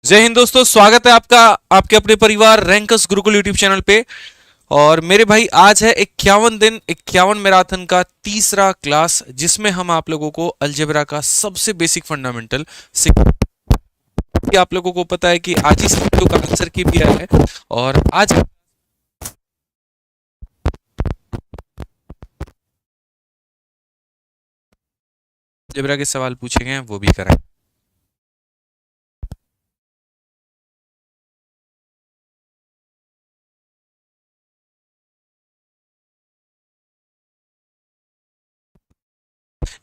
जय हिंद दोस्तों, स्वागत है आपका आपके अपने परिवार रैंकस गुरुकुल यूट्यूब चैनल पे। और मेरे भाई आज है 51 दिन 51 मैराथन का तीसरा क्लास, जिसमें हम आप लोगों को अलजेब्रा का सबसे बेसिक फंडामेंटल सिखा। आप लोगों को पता है कि आज ही वीडियो का आंसर की भी आया है और आज अलजेब्रा के सवाल पूछे गए हैं वो भी कराएं।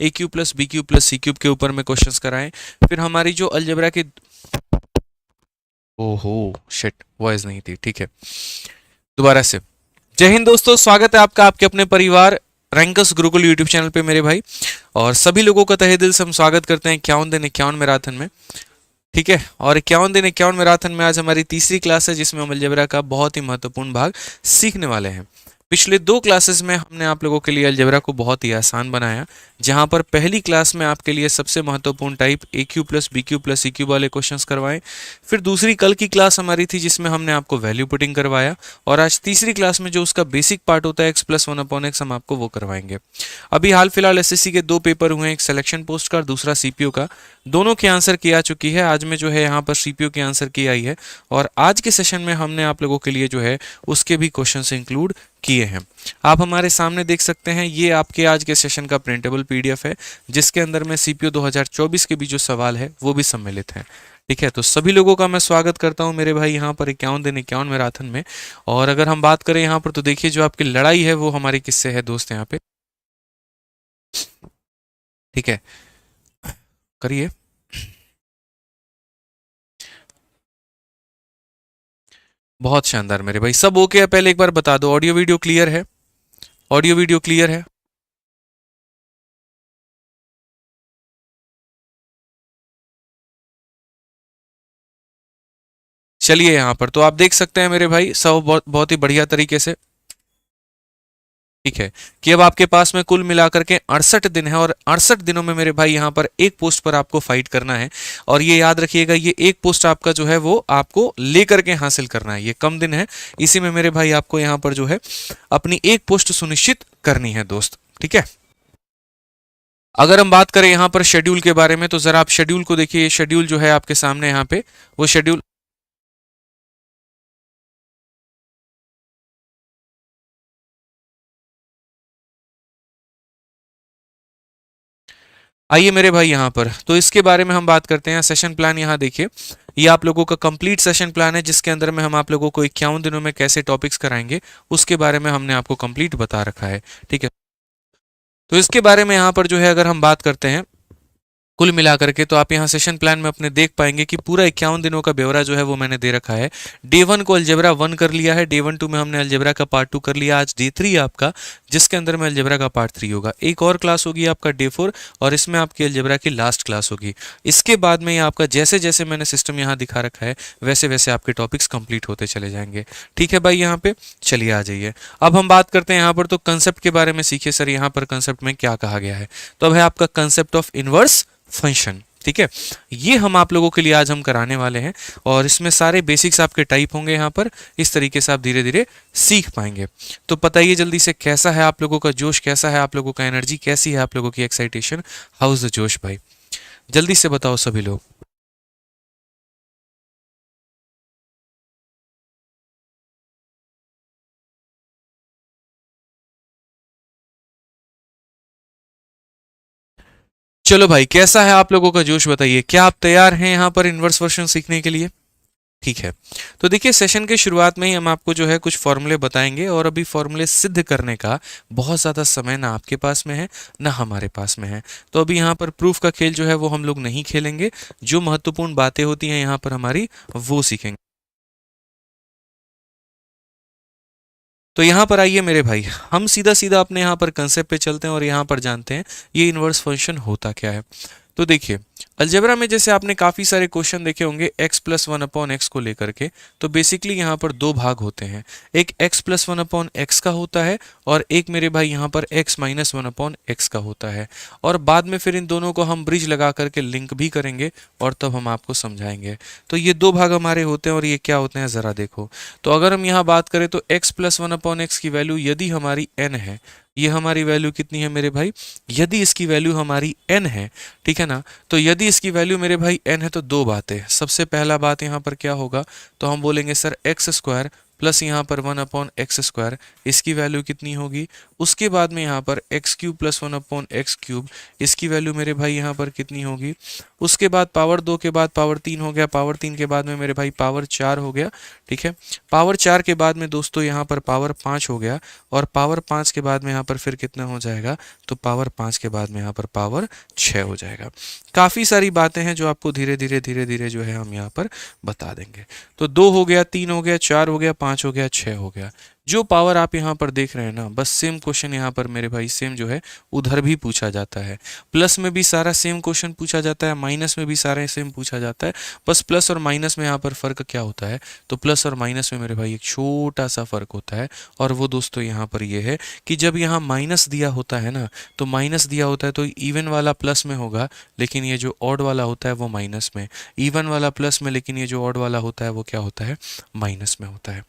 A cube plus B cube plus C cube के ऊपर में क्वेश्चंस कराएं। फिर हमारी जो अलजेब्रा की ओहो शिट वॉइस नहीं थी, ठीक है दोबारा से। जय हिंद दोस्तों, स्वागत है आपका आपके अपने परिवार रैंकस गुरुकुल यूट्यूब चैनल पे मेरे भाई। और सभी लोगों का तहे दिल से हम स्वागत करते हैं 51 दिन 51 मैराथन में। ठीक है, और 51 दिन 51 मैराथन में आज हमारी तीसरी क्लास है, जिसमें हम अलजेब्रा का बहुत ही महत्वपूर्ण भाग सीखने वाले हैं। पिछले दो क्लासेस में हमने आप लोगों के लिए अलजेब्रा को बहुत ही आसान बनाया, जहां पर पहली क्लास में आपके लिए सबसे महत्वपूर्ण type A Q plus B Q plus C Q वाले क्वेश्चंस करवाए। फिर दूसरी कल की क्लास हमारी थी, जिसमें हमने आपको वैल्यू पुटिंग करवाया। और आज तीसरी क्लास में जो उसका बेसिक पार्ट होता है x plus one upon x, हम आपको वो करवाएंगे। अभी हाल फिलहाल एसएससी के दो पेपर हुए हैं, एक सिलेक्शन पोस्ट का और दूसरा सीपीयू का। दोनों की आंसर की आ चुकी है। आज में जो है यहाँ पर सीपीयू की आंसर की आई है, और आज के सेशन में हमने आप लोगों के लिए जो है उसके भी क्वेश्चन इंक्लूड किए हैं। आप हमारे सामने देख सकते हैं, ये आपके आज के सेशन का प्रिंटेबल पीडीएफ है, जिसके अंदर में सीपीयू 2024 के भी जो सवाल है वो भी सम्मिलित है। ठीक है, तो सभी लोगों का मैं स्वागत करता हूं मेरे भाई यहाँ पर 51 दिन 51 मैराथन में। और अगर हम बात करें यहाँ पर, तो देखिए जो आपकी लड़ाई है वो हमारी किससे है दोस्त यहाँ पे। ठीक है, करिए। बहुत शानदार मेरे भाई, सब ओके है? पहले एक बार बता दो, ऑडियो वीडियो क्लियर है? ऑडियो वीडियो क्लियर है? चलिए यहाँ पर तो आप देख सकते हैं मेरे भाई, सब बहुत बहुत ही बढ़िया तरीके से। ठीक है, कि अब आपके पास में कुल मिलाकर के 68 दिन है, और 68 दिनों में मेरे भाई यहाँ पर एक पोस्ट पर आपको फाइट करना है। और ये याद रखिएगा, ये एक पोस्ट आपका जो है वो आपको लेकर के हासिल करना है। ये कम दिन है, इसी में मेरे भाई आपको यहाँ पर जो है अपनी एक पोस्ट सुनिश्चित करनी है दोस्त। ठीक है, अगर हम बात करें यहाँ पर शेड्यूल के बारे में, तो जरा आप शेड्यूल को देखिए। शेड्यूल जो है आपके सामने यहाँ पे, वो शेड्यूल आइए मेरे भाई यहाँ पर, तो इसके बारे में हम बात करते हैं। सेशन प्लान यहाँ देखिए, ये आप लोगों का कंप्लीट सेशन प्लान है, जिसके अंदर में हम आप लोगों को 51 दिनों में कैसे टॉपिक्स कराएंगे उसके बारे में हमने आपको कंप्लीट बता रखा है। ठीक है, तो इसके बारे में यहाँ पर जो है अगर हम बात करते हैं कुल मिलाकर के, तो आप यहाँ सेशन प्लान में अपने देख पाएंगे कि पूरा 51 दिनों का ब्यौरा जो है वो मैंने दे रखा है। डे 1 को अलजेब्रा 1 कर लिया है, डे 1 2 में हमने अलजेब्रा का पार्ट 2 कर लिया। आज डे 3 आपका, जिसके अंदर में अलजेब्रा का पार्ट 3 होगा। एक और क्लास होगी आपका डे 4, और इसमें आपकी अलजेब्रा की लास्ट क्लास होगी। इसके बाद में ये आपका जैसे जैसे मैंने सिस्टम यहाँ दिखा रखा है, वैसे वैसे आपके टॉपिक्स कंप्लीट होते चले जाएंगे। ठीक है भाई, यहाँ पे चलिए आ जाइए। अब हम बात करते हैं यहाँ पर, तो कंसेप्ट के बारे में सीखिए। सर यहाँ पर कंसेप्ट में क्या कहा गया है, तो अब है आपका कंसेप्ट ऑफ इनवर्स फंक्शन। ठीक है, ये हम आप लोगों के लिए आज हम कराने वाले हैं, और इसमें सारे बेसिक्स आपके टाइप होंगे यहाँ पर। इस तरीके से आप धीरे धीरे सीख पाएंगे। तो बताइए जल्दी से, कैसा है आप लोगों का जोश, कैसा है आप लोगों का एनर्जी, कैसी है आप लोगों की एक्साइटेशन? हाउ इज द जोश भाई, जल्दी से बताओ सभी लोग। चलो भाई, कैसा है आप लोगों का जोश, बताइए। क्या आप तैयार हैं यहाँ पर इनवर्स वर्शन सीखने के लिए? ठीक है, तो देखिए सेशन के शुरुआत में ही हम आपको जो है कुछ फॉर्मूले बताएंगे, और अभी फॉर्मूले सिद्ध करने का बहुत ज़्यादा समय ना आपके पास में है ना हमारे पास में है। तो अभी यहाँ पर प्रूफ का खेल जो है वो हम लोग नहीं खेलेंगे। जो महत्वपूर्ण बातें होती हैं यहाँ पर हमारी, वो सीखेंगे। तो यहाँ पर आइए मेरे भाई, हम सीधा सीधा अपने यहाँ पर कंसेप्ट पे चलते हैं, और यहाँ पर जानते हैं ये इनवर्स फंक्शन होता क्या है। तो देखिए, अलजेब्रा में जैसे आपने काफ़ी सारे क्वेश्चन देखे होंगे x plus one upon x को लेकर के, तो बेसिकली यहाँ पर दो भाग होते हैं, एक x plus one upon x का होता है और एक मेरे भाई यहाँ पर x minus one upon x का होता है। और बाद में फिर इन दोनों को हम ब्रिज लगा करके लिंक भी करेंगे और तब हम आपको समझाएंगे। तो ये दो भाग हमारे होते हैं और ये क्या होते हैं ज़रा देखो। तो अगर हम यहाँ बात करें तो x plus one upon x की वैल्यू यदि हमारी n है, ये हमारी वैल्यू कितनी है मेरे भाई, यदि इसकी वैल्यू हमारी n है, ठीक है ना, तो यदि इसकी वैल्यू मेरे भाई n है तो दो बातें, सबसे पहला बात यहाँ पर क्या होगा, तो हम बोलेंगे सर एक्स स्क्वायर प्लस यहाँ पर वन अपॉन एक्स स्क्वायर, इसकी वैल्यू कितनी होगी। उसके बाद में यहाँ पर x cube plus one upon x cube, इसकी वैल्यू मेरे भाई यहाँ पर कितनी होगी। उसके बाद पावर 2 के बाद पावर 3 हो गया, पावर 3 के बाद में मेरे भाई पावर 4 हो गया, ठीक है। पावर 4 के बाद में दोस्तों यहाँ पर पावर 5 हो गया और पावर 5 के बाद में यहाँ पर फिर कितना हो जाएगा, तो पावर 5 के बाद में यहाँ पर पावर 6 हो जाएगा। काफ़ी सारी बातें हैं जो आपको धीरे धीरे जो है हम यहाँ पर बता देंगे। तो 2 हो गया, 3 हो गया, 4 हो गया, 5 हो गया, 6 हो गया। जो पावर आप यहाँ पर देख रहे हैं ना, बस सेम क्वेश्चन यहाँ पर मेरे भाई सेम जो है उधर भी पूछा जाता है। प्लस में भी सारा सेम क्वेश्चन पूछा जाता है, माइनस में भी सारा सेम पूछा जाता है। बस प्लस और माइनस में यहाँ पर फ़र्क क्या होता है, तो प्लस और माइनस में मेरे भाई एक छोटा सा फ़र्क होता है। और वो दोस्तों यहाँ पर ये है कि जब यहाँ माइनस दिया होता है ना, तो माइनस दिया होता है तो इवन वाला प्लस में होगा, लेकिन ये जो ऑड वाला होता है वो माइनस में, इवन वाला प्लस में, लेकिन ये जो ऑड वाला होता है वो क्या होता है, माइनस में होता है,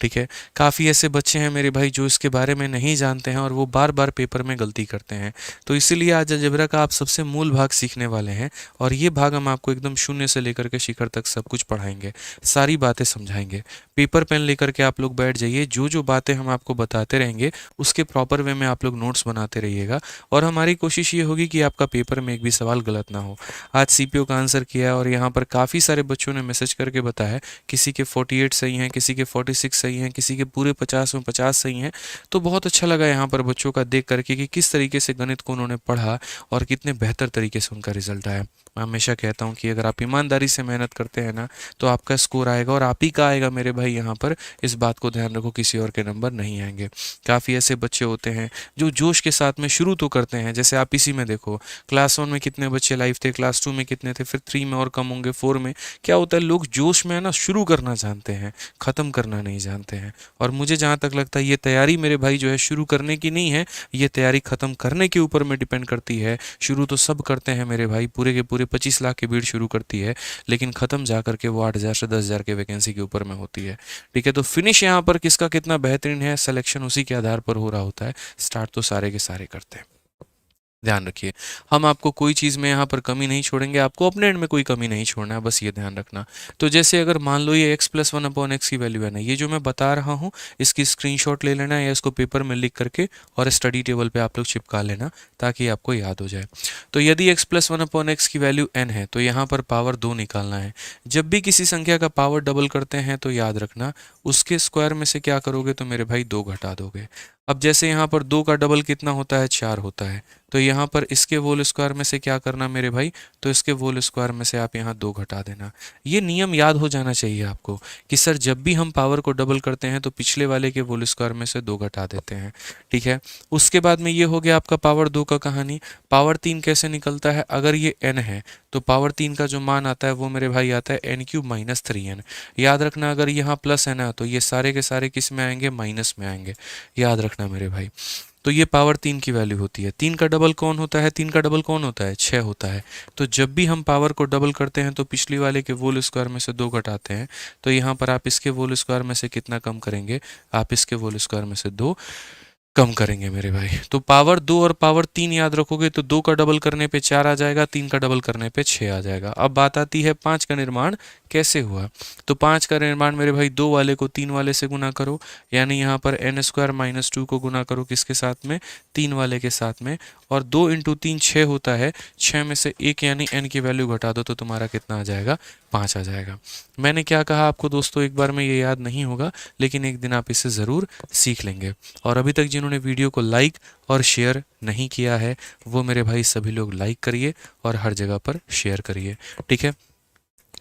ठीक है। काफ़ी ऐसे बच्चे हैं मेरे भाई जो इसके बारे में नहीं जानते हैं और वो बार बार पेपर में गलती करते हैं। तो इसीलिए आज अलजेब्रा का आप सबसे मूल भाग सीखने वाले हैं और ये भाग हम आपको एकदम शून्य से लेकर के शिखर तक सब कुछ पढ़ाएंगे, सारी बातें समझाएंगे। पेपर पेन लेकर के आप लोग बैठ जाइए, जो जो बातें हम आपको बताते रहेंगे उसके प्रॉपर वे में आप लोग नोट्स बनाते रहिएगा और हमारी कोशिश ये होगी कि आपका पेपर में एक भी सवाल गलत ना हो। आज सीपीओ का आंसर किया और यहाँ पर काफ़ी सारे बच्चों ने मैसेज करके बताया, किसी के 48 सही हैं, किसी के 46 सही हैं, किसी के पूरे 50 में 50 सही हैं। तो बहुत अच्छा लगा यहाँ पर बच्चों का देख करके कि किस तरीके से गणित को उन्होंने पढ़ा और कितने बेहतर तरीके से उनका रिजल्ट आया। मैं हमेशा कहता हूँ कि अगर आप ईमानदारी से मेहनत करते हैं ना, तो आपका स्कोर आएगा और आप ही का आएगा मेरे भाई। यहाँ पर इस बात को ध्यान रखो, किसी और के नंबर नहीं आएंगे। काफ़ी ऐसे बच्चे होते हैं जो जोश के साथ में शुरू तो करते हैं, जैसे आप इसी में देखो, क्लास 1 में कितने बच्चे लाइव थे, क्लास 2 में कितने थे, फिर 3 में और कम होंगे, 4 में। क्या होता है, लोग जोश में है ना शुरू करना जानते हैं, ख़त्म करना नहीं जानते हैं। और मुझे जहाँ तक लगता है ये तैयारी मेरे भाई जो है शुरू करने की नहीं है, ये तैयारी ख़त्म करने के ऊपर में डिपेंड करती है। शुरू तो सब करते हैं मेरे भाई, पूरे के पूरे 25 लाख की भीड़ शुरू करती है, लेकिन ख़त्म जा करके वो 8,000 से 10,000 के वैकेंसी के ऊपर में होती है, ठीक है। तो फिनिश यहाँ पर किसका कितना बेहतरीन है, सिलेक्शन उसी के आधार पर हो रहा होता है। स्टार्ट तो सारे के सारे करते हैं। ध्यान रखिए, हम आपको कोई चीज़ में यहाँ पर कमी नहीं छोड़ेंगे, आपको अपने एंड में कोई कमी नहीं छोड़ना है, बस ये ध्यान रखना। तो जैसे अगर मान लो ये x plus one upon x की वैल्यू है ना, ये जो मैं बता रहा हूँ इसकी स्क्रीनशॉट ले लेना या इसको पेपर में लिख करके और स्टडी टेबल पे आप लोग चिपका लेना ताकि आपको याद हो जाए। तो यदि x plus one upon x की वैल्यू n है तो यहाँ पर पावर 2 निकालना है। जब भी किसी संख्या का पावर डबल करते हैं तो याद रखना उसके स्क्वायर में से क्या करोगे, तो मेरे भाई 2 घटा दोगे। अब जैसे यहाँ पर 2 का डबल कितना होता है, 4 होता है, तो यहाँ पर इसके होल स्क्वायर में से क्या करना मेरे भाई, तो इसके होल स्क्वायर में से आप यहाँ 2 घटा देना। ये नियम याद हो जाना चाहिए आपको कि सर जब भी हम पावर को डबल करते हैं तो पिछले वाले के होल स्क्वायर में से 2 घटा देते हैं, ठीक है। उसके बाद में ये हो गया आपका पावर 2 का कहानी। पावर 3 कैसे निकलता है, अगर ये n है तो पावर 3 का जो मान आता है वो मेरे भाई आता है n क्यूब माइनस 3n। याद रखना अगर यहाँ प्लस है ना तो ये सारे के सारे किस में आएंगे, माइनस में आएंगे, याद रखना मेरे भाई। तो ये पावर 3 की वैल्यू होती है। 3 का डबल कौन होता है, 3 का डबल कौन होता है, 6 होता है। तो जब भी हम पावर को डबल करते हैं तो पिछली वाले के होल स्क्वायर में से 2 घटाते हैं, तो यहाँ पर आप इसके होल स्क्वायर में से कितना कम करेंगे, आप इसके होल स्क्वायर में से 2 कम करेंगे मेरे भाई। तो पावर 2 और पावर 3 याद रखोगे तो 2 का डबल करने पे 4 आ जाएगा, 3 का डबल करने पे 6 आ जाएगा। अब बात आती है 5 का निर्माण कैसे हुआ। तो 5 का निर्माण मेरे भाई 2 वाले को 3 वाले से गुना करो, यानी यहाँ पर n स्क्वायर माइनस 2 को गुना करो किसके साथ में, 3 वाले के साथ में, और 2 इंटू 3 6 होता है, 6 में से 1 यानी n की वैल्यू घटा दो तो तुम्हारा कितना आ जाएगा, 5 आ जाएगा। मैंने क्या कहा आपको दोस्तों, एक बार में ये याद नहीं होगा लेकिन एक दिन आप इसे ज़रूर सीख लेंगे। और अभी तक जिन्होंने वीडियो को लाइक और शेयर नहीं किया है वो मेरे भाई सभी लोग लाइक करिए और हर जगह पर शेयर करिए, ठीक है।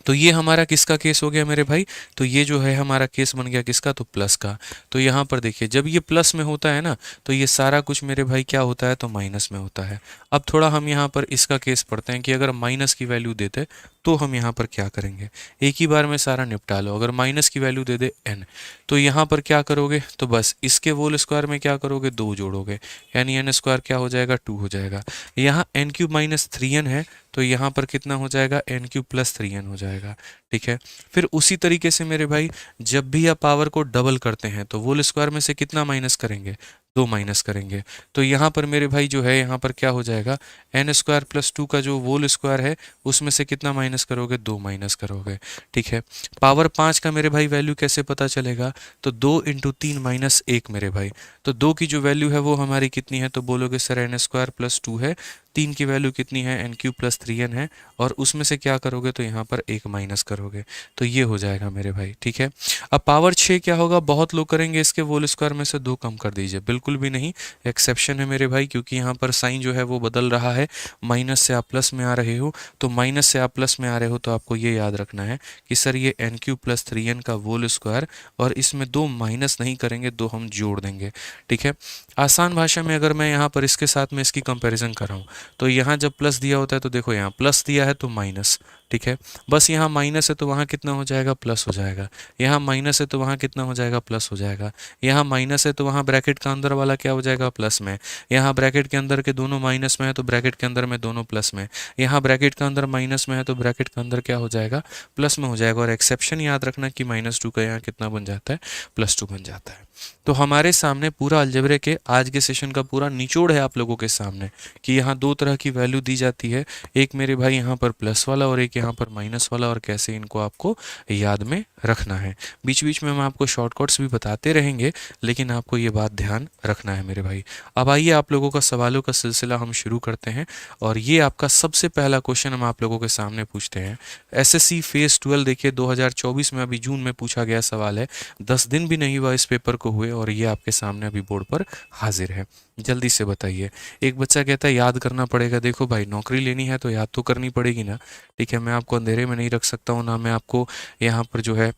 तो ये हमारा किसका केस हो गया मेरे भाई? तो ये जो है हमारा केस बन गया किसका? तो प्लस का। तो यहाँ पर देखिए जब ये प्लस में होता है ना तो ये सारा कुछ मेरे भाई क्या होता है? तो माइनस में होता है। अब थोड़ा हम यहाँ पर इसका केस पढ़ते हैं कि अगर माइनस की वैल्यू देते तो हम यहाँ पर क्या करेंगे। एक ही बार में सारा निपटा लो। अगर माइनस की वैल्यू दे दे n, तो यहाँ पर क्या करोगे? तो बस इसके होल स्क्वायर में क्या करोगे? 2 जोड़ोगे, यानी n स्क्वायर क्या हो जाएगा? 2 हो जाएगा। यहाँ n क्यूब माइनस 3n है तो यहाँ पर कितना हो जाएगा? n क्यूब प्लस 3n हो जाएगा। ठीक है। फिर उसी तरीके से मेरे भाई जब भी आप पावर को डबल करते हैं तो होल स्क्वायर में से कितना माइनस करेंगे? 2 माइनस करेंगे। तो यहाँ पर मेरे भाई जो है यहाँ पर क्या हो जाएगा? n स्क्वायर प्लस 2 का जो होल स्क्वायर है उसमें से कितना माइनस करोगे? 2 माइनस करोगे। ठीक है। पावर 5 का मेरे भाई वैल्यू कैसे पता चलेगा? तो 2 इंटू 3 माइनस 1 मेरे भाई। तो 2 की जो वैल्यू है वो हमारी कितनी है? तो बोलोगे सर n स्क्वायर प्लस 2 है। 3 की वैल्यू कितनी है? n क्यूब प्लस 3n है। और उसमें से क्या करोगे? तो यहाँ पर 1 माइनस करोगे। तो ये हो जाएगा मेरे भाई। ठीक है। अब पावर 6 क्या होगा? बहुत लोग करेंगे इसके होल स्क्वायर में से 2 कम कर दीजिए। बिल्कुल भी नहीं, एक्सेप्शन है मेरे भाई, क्योंकि यहाँ पर साइन जो है वो बदल रहा है। माइनस से आप प्लस में आ रहे हो, तो माइनस से आप प्लस में आ रहे हो तो आपको ये याद रखना है कि सर ये n क्यूब प्लस 3n का होल स्क्वायर, और इसमें 2 माइनस नहीं करेंगे, 2 हम जोड़ देंगे। ठीक है। आसान भाषा में अगर मैं यहाँ पर इसके साथ में इसकी कंपैरिजन कर रहा हूँ तो यहाँ जब प्लस दिया होता है तो देखो यहाँ प्लस दिया है तो माइनस। ठीक है। बस यहाँ माइनस है तो वहाँ कितना हो जाएगा? प्लस हो जाएगा। यहाँ माइनस है तो वहाँ कितना हो जाएगा? प्लस हो जाएगा। यहाँ माइनस है तो वहाँ ब्रैकेट का अंदर वाला क्या हो जाएगा? प्लस में। यहाँ ब्रैकेट के अंदर के दोनों माइनस में है तो ब्रैकेट के अंदर में दोनों प्लस में। यहाँ ब्रैकेट का अंदर माइनस में है तो ब्रैकेट का अंदर क्या हो जाएगा? प्लस में हो जाएगा। और एक्सेप्शन याद रखना कि -2 का यहाँ कितना बन जाता है? +2 बन जाता है। तो हमारे सामने पूरा अलजेब्रे के आज के सेशन का पूरा निचोड़ है आप लोगों के सामने कि यहाँ 2 तरह की वैल्यू दी जाती है, एक मेरे भाई यहाँ पर प्लस वाला और एक यहाँ पर माइनस वाला, और कैसे इनको आपको याद में रखना है। बीच बीच में हम आपको शॉर्टकट्स भी बताते रहेंगे, लेकिन आपको ये बात ध्यान रखना है मेरे भाई। अब आइए आप लोगों का सवालों का सिलसिला हम शुरू करते हैं, और ये आपका सबसे पहला क्वेश्चन हम आप लोगों के सामने पूछते हैं। एसएससी फेज 12 देखिए 2024 में अभी जून में पूछा गया सवाल है। 10 दिन भी नहीं हुआ इस पेपर को हुए और ये आपके सामने अभी बोर्ड पर हाजिर है। जल्दी से बताइए। एक बच्चा कहता है याद करना पड़ेगा। देखो भाई, नौकरी लेनी है तो याद तो करनी पड़ेगी ना। ठीक है। मैं आपको अंधेरे में नहीं रख सकता हूँ, ना मैं आपको यहाँ पर जो है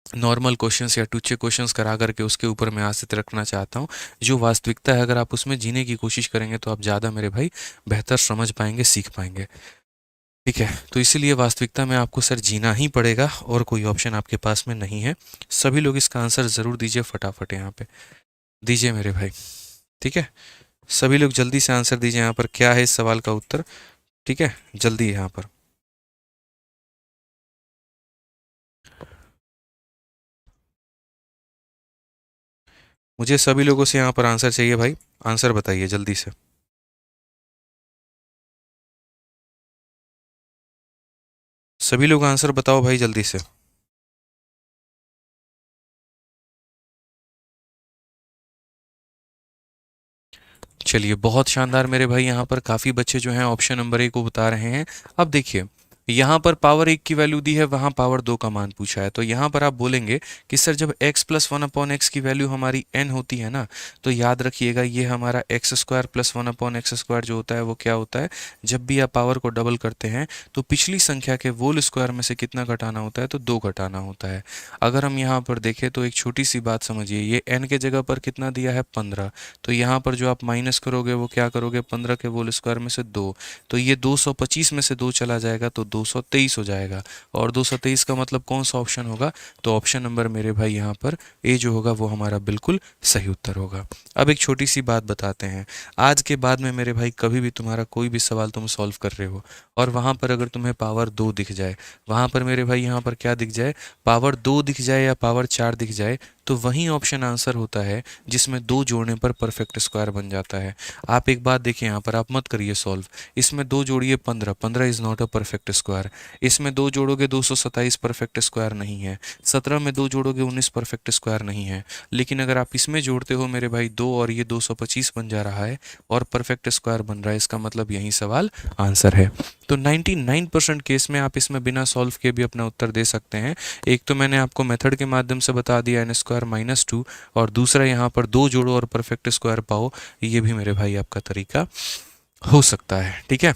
नॉर्मल क्वेश्चंस या टूचे क्वेश्चंस करा करके उसके ऊपर मैं आस्थित रखना चाहता हूँ। जो वास्तविकता है अगर आप उसमें जीने की कोशिश करेंगे तो आप ज़्यादा मेरे भाई बेहतर समझ पाएंगे, सीख पाएंगे। ठीक है। तो इसीलिए वास्तविकता में आपको सर जीना ही पड़ेगा और कोई ऑप्शन आपके पास में नहीं है। सभी लोग इसका आंसर ज़रूर दीजिए फटाफट, यहाँ पे दीजिए मेरे भाई। ठीक है। सभी लोग जल्दी से आंसर दीजिए यहाँ पर, क्या है इस सवाल का उत्तर। ठीक है, जल्दी यहाँ पर। मुझे सभी लोगों से यहाँ पर आंसर चाहिए भाई। आंसर बताइए जल्दी से। सभी लोग आंसर बताओ भाई जल्दी से। चलिए, बहुत शानदार मेरे भाई। यहाँ पर काफ़ी बच्चे जो हैं ऑप्शन नंबर ए को बता रहे हैं। अब देखिए, यहाँ पर पावर 1 की वैल्यू दी है, वहाँ पावर 2 का मान पूछा है। तो यहाँ पर आप बोलेंगे कि सर जब x प्लस 1/x की वैल्यू हमारी n होती है ना, तो याद रखिएगा ये हमारा x square plus 1/x square जो होता है वो क्या होता है? जब भी आप पावर को डबल करते हैं तो पिछली संख्या के होल स्क्वायर में से कितना घटाना होता है? तो 2 घटाना होता है। अगर हम यहाँ पर देखें तो एक छोटी सी बात समझिए, ये n के जगह पर कितना दिया है? 15। तो यहाँ पर जो आप माइनस करोगे वो क्या करोगे? 15 के होल स्क्वायर में से 2, तो ये 225 में से 2 चला जाएगा तो 223 हो जाएगा। और 223 का मतलब कौन सा ऑप्शन होगा? तो ऑप्शन नंबर मेरे भाई यहाँ पर ए जो होगा वो हमारा बिल्कुल सही उत्तर होगा। अब एक छोटी सी बात बताते हैं, आज के बाद में मेरे भाई कभी भी तुम्हारा कोई भी सवाल तुम सॉल्व कर रहे हो और वहाँ पर अगर तुम्हें पावर 2 दिख जाए, वहाँ पर मेरे भाई यहाँ पर क्या दिख जाए? पावर 2 दिख जाए या पावर 4 दिख जाए, तो वही ऑप्शन आंसर होता है जिसमें 2 जोड़ने पर परफेक्ट स्क्वायर बन जाता है। आप एक बात देखिए, यहाँ पर आप मत करिए सॉल्व। इसमें 2 जोड़िए 15, 15 is not a perfect square. इसमें 2 जोड़ोगे 227 परफेक्ट स्क्वायर नहीं है। 17 में 2 जोड़ोगे 19 परफेक्ट स्क्वायर नहीं है। लेकिन अगर आप इसमें जोड़ते हो मेरे भाई 2 और ये 225 बन जा रहा है और परफेक्ट स्क्वायर बन रहा है, इसका मतलब यही सवाल आंसर है। तो 99% केस में आप इसमें बिना सॉल्व किए भी अपना उत्तर दे सकते हैं। एक तो मैंने आपको मेथड के माध्यम से बता दिया n स्क्वायर माइनस 2, और दूसरा यहाँ पर 2 जोड़ो और परफेक्ट स्क्वायर पाओ, ये भी मेरे भाई आपका तरीका हो सकता है। ठीक है।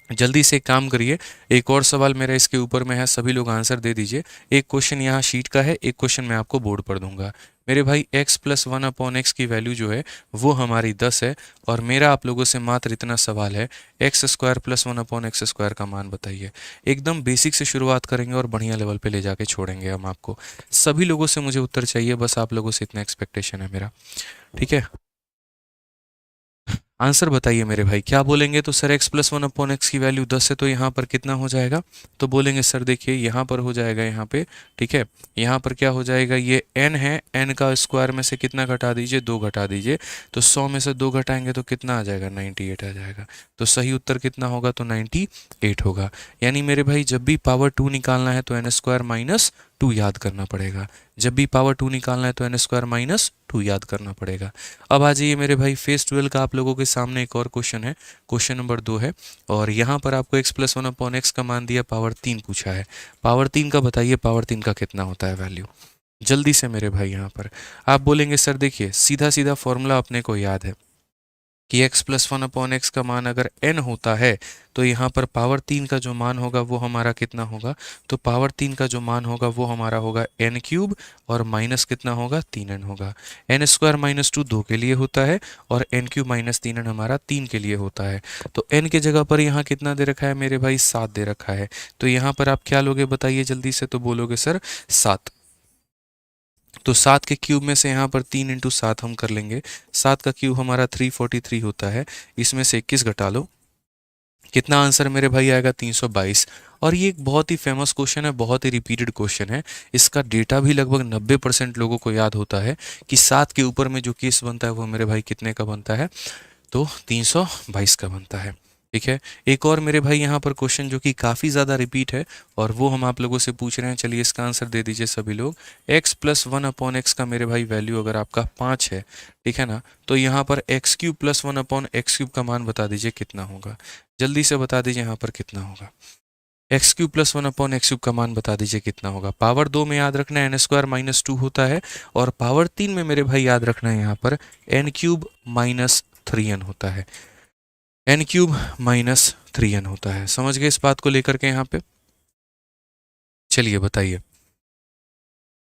जल्दी से एक काम करिए, एक और सवाल मेरा इसके ऊपर में है, सभी लोग आंसर दे दीजिए। एक क्वेश्चन यहाँ शीट का है, एक क्वेश्चन मैं आपको बोर्ड पर दूंगा। मेरे भाई x प्लस 1/x की वैल्यू जो है वो हमारी 10 है, और मेरा आप लोगों से मात्र इतना सवाल है, x square plus 1/x square का मान बताइए। एकदम बेसिक से शुरुआत करेंगे और बढ़िया लेवल पे ले जाके छोड़ेंगे हम आपको। सभी लोगों से मुझे उत्तर चाहिए, बस आप लोगों से इतना एक्सपेक्टेशन है मेरा, ठीक है। आंसर बताइए मेरे भाई, क्या बोलेंगे? तो सर x प्लस 1/x की वैल्यू 10 है, तो यहाँ पर कितना हो जाएगा? तो बोलेंगे सर देखिए यहाँ पर हो जाएगा, यहाँ पे ठीक है, यहाँ पर क्या हो जाएगा, ये n है, n का स्क्वायर में से कितना घटा दीजिए, 2 घटा दीजिए, तो 100 में से 2 घटाएंगे तो कितना आ जाएगा, 98 आ जाएगा। तो सही उत्तर कितना होगा? तो 98 होगा। यानी मेरे भाई जब भी पावर 2 निकालना है तो n² - 2 याद करना पड़ेगा। जब भी पावर 2 निकालना है तो n² - 2 याद करना पड़ेगा। अब आ जाइए मेरे भाई, फेस 12 का आप लोगों के सामने एक और क्वेश्चन है, क्वेश्चन नंबर 2 है, और यहाँ पर आपको x प्लस 1/x का मान दिया, पावर 3 पूछा है। पावर 3 का बताइए, पावर 3 का कितना होता है वैल्यू? जल्दी से मेरे भाई, यहाँ पर आप बोलेंगे सर देखिए सीधा सीधा फॉर्मूला अपने को याद है कि x प्लस 1/x का मान अगर n होता है तो यहाँ पर पावर 3 का जो मान होगा वो हमारा कितना होगा? तो पावर 3 का जो मान होगा वो हमारा होगा n³ और माइनस कितना होगा? 3n होगा। n² - 2 2 के लिए होता है और n³ - 3n हमारा 3 के लिए होता है। तो n के जगह पर यहाँ कितना दे रखा है मेरे भाई? 7 दे रखा है। तो यहाँ पर आप क्या लोगे बताइए जल्दी से? तो बोलोगे सर 7। तो 7 के क्यूब में से यहाँ पर 3 × 7 हम कर लेंगे। 7 का क्यूब हमारा 343 होता है, इसमें से 21 घटा लो, कितना आंसर मेरे भाई आएगा? 322। और ये एक बहुत ही फेमस क्वेश्चन है, बहुत ही रिपीटेड क्वेश्चन है। इसका डेटा भी लगभग 90% लोगों को याद होता है कि 7 के ऊपर में जो केस बनता है वो मेरे भाई कितने का बनता है? तो 322 का बनता है, ठीक है। एक और मेरे भाई यहाँ पर क्वेश्चन जो कि काफ़ी ज़्यादा रिपीट है और वो हम आप लोगों से पूछ रहे हैं, चलिए इसका आंसर दे दीजिए सभी लोग। x प्लस 1/x का मेरे भाई वैल्यू अगर आपका 5 है, ठीक है ना, तो यहाँ पर x³ + 1/x³ का मान बता दीजिए कितना होगा? जल्दी से बता दीजिए यहाँ पर कितना होगा? x³ + 1/x³ का मान बता दीजिए कितना होगा? पावर 2 में याद रखना है n² - 2 होता है, और पावर 3 में मेरे भाई याद रखना है यहाँ पर n³ - 3n होता है। n³ - 3n होता है। समझ गए इस बात को लेकर के यहाँ पे? चलिए बताइए,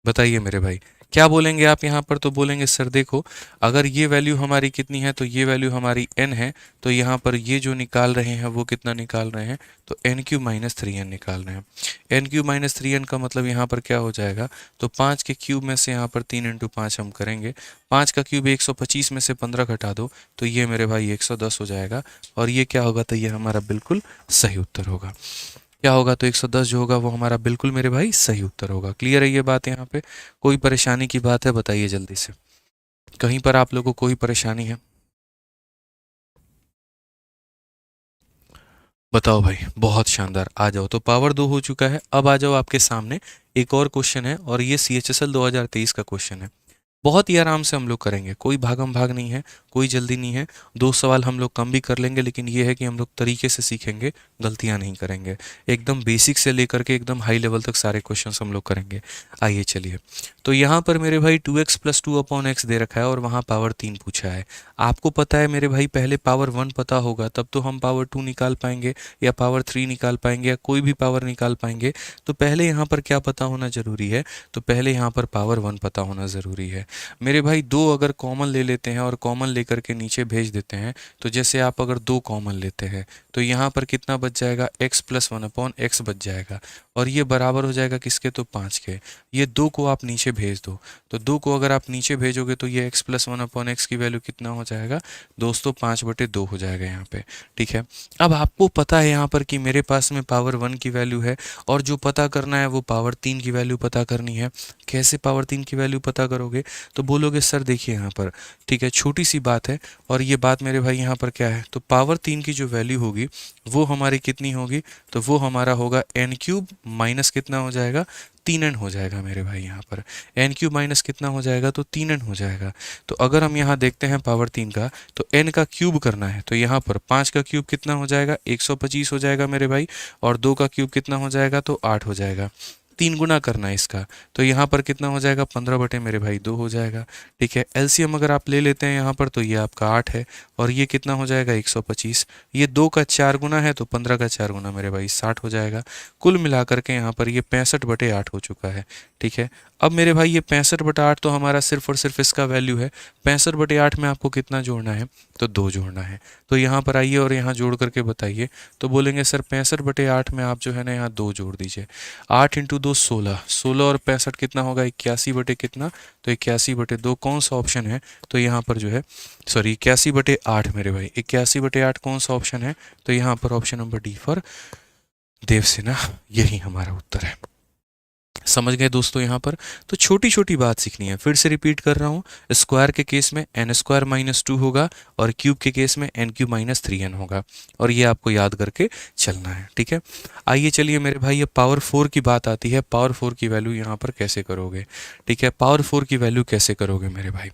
बताइए मेरे भाई, क्या बोलेंगे आप यहाँ पर? तो बोलेंगे सर देखो, अगर ये वैल्यू हमारी कितनी है, तो ये वैल्यू हमारी n है, तो यहाँ पर ये जो निकाल रहे हैं वो कितना निकाल रहे हैं? तो n³ - 3n निकाल रहे हैं। n³ - 3n का मतलब यहाँ पर क्या हो जाएगा? तो 5 के क्यूब में से यहाँ पर 3 × 5 हम करेंगे, 5 का क्यूब 125 में से 15 घटा दो, तो ये मेरे भाई 110 हो जाएगा, और ये क्या होगा? तो ये हमारा बिल्कुल सही उत्तर होगा। क्या होगा? तो 110 जो होगा वो हमारा बिल्कुल मेरे भाई सही उत्तर होगा। क्लियर है ये बात यहाँ पे? कोई परेशानी की बात है बताइए जल्दी से, कहीं पर आप लोगों को कोई परेशानी है? बताओ भाई, बहुत शानदार, आ जाओ। तो पावर 2 हो चुका है, अब आ जाओ आपके सामने एक और क्वेश्चन है, और ये CHSL 2023 का क्वेश्चन है। बहुत ही आराम से हम लोग करेंगे, कोई भागम भाग नहीं है, कोई जल्दी नहीं है। 2 सवाल हम लोग कम भी कर लेंगे, लेकिन ये है कि हम लोग तरीके से सीखेंगे, गलतियां नहीं करेंगे। एकदम बेसिक से लेकर के एकदम हाई लेवल तक सारे क्वेश्चंस हम लोग करेंगे। आइए चलिए, तो यहाँ पर मेरे भाई 2x + 2/x दे रखा है और वहाँ पावर 3 पूछा है। आपको पता है मेरे भाई, पहले पावर 1 पता होगा तब तो हम पावर 2 निकाल पाएंगे, या पावर 3 निकाल पाएंगे, या कोई भी पावर निकाल पाएंगे। तो पहले यहाँ पर क्या पता होना जरूरी है? तो पहले यहाँ पर पावर 1 पता होना ज़रूरी है। मेरे भाई 2 अगर कॉमन ले लेते हैं और कॉमन लेकर के नीचे भेज देते हैं, तो जैसे आप अगर 2 कॉमन लेते हैं तो यहाँ पर कितना बच जाएगा? x + 1/x बच जाएगा, और ये बराबर हो जाएगा किसके? तो 5 के। ये 2 को आप नीचे भेज दो, तो 2 को अगर आप नीचे भेजोगे तो ये x + 1/x की वैल्यू कितना हो जाएगा दोस्तों? 5/2 हो जाएगा यहाँ पे, ठीक है। अब आपको पता है यहाँ पर कि मेरे पास में पावर 1 की वैल्यू है, और जो पता करना है वो पावर 3 की वैल्यू पता करनी है। कैसे पावर 3 की वैल्यू पता करोगे? तो बोलोगे सर देखिए यहाँ पर, ठीक है, छोटी सी बात है, और ये बात मेरे भाई यहाँ पर क्या है? तो पावर 3 की जो वैल्यू होगी वो हमारी कितनी होगी? तो वो हमारा होगा n³ माइनस कितना हो जाएगा? 3n हो जाएगा मेरे भाई यहाँ पर। n³ माइनस कितना हो जाएगा? तो 3n हो जाएगा। तो अगर हम यहाँ देखते हैं पावर 3 का, तो n का क्यूब करना है, तो यहाँ पर 5 का क्यूब कितना हो जाएगा? 125 हो जाएगा मेरे भाई, और 2 का क्यूब कितना हो जाएगा? तो 8 हो जाएगा। 3 गुना करना है इसका, तो यहाँ पर कितना हो जाएगा 15 बटे मेरे भाई 2 हो जाएगा। ठीक है, एलसीएम अगर आप ले लेते हैं यहाँ पर तो ये आपका 8 है और ये कितना हो जाएगा 125। ये 2 का 4 गुना है तो 15 का 4 गुना मेरे भाई 60 हो जाएगा। कुल मिलाकर के यहाँ पर ये 65 बटे 8 हो चुका है। ठीक है, अब मेरे भाई ये 65 बटा 8 तो हमारा सिर्फ और सिर्फ इसका वैल्यू है। 65 बटे 8 में आपको कितना जोड़ना है, तो 2 जोड़ना है। तो यहाँ पर आइए और यहाँ जोड़ करके बताइए। तो बोलेंगे सर 65 बटे 8 में आप जो है ना यहाँ 2 जोड़ दीजिए। 8 इंटू 2 16, 16 और 65 कितना होगा 81 बटे कितना, तो 81 बटे 2 कौन सा ऑप्शन है, तो यहाँ पर जो है सॉरी 81 बटे 8 मेरे भाई 81 बटे 8 कौन सा ऑप्शन है, तो यहाँ पर option number D for Devsena, यही हमारा उत्तर है। समझ गए दोस्तों यहाँ पर। तो छोटी छोटी बात सीखनी है, फिर से रिपीट कर रहा हूँ। स्क्वायर के केस में एन स्क्वायर माइनस 2 होगा और क्यूब के केस में एन क्यूब माइनस 3n होगा, और ये आपको याद करके चलना है। ठीक है, आइए चलिए मेरे भाई, ये पावर 4 की बात आती है। पावर 4 की वैल्यू यहाँ पर कैसे करोगे। ठीक है, पावर 4 की वैल्यू कैसे करोगे मेरे भाई,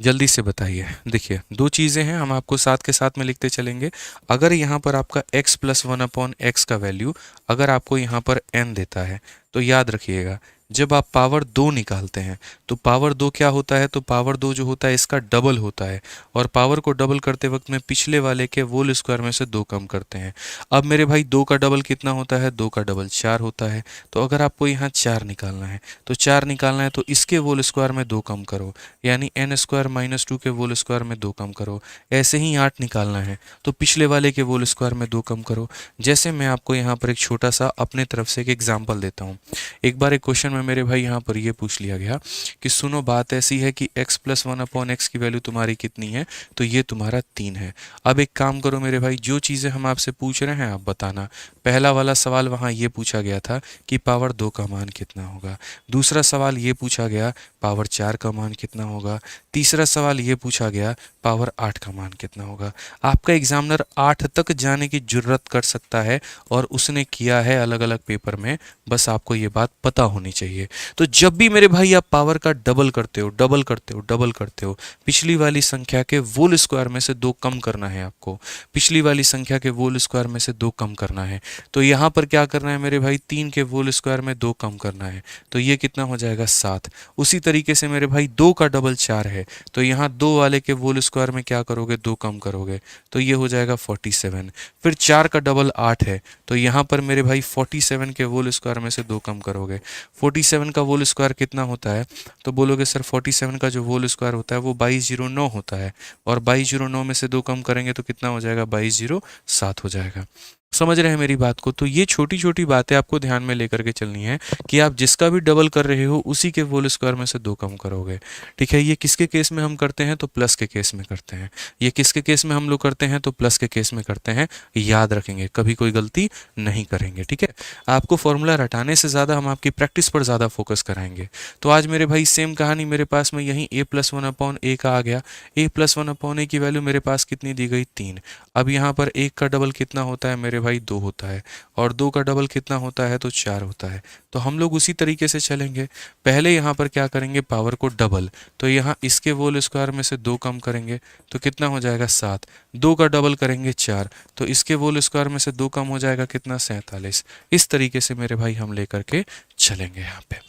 जल्दी से बताइए। देखिए दो चीज़ें हैं, हम आपको साथ के साथ में लिखते चलेंगे। अगर यहाँ पर आपका x प्लस 1/x का वैल्यू अगर आपको यहाँ पर n देता है, तो याद रखिएगा जब आप पावर 2 निकालते हैं तो पावर 2 क्या होता है, तो पावर 2 जो होता है इसका डबल होता है, और पावर को डबल करते वक्त में पिछले वाले के होल स्क्वायर में से 2 कम करते हैं। अब मेरे भाई 2 का डबल कितना होता है, 2 का डबल 4 होता है। तो अगर आपको यहाँ 4 निकालना है, तो 4 निकालना है तो इसके होल स्क्वायर में 2 कम करो, यानी एन स्क्वायर माइनस 2 के होल स्क्वायर में 2 कम करो। ऐसे ही 8 निकालना है तो पिछले वाले के होल स्क्वायर में 2 कम करो। जैसे मैं आपको यहाँ पर एक छोटा सा अपने तरफ से एक एग्जाम्पल देता हूँ। एक बार एक क्वेश्चन में मेरे भाई यहाँ पर ये पूछ लिया गया कि सुनो बात ऐसी है कि x प्लस 1/x की वैल्यू तुम्हारी कितनी है, तो ये तुम्हारा 3 है। अब एक काम करो मेरे भाई, जो चीज़ें हम आपसे पूछ रहे हैं आप बताना। पहला वाला सवाल वहाँ ये पूछा गया था कि पावर 2 का मान कितना होगा। दूसरा सवाल ये पूछा गया पावर 4 का मान कितना होगा। तीसरा सवाल ये पूछा गया पावर 8 का मान कितना होगा। आपका एग्जामिनर 8 तक जाने की जरूरत कर सकता है और उसने किया है अलग अलग पेपर में, बस आपको ये बात पता होनी चाहिए। तो जब भी मेरे भाई आप पावर का डबल करते हो डबल करते हो डबल करते हो, पिछली वाली संख्या के होल स्क्वायर में से 2 कम करना है आपको। पिछली वाली संख्या के होल स्क्वायर में से 2 कम करना है, तो यहाँ पर क्या करना है मेरे भाई, 3 के होल स्क्वायर में 2 कम करना है, तो ये कितना हो जाएगा 7। उसी तरीके से मेरे भाई 2 का डबल 4 है, तो यहाँ 2 वाले के होल स्क्वायर में क्या करोगे, 2 कम करोगे, तो ये हो जाएगा 47। फिर 4 का डबल 8 है, तो यहाँ पर मेरे भाई 47 के होल स्क्वायर में से 2 कम करोगे। 47 का होल स्क्वायर कितना होता है, तो बोलोगे सर 47 का जो होल स्क्वायर होता है वो 2209 होता है, और 2209 में से 2 कम करेंगे तो कितना हो जाएगा 2207 हो जाएगा। समझ रहे हैं मेरी बात को। तो ये छोटी छोटी बातें आपको ध्यान में लेकर के चलनी है कि आप जिसका भी डबल कर रहे हो उसी के होल स्क्वायर में से 2 कम करोगे। ठीक है, ये किसके केस में हम करते हैं, तो प्लस के केस में करते हैं। ये किसके केस में हम लोग करते हैं, तो प्लस के केस में करते हैं। याद रखेंगे, कभी कोई गलती नहीं करेंगे। ठीक है, आपको फॉर्मूला रटाने से ज़्यादा हम आपकी प्रैक्टिस पर ज़्यादा फोकस कराएंगे। तो आज मेरे भाई सेम कहानी मेरे पास में यहीं a प्लस 1/a का आ गया। a प्लस 1/a की वैल्यू मेरे पास कितनी दी गई, 3। अब यहाँ पर 1 का डबल कितना होता है मेरे भाई, 2 होता है, और 2 का डबल कितना होता है, तो 4 होता है। तो हम लोग उसी तरीके से चलेंगे। पहले यहाँ पर क्या करेंगे, पावर को डबल, तो यहाँ इसके होल स्क्वायर में से 2 कम करेंगे तो कितना हो जाएगा 7। 2 का डबल करेंगे 4, तो इसके होल स्क्वायर में से 2 कम हो जाएगा कितना, 47। इस तरीके से मेरे भाई हम लेकर के चलेंगे यहाँ पे।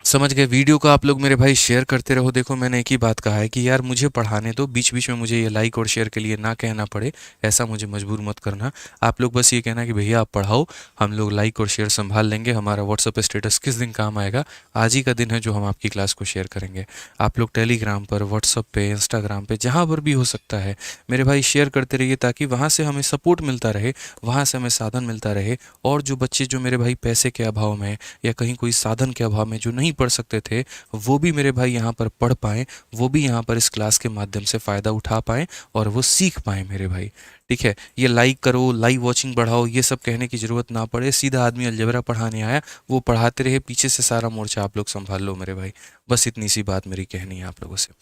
समझ गए। वीडियो को आप लोग मेरे भाई शेयर करते रहो। देखो मैंने एक ही बात कहा है कि यार मुझे पढ़ाने दो, बीच बीच में मुझे ये लाइक और शेयर के लिए ना कहना पड़े, ऐसा मुझे मजबूर मत करना। आप लोग बस ये कहना कि भैया आप पढ़ाओ, हम लोग लाइक और शेयर संभाल लेंगे। हमारा व्हाट्सअप स्टेटस किस दिन काम आएगा, आज ही का दिन है जो हम आपकी क्लास को शेयर करेंगे। आप लोग टेलीग्राम पर, व्हाट्सअप पे, इंस्टाग्राम पे, जहाँ पर भी हो सकता है मेरे भाई शेयर करते रहिए, ताकि वहाँ से हमें सपोर्ट मिलता रहे, वहाँ से हमें साधन मिलता रहे। और जो बच्चे जो मेरे भाई पैसे के अभाव में या कहीं कोई साधन के अभाव में जो नहीं पढ़ सकते थे, वो भी मेरे भाई यहाँ पर पढ़ पाएँ, वो भी यहाँ पर इस क्लास के माध्यम से फ़ायदा उठा पाएँ और वो सीख पाएँ मेरे भाई। ठीक है, ये लाइक करो, लाइव वॉचिंग बढ़ाओ, ये सब कहने की ज़रूरत ना पड़े। सीधा आदमी अलजेब्रा पढ़ाने आया, वो पढ़ाते रहे, पीछे से सारा मोर्चा आप लोग संभाल लो मेरे भाई। बस इतनी सी बात मेरी कहनी है आप लोगों से।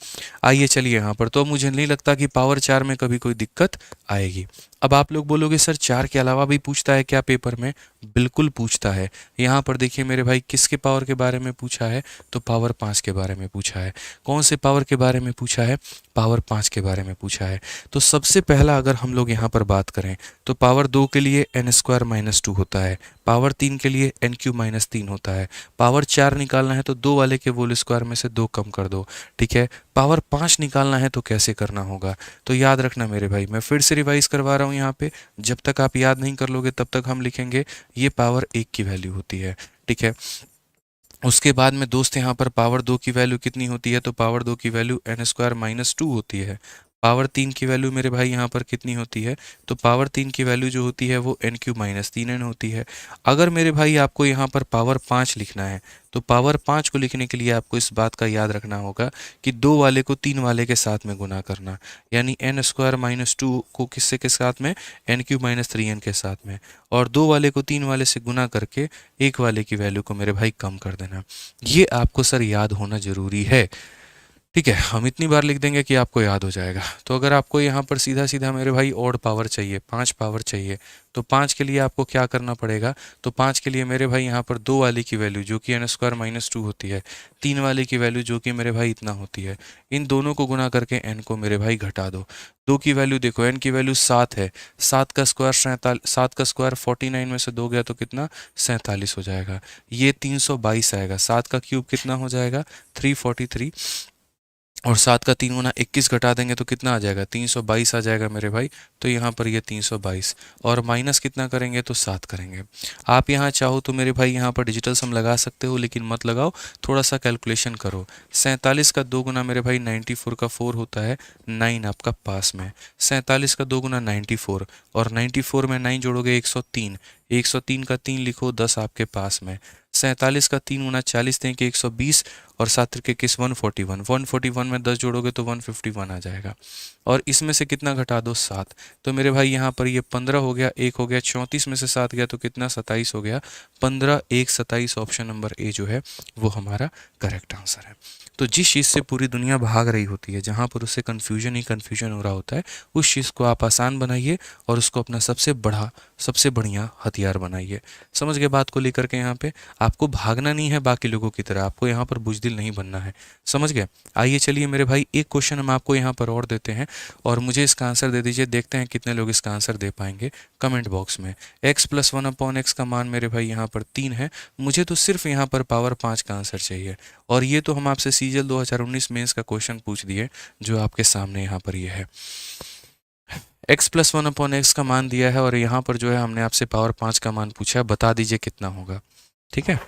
आइए चलिए यहाँ पर। तो मुझे नहीं लगता कि पावर 4 में कभी कोई दिक्कत आएगी। अब आप लोग बोलोगे सर 4 के अलावा भी पूछता है क्या पेपर में? बिल्कुल पूछता है। यहाँ पर देखिए मेरे भाई, किसके पावर के बारे में पूछा है, तो पावर 5 के बारे में पूछा है। कौन से पावर के बारे में पूछा है? पावर 5 के बारे में पूछा है। तो सबसे पहला अगर हम लोग यहाँ पर बात करें तो पावर 2 के लिए एन स्क्वायर माइनस 2 होता है, पावर 3 के लिए एन क्यू माइनस 3 होता है, पावर 4 निकालना है तो 2 वाले के होल स्क्वायर में से 2 कम कर दो, ठीक है। पावर 5 निकालना है तो कैसे करना होगा, तो याद रखना मेरे भाई, मैं फिर से रिवाइज करवा रहा हूँ यहाँ पे, जब तक आप याद नहीं कर लोगे तब तक हम लिखेंगे ये पावर 1 की वैल्यू होती है, ठीक है। उसके बाद में दोस्त यहाँ पर पावर 2 की वैल्यू कितनी होती है, तो पावर 2 की वैल्यू एन स्क्वायर माइनस 2 होती है। पावर 3 की वैल्यू मेरे भाई यहाँ पर कितनी होती है, तो पावर 3 की वैल्यू जो होती है वो एन क्यू माइनस 3 एन होती है। अगर मेरे भाई आपको यहाँ पर पावर 5 लिखना है तो पावर 5 को लिखने के लिए आपको इस बात का याद रखना होगा कि 2 वाले को 3 वाले के साथ में गुना करना, यानी एन स्क्वायर माइनस 2 को किससे के साथ में, एन क्यू माइनस 3 एन के साथ में, और 2 वाले को 3 वाले से गुना करके 1 वाले की वैल्यू को मेरे भाई कम कर देना। ये आपको सर याद होना जरूरी है, ठीक है। हम इतनी बार लिख देंगे कि आपको याद हो जाएगा। तो अगर आपको यहाँ पर सीधा सीधा मेरे भाई ऑड पावर चाहिए, 5 पावर चाहिए, तो 5 के लिए आपको क्या करना पड़ेगा, तो 5 के लिए मेरे भाई यहाँ पर 2 वाले की वैल्यू जो कि एन स्क्वायर माइनस 2 होती है, 3 वाले की वैल्यू जो कि मेरे भाई इतना होती है, इन दोनों को गुना करके एन को मेरे भाई घटा दो। 2 की वैल्यू देखो, एन की वैल्यू 7 है, 7 का स्क्वायर 7 का स्क्वायर 49 में से 2 गया तो कितना, 47 हो जाएगा। ये 322 आएगा। 7 का क्यूब कितना हो जाएगा, 343, और 7 का 3 गुना 21 घटा देंगे तो कितना आ जाएगा, 322 आ जाएगा मेरे भाई। तो यहाँ पर ये 322 और माइनस कितना करेंगे, तो 7 करेंगे। आप यहाँ चाहो तो मेरे भाई यहाँ पर डिजिटल सम लगा सकते हो, लेकिन मत लगाओ, थोड़ा सा कैलकुलेशन करो। 47 का 2 गुना मेरे भाई 94 का 4 होता है, 9 आपका पास में। 47 का 2 गुना 94, और 94 में 9 जोड़ोगे 103, 103 का 3 लिखो, 10 आपके पास में। 47 का 3 गुना 40 देंगे 120, और 7 के किस 141, 141 में 10 जोड़ोगे तो 151 आ जाएगा, और इसमें से कितना घटा दो, 7। तो मेरे भाई यहाँ पर ये 15 हो गया, 1 हो गया, 34 में से 7 गया तो कितना, 27 हो गया। 15 1 27, ऑप्शन नंबर ए जो है वो हमारा करेक्ट आंसर है। तो जिस चीज़ से पूरी दुनिया भाग रही होती है, जहाँ पर उससे कन्फ्यूजन ही कन्फ्यूजन हो रहा होता है, उस चीज़ को आप आसान बनाइए और उसको अपना सबसे बढ़िया हथियार बनाइए। समझ गए बात को लेकर के, यहाँ पे आपको भागना नहीं है बाकी लोगों की तरह, आपको यहाँ पर बुजदिल नहीं बनना है, समझ गए। आइए चलिए मेरे भाई, एक क्वेश्चन हम आपको यहाँ पर और देते हैं, और मुझे इसका आंसर दे दीजिए, देखते हैं कितने लोग इसका आंसर दे पाएंगे कमेंट बॉक्स में। x प्लस 1/x का मान मेरे भाई यहाँ पर 3 है, मुझे तो सिर्फ यहाँ पर पावर 5 का आंसर चाहिए, और ये तो हम आपसे सीजल 2019 मेंस का क्वेश्चन पूछ दिए जो आपके सामने यहाँ पर ये है। x प्लस 1/x का मान दिया है, और यहाँ पर जो है हमने आपसे पावर 5 का मान पूछा है, बता दीजिए कितना होगा, ठीक है।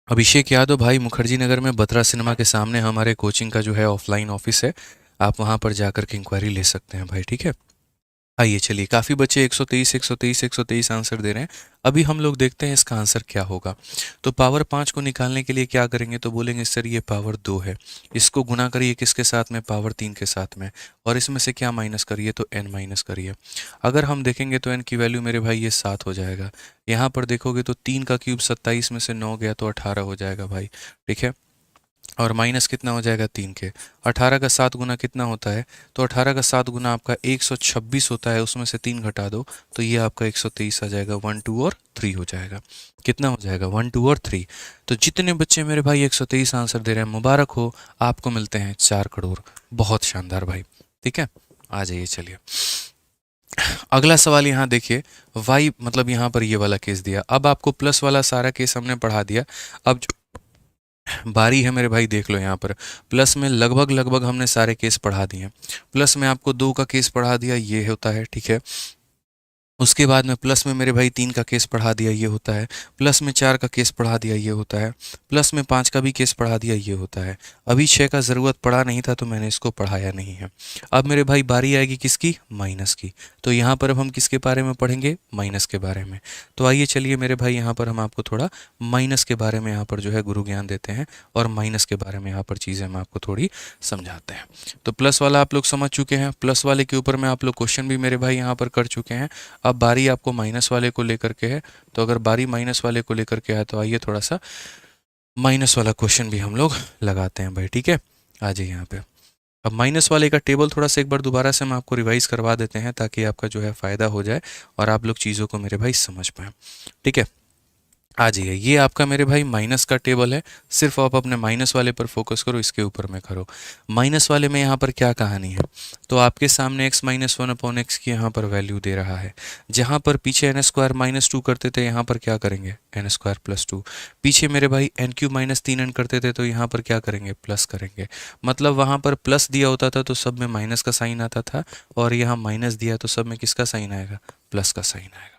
अभिषेक यादव भाई, मुखर्जी नगर में बत्रा सिनेमा के सामने हमारे कोचिंग का जो है ऑफलाइन ऑफिस है, आप वहाँ पर जाकर के इंक्वायरी ले सकते हैं भाई, ठीक है। आइए चलिए, काफ़ी बच्चे 123 123 123 आंसर दे रहे हैं। अभी हम लोग देखते हैं इसका आंसर क्या होगा। तो पावर 5 को निकालने के लिए क्या करेंगे, तो बोलेंगे सर ये पावर 2 है, इसको गुना करिए किसके साथ में, पावर 3 के साथ में, और इसमें से क्या माइनस करिए, तो n माइनस करिए। अगर हम देखेंगे तो n की वैल्यू मेरे भाई ये 7 हो जाएगा। यहाँ पर देखोगे तो 3 का क्यूब 27 में से 9 गया तो 18 हो जाएगा भाई, ठीक है। और माइनस कितना हो जाएगा 3 के, 18 का 7 गुना कितना होता है, तो 18 का 7 गुना आपका 126 होता है, उसमें से 3 घटा दो तो ये आपका 123 आ जाएगा। 1 2 और 3 हो जाएगा, कितना हो जाएगा, 1 2 और 3। तो जितने बच्चे मेरे भाई 123 आंसर दे रहे हैं, मुबारक हो, आपको मिलते हैं 4 करोड़। बहुत शानदार भाई, ठीक है। आ जाइए चलिए, अगला सवाल यहाँ देखिए, वाई मतलब यहाँ पर ये वाला केस दिया, अब आपको प्लस वाला सारा केस हमने पढ़ा दिया। अब जो बारी है मेरे भाई, देख लो यहाँ पर प्लस में लगभग हमने सारे केस पढ़ा दिए। प्लस में आपको 2 का केस पढ़ा दिया, ये होता है, ठीक है। उसके बाद में प्लस में मेरे भाई 3 का केस पढ़ा दिया, ये होता है। प्लस में 4 का केस पढ़ा दिया, ये होता है। प्लस में 5 का भी केस पढ़ा दिया, ये होता है। अभी 6 का ज़रूरत पड़ा नहीं था तो मैंने इसको पढ़ाया नहीं है। अब मेरे भाई बारी आएगी किसकी, माइनस की। तो यहाँ पर अब हम किसके बारे में पढ़ेंगे, माइनस के बारे में। तो आइए चलिए मेरे भाई, यहाँ पर हम आपको थोड़ा माइनस के बारे में यहाँ पर जो है गुरु ज्ञान देते हैं, और माइनस के बारे में यहाँ पर चीज़ें हम आपको थोड़ी समझाते हैं। तो प्लस वाला आप लोग समझ चुके हैं, प्लस वाले के ऊपर में आप लोग क्वेश्चन भी मेरे भाई यहाँ पर कर चुके हैं। अब बारी आपको माइनस वाले को लेकर के है, तो अगर बारी माइनस वाले को लेकर के है तो आइए थोड़ा सा माइनस वाला क्वेश्चन भी हम लोग लगाते हैं भाई, ठीक है। आ जाइए यहाँ पे। अब माइनस वाले का टेबल थोड़ा सा एक बार दोबारा से हम आपको रिवाइज करवा देते हैं, ताकि आपका जो है फ़ायदा हो जाए और आप लोग चीज़ों को मेरे भाई समझ पाएँ, ठीक है। आ जाइए, ये आपका मेरे भाई माइनस का टेबल है। सिर्फ आप अपने माइनस वाले पर फोकस करो, इसके ऊपर में करो। माइनस वाले में यहाँ पर क्या कहानी है, तो आपके सामने x minus one upon x की यहाँ पर वैल्यू दे रहा है। जहाँ पर पीछे एन स्क्वायर माइनस टू करते थे, यहाँ पर क्या करेंगे एन स्क्वायर प्लस टू। पीछे मेरे भाई एन क्यूब माइनस तीन एन करते थे, तो यहाँ पर क्या करेंगे प्लस करेंगे। मतलब वहाँ पर प्लस दिया होता था तो सब में माइनस का साइन आता था, और यहाँ माइनस दिया तो सब में किसका साइन आएगा, प्लस का साइन आएगा।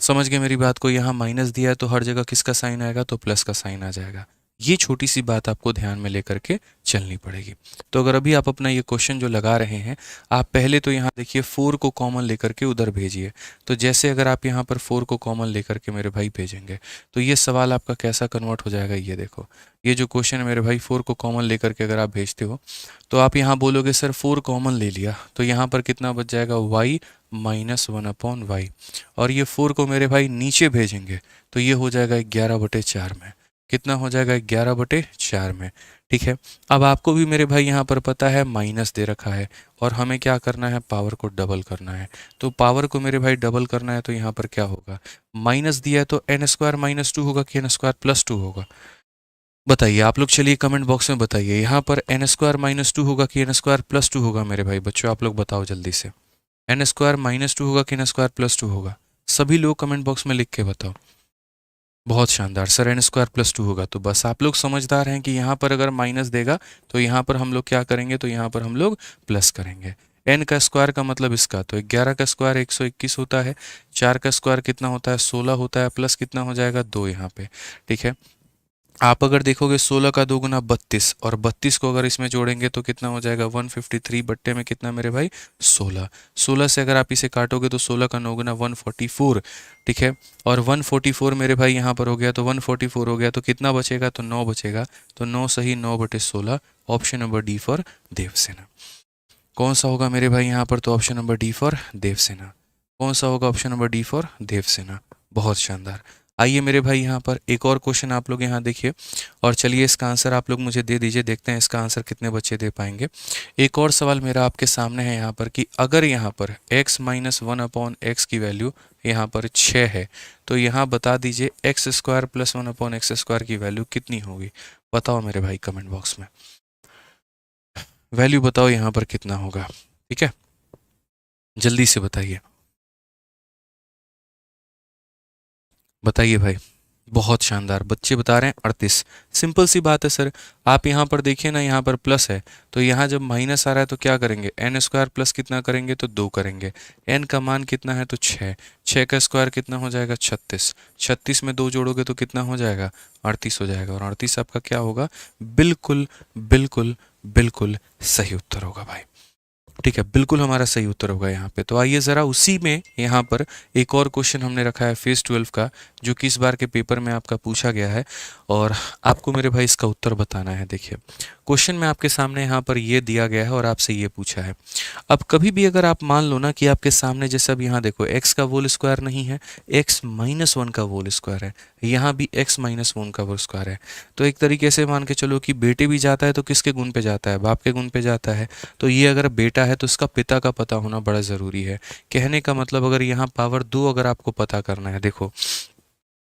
समझ गए मेरी बात को, यहाँ माइनस दिया है तो हर जगह किसका साइन आएगा, तो प्लस का साइन आ जाएगा। ये छोटी सी बात आपको ध्यान में लेकर के चलनी पड़ेगी। तो अगर अभी आप अपना ये क्वेश्चन जो लगा रहे हैं, आप पहले तो यहाँ देखिए 4 को कॉमन लेकर के उधर भेजिए। तो जैसे अगर आप यहाँ पर 4 को कॉमन लेकर के मेरे भाई भेजेंगे, तो ये सवाल आपका कैसा कन्वर्ट हो जाएगा, ये देखो। ये जो क्वेश्चन है मेरे भाई, 4 को कॉमन लेकर के अगर आप भेजते हो, तो आप यहाँ बोलोगे सर 4 कॉमन ले लिया, तो यहाँ पर कितना बच जाएगा, y minus one upon Y. और ये 4 को मेरे भाई नीचे भेजेंगे, तो ये हो जाएगा 11/4 में। कितना हो जाएगा, 11/4 में। ठीक है, अब आपको भी मेरे भाई यहाँ पर पता है माइनस दे रखा है, और हमें क्या करना है, पावर को डबल करना है। तो पावर को मेरे भाई डबल करना है, तो यहाँ पर क्या होगा, माइनस दिया है तो एन स्क्वायर माइनस टू होगा कि एन स्क्वायर प्लस टू होगा, बताइए आप लोग। चलिए कमेंट बॉक्स में बताइए, यहाँ पर एन स्क्वायर माइनस टू होगा कि एन स्क्वायर प्लस टू होगा। मेरे भाई बच्चों आप लोग बताओ जल्दी से, एन स्क्वायर माइनस टू होगा कि एन स्क्वायर प्लस टू होगा। सभी लोग कमेंट बॉक्स में लिख के बताओ। बहुत शानदार sir, n square plus two होगा। तो बस आप लोग समझदार हैं कि यहाँ पर अगर माइनस देगा तो यहाँ पर हम लोग क्या करेंगे, तो यहाँ पर हम लोग प्लस करेंगे। एन का स्क्वायर का मतलब इसका, तो 11 का स्क्वायर 121 होता है, 4 का स्क्वायर कितना होता है 16 होता है, प्लस कितना हो जाएगा 2 यहाँ पे। ठीक है, आप अगर देखोगे 16 का 2 गुना 32, और 32 को अगर इसमें जोड़ेंगे तो कितना हो जाएगा 153 बट्टे में कितना मेरे भाई 16। 16 से अगर आप इसे काटोगे तो 16 का 9 गुना 144। ठीक है, और 144 मेरे भाई यहाँ पर हो गया, तो 144 हो गया तो कितना बचेगा, तो 9 बचेगा। तो 9 सही 9/16, option number D for Devsena. कौन सा होगा मेरे भाई यहाँ पर, तो option number D for Devsena. कौन सा होगा, option number D for Devsena. बहुत शानदार। आइए मेरे भाई यहाँ पर एक और क्वेश्चन आप लोग यहाँ देखिए, और चलिए इसका आंसर आप लोग मुझे दे दीजिए, देखते हैं इसका आंसर कितने बच्चे दे पाएंगे। एक और सवाल मेरा आपके सामने है यहाँ पर कि अगर यहाँ पर x minus one upon x की वैल्यू यहाँ पर 6 है, तो यहाँ बता दीजिए x square plus one upon x square की वैल्यू कितनी होगी। बताओ मेरे भाई कमेंट बॉक्स में, वैल्यू बताओ यहाँ पर कितना होगा। ठीक है, जल्दी से बताइए, बताइए भाई। बहुत शानदार, बच्चे बता रहे हैं 38। सिंपल सी बात है सर, आप यहाँ पर देखिए ना, यहाँ पर प्लस है, तो यहाँ जब माइनस आ रहा है तो क्या करेंगे, एन स्क्वायर प्लस कितना करेंगे, तो 2 करेंगे। एन का मान कितना है, तो 6। 6 का स्क्वायर कितना हो जाएगा 36। 36 में 2 जोड़ोगे तो कितना हो जाएगा 38 हो जाएगा, और 38 आपका क्या होगा, बिल्कुल बिल्कुल बिल्कुल सही उत्तर होगा भाई। ठीक है, बिल्कुल हमारा सही उत्तर होगा यहाँ पे। तो आइए ज़रा उसी में यहाँ पर एक और क्वेश्चन हमने रखा है फेज 12 का, जो कि इस बार के पेपर में आपका पूछा गया है, और आपको मेरे भाई इसका उत्तर बताना है। देखिए क्वेश्चन में आपके सामने यहाँ पर ये दिया गया है और आपसे ये पूछा है। अब कभी भी अगर आप मान लो ना कि आपके सामने, जैसे अब यहाँ देखो x का होल स्क्वायर नहीं है, x माइनस वन का होल स्क्वायर है, यहाँ भी x माइनस वन का होल स्क्वायर है। तो एक तरीके से मान के चलो कि बेटे भी जाता है तो किसके गुण पे जाता है, बाप के गुण पे जाता है। तो ये अगर बेटा है तो इसका पिता का पता होना बड़ा ज़रूरी है। कहने का मतलब अगर यहाँ पावर 2 अगर आपको पता करना है, देखो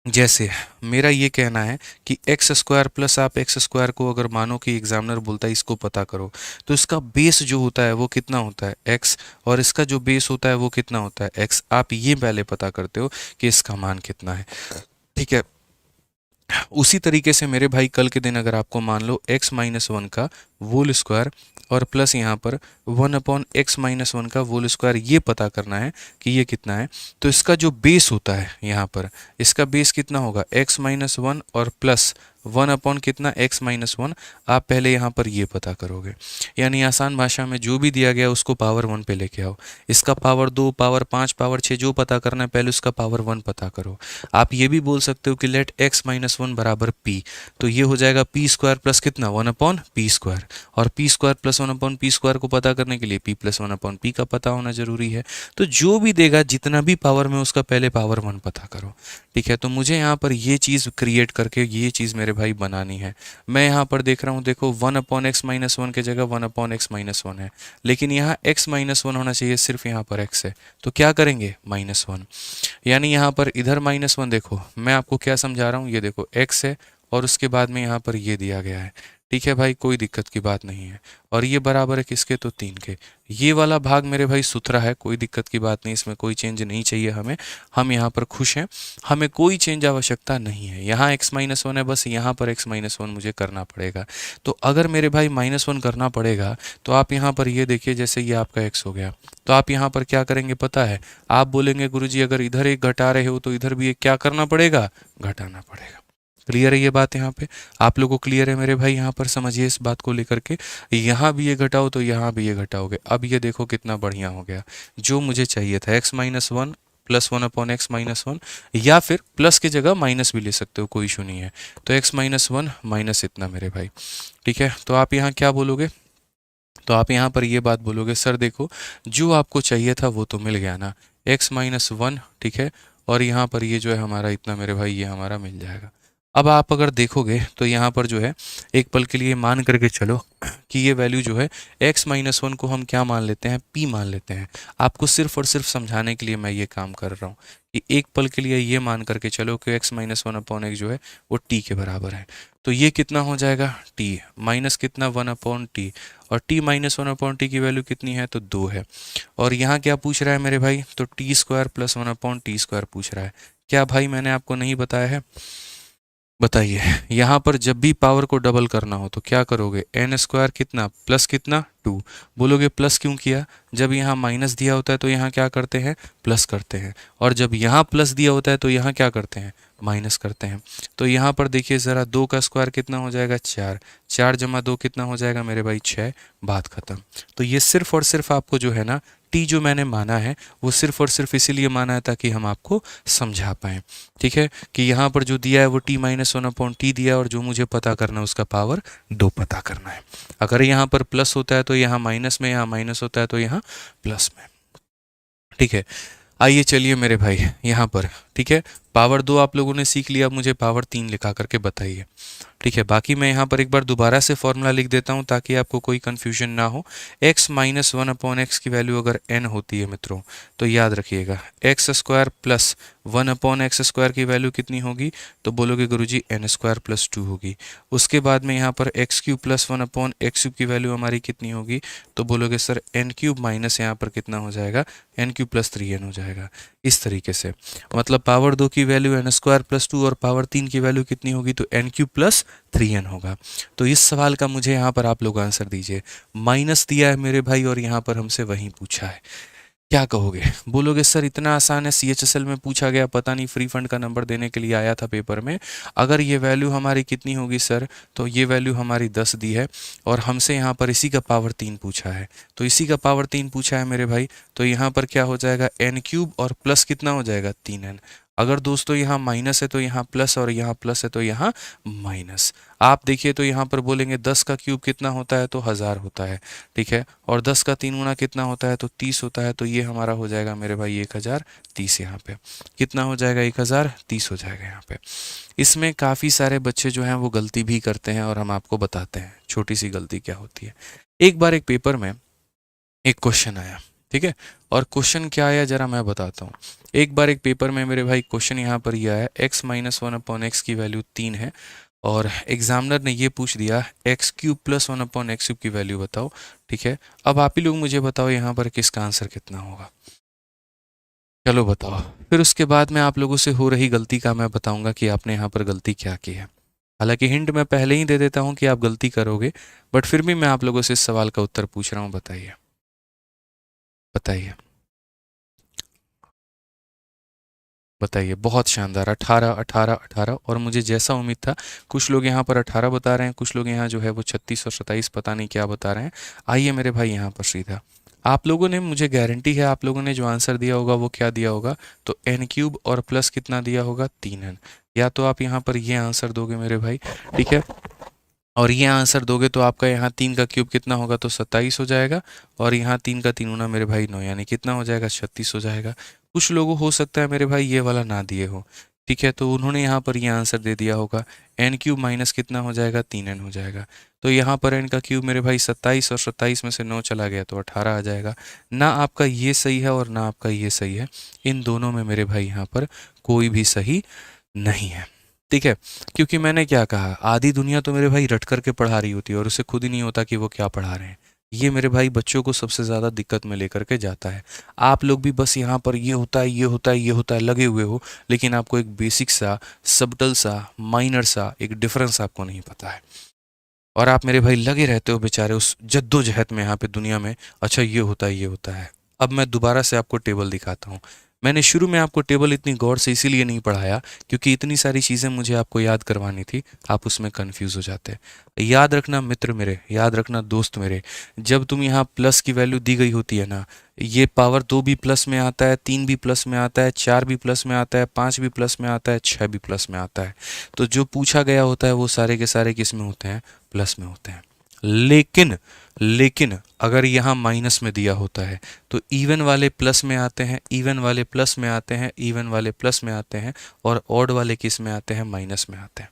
जैसे मेरा ये कहना है कि एक्स स्क्वायर प्लस आप एक्स स्क्वायर को अगर मानो कि एग्जामिनर बोलता है इसको पता करो, तो इसका बेस जो होता है वो कितना होता है एक्स, और इसका जो बेस होता है वो कितना होता है एक्स। आप ये पहले पता करते हो कि इसका मान कितना है। ठीक है, उसी तरीके से मेरे भाई कल के दिन अगर आपको मान लो x माइनस वन का होल स्क्वायर और प्लस यहाँ पर 1 अपॉन एक्स माइनस वन का होल स्क्वायर ये पता करना है कि ये कितना है, तो इसका जो बेस होता है यहाँ पर, इसका बेस कितना होगा x माइनस वन और प्लस 1 अपॉन कितना x माइनस वन। आप पहले यहाँ पर ये पता करोगे, यानी आसान भाषा में जो भी दिया गया उसको पावर 1 पे लेके आओ। इसका पावर 2, पावर 5, पावर 6 जो पता करना है पहले उसका पावर 1 पता करो। आप ये भी बोल सकते हो कि लेट x माइनस वन बराबर p, तो ये हो जाएगा p स्क्वायर प्लस कितना 1 अपॉन पी स्क्वायर। और P square plus one upon P square को पता करने के लिए P plus one upon P का पता होना जरूरी है। तो जो भी देगा जितना भी पावर में उसका पहले पावर वन पता करो। ठीक है, तो मुझे यहाँ पर ये चीज़ क्रिएट करके ये चीज़ मेरे भाई बनानी है। मैं यहाँ पर देख रहा हूँ, देखो one upon x minus one की जगह one upon x minus one है, लेकिन यहाँ एक्स माइनस वन होना चाहिए, सिर्फ यहाँ पर एक्स है, तो क्या करेंगे माइनस वन। यानी यहाँ पर इधर माइनस वन, देखो मैं आपको क्या समझा रहा हूँ, ये देखो एक्स है और उसके बाद में यहाँ पर ये दिया गया है। ठीक है भाई, कोई दिक्कत की बात नहीं है। और ये बराबर है किसके, तो 3 के। ये वाला भाग मेरे भाई सुथरा है, कोई दिक्कत की बात नहीं, इसमें कोई चेंज नहीं चाहिए हमें। हम यहाँ पर खुश हैं, हमें कोई चेंज आवश्यकता नहीं है। यहाँ x माइनस वन है, बस यहाँ पर x माइनस वन मुझे करना पड़ेगा। तो अगर मेरे भाई माइनस वन करना पड़ेगा तो आप यहाँ पर ये देखिए, जैसे ये आपका x हो गया, तो आप यहाँ पर क्या करेंगे पता है, आप बोलेंगे गुरुजी अगर इधर एक घटा रहे हो तो इधर भी एक क्या करना पड़ेगा, घटाना पड़ेगा। क्लियर है ये बात, यहाँ पे आप लोगों को क्लियर है मेरे भाई, यहाँ पर समझिए इस बात को लेकर के, यहाँ भी ये घटाओ तो यहाँ भी ये घटाओगे। अब ये देखो कितना बढ़िया हो गया, जो मुझे चाहिए था x minus one plus one upon x minus one, या फिर प्लस की जगह माइनस भी ले सकते हो, कोई इशू नहीं है। तो x माइनस वन माइनस इतना मेरे भाई। ठीक है, तो आप यहाँ क्या बोलोगे, तो आप यहाँ पर ये बात बोलोगे, सर देखो जो आपको चाहिए था वो तो मिल गया ना, x माइनस वन। ठीक है, और यहाँ पर ये जो है हमारा इतना मेरे भाई, ये हमारा मिल जाएगा। अब आप अगर देखोगे तो यहाँ पर जो है एक पल के लिए मान करके चलो कि ये वैल्यू जो है x माइनस वन को हम क्या मान लेते हैं, p मान लेते हैं। आपको सिर्फ और सिर्फ समझाने के लिए मैं ये काम कर रहा हूँ कि एक पल के लिए ये मान करके चलो कि x minus one upon x जो है वो t के बराबर है। तो ये कितना हो जाएगा, t माइनस कितना, वन अपॉन टी, और t minus one upon T की वैल्यू कितनी है, तो 2 है। और यहाँ क्या पूछ रहा है मेरे भाई, तो T square plus one upon T square पूछ रहा है। क्या भाई मैंने आपको नहीं बताया है, बताइए। यहाँ पर जब भी पावर को डबल करना हो तो क्या करोगे, एन स्क्वायर कितना प्लस कितना 2। बोलोगे प्लस क्यों किया, जब यहाँ माइनस दिया होता है तो यहाँ क्या करते हैं, प्लस करते हैं, और जब यहाँ प्लस दिया होता है तो यहाँ क्या करते हैं, माइनस करते हैं। तो यहाँ पर देखिए ज़रा, 2 का स्क्वायर कितना हो जाएगा, 4, 4 जमा 2 कितना हो जाएगा मेरे भाई, 6, बात खत्म। तो ये सिर्फ और सिर्फ आपको जो है ना, टी जो मैंने माना है वो सिर्फ और सिर्फ इसीलिए माना है ताकि हम आपको समझा पाएँ। ठीक है, कि यहाँ पर जो दिया है वो T minus one upon T दिया है, और जो मुझे पता करना है उसका पावर 2 पता करना है। अगर यहाँ पर प्लस होता है तो यहाँ माइनस में, यहाँ माइनस होता है तो यहाँ प्लस में। ठीक है, आइए चलिए मेरे भाई यहाँ पर। ठीक है, पावर 2 आप लोगों ने सीख लिया, अब मुझे पावर 3 लिखा करके बताइए। ठीक है, बाकी मैं यहाँ पर एक बार दोबारा से फॉर्मूला लिख देता हूँ ताकि आपको कोई कन्फ्यूजन ना हो। x minus one upon x की वैल्यू अगर n होती है मित्रों, तो याद रखिएगा x square plus one upon x square की वैल्यू कितनी होगी, तो बोलोगे गुरुजी एन स्क्वायर प्लस 2 होगी। उसके बाद में यहाँ पर x cube plus one upon x cube की वैल्यू हमारी कितनी होगी, तो बोलोगे सर एन क्यूब माइनस यहाँ पर कितना हो जाएगा, एन क्यूब प्लस 3n हो जाएगा। इस तरीके से मतलब पावर 2 की वैल्यू एन स्क्वायर प्लस 2 और पावर 3 की वैल्यू कितनी होगी, तो एन क्यूब प्लस 3n होगा। तो इस सवाल का मुझे यहाँ पर आप लोग आंसर दीजिए। माइनस दिया है मेरे भाई और यहाँ पर हमसे वही पूछा है, क्या कहोगे, बोलोगे सर इतना आसान है, CHSL में पूछा गया, पता नहीं फ्री फंड का नंबर देने के लिए आया था पेपर में। अगर ये वैल्यू हमारी कितनी होगी सर, तो ये वैल्यू हमारी 10 दी है और हमसे यहाँ पर इसी का पावर 3 पूछा है, तो इसी का पावर 3 पूछा है मेरे भाई। तो यहाँ पर क्या हो जाएगा, एन क्यूब और प्लस कितना हो जाएगा, 3n। अगर दोस्तों यहाँ माइनस है तो यहाँ प्लस, और यहाँ प्लस है तो यहाँ माइनस। आप देखिए तो यहाँ पर बोलेंगे 10 का क्यूब कितना होता है, तो 1000 होता है। ठीक है, और 10 का 3 गुना कितना होता है, तो 30 होता है। तो ये हमारा हो जाएगा मेरे भाई 1030। यहाँ पे कितना हो जाएगा, 1030 हो जाएगा यहाँ पे। इसमें काफ़ी सारे बच्चे जो हैं वो गलती भी करते हैं और हम आपको बताते हैं छोटी सी गलती क्या होती है। एक बार एक पेपर में एक क्वेश्चन आया, ठीक है, और क्वेश्चन क्या आया जरा मैं बताता हूँ। एक बार एक पेपर में मेरे भाई क्वेश्चन यहाँ पर यह है, x minus one upon x की वैल्यू 3 है और एग्जामिनर ने ये पूछ दिया x cube plus one upon x cube की वैल्यू बताओ। ठीक है, अब आप ही लोग मुझे बताओ यहाँ पर किसका आंसर कितना होगा, चलो बताओ। फिर उसके बाद में आप लोगों से हो रही गलती का मैं बताऊंगा कि आपने यहाँ पर गलती क्या की है। हालांकि हिंट मैं पहले ही दे देता हूँ कि आप गलती करोगे, बट फिर भी मैं आप लोगों से इस सवाल का उत्तर पूछ रहा हूँ। बताइए बताइए बताइए। बहुत शानदार, 18 18 18। और मुझे जैसा उम्मीद था, कुछ लोग यहाँ पर 18 बता रहे हैं, कुछ लोग यहाँ जो है वो 36 और 27 पता नहीं क्या बता रहे हैं। आइए मेरे भाई यहाँ पर सीधा आप लोगों ने, मुझे गारंटी है आप लोगों ने जो आंसर दिया होगा वो क्या दिया होगा, तो एन क्यूब और प्लस कितना दिया होगा, 3n। या तो आप यहाँ पर ये आंसर दोगे मेरे भाई, ठीक है, और ये आंसर दोगे तो आपका यहाँ 3 का क्यूब कितना होगा, तो 27 हो जाएगा। और यहाँ 3 का 3 गुना मेरे भाई 9, यानी कितना हो जाएगा, 36 हो जाएगा। कुछ लोगों हो सकता है मेरे भाई ये वाला ना दिए हो, ठीक है, तो उन्होंने यहाँ पर ये आंसर दे दिया होगा एन क्यूब माइनस कितना हो जाएगा, 3n हो जाएगा। तो यहाँ पर n का क्यूब मेरे भाई 27, और 27 में से 9 चला गया तो 18 आ जाएगा। ना आपका ये सही है और ना आपका ये सही है, इन दोनों में मेरे भाई यहाँ पर कोई भी सही नहीं है, ठीक है। क्योंकि मैंने क्या कहा, आधी दुनिया तो मेरे भाई रट करके पढ़ा रही होती है और उसे खुद ही नहीं होता कि वो क्या पढ़ा रहे हैं। ये मेरे भाई बच्चों को सबसे ज़्यादा दिक्कत में लेकर के जाता है। आप लोग भी बस यहाँ पर ये होता है, ये होता है, ये होता है लगे हुए हो, लेकिन आपको एक बेसिक सा, सबटल सा, माइनर सा एक डिफरेंस आपको नहीं पता है। और आप मेरे भाई लगे रहते हो बेचारे उस जद्दोजहद में यहाँ पे दुनिया में, अच्छा ये होता है, ये होता है। अब मैं दोबारा से आपको टेबल दिखाता हूँ। मैंने शुरू में आपको टेबल इतनी गौर से इसीलिए नहीं पढ़ाया क्योंकि इतनी सारी चीज़ें मुझे आपको याद करवानी थी, आप उसमें कंफ्यूज हो जाते हैं। याद रखना मित्र मेरे, याद रखना दोस्त मेरे, जब तुम यहाँ प्लस की वैल्यू दी गई होती है ना, ये पावर 2 भी प्लस में आता है, 3 भी प्लस में आता है, 4 भी प्लस में आता है, 5 भी प्लस में आता है, 6 भी प्लस में आता है। तो जो पूछा गया होता है वो सारे के सारे किस में होते हैं, प्लस में होते हैं। लेकिन लेकिन अगर यहाँ माइनस में दिया होता है तो इवन वाले प्लस में आते हैं, इवन वाले प्लस में आते हैं, इवन वाले प्लस में आते हैं, और ऑड वाले किस में आते हैं, माइनस में आते हैं।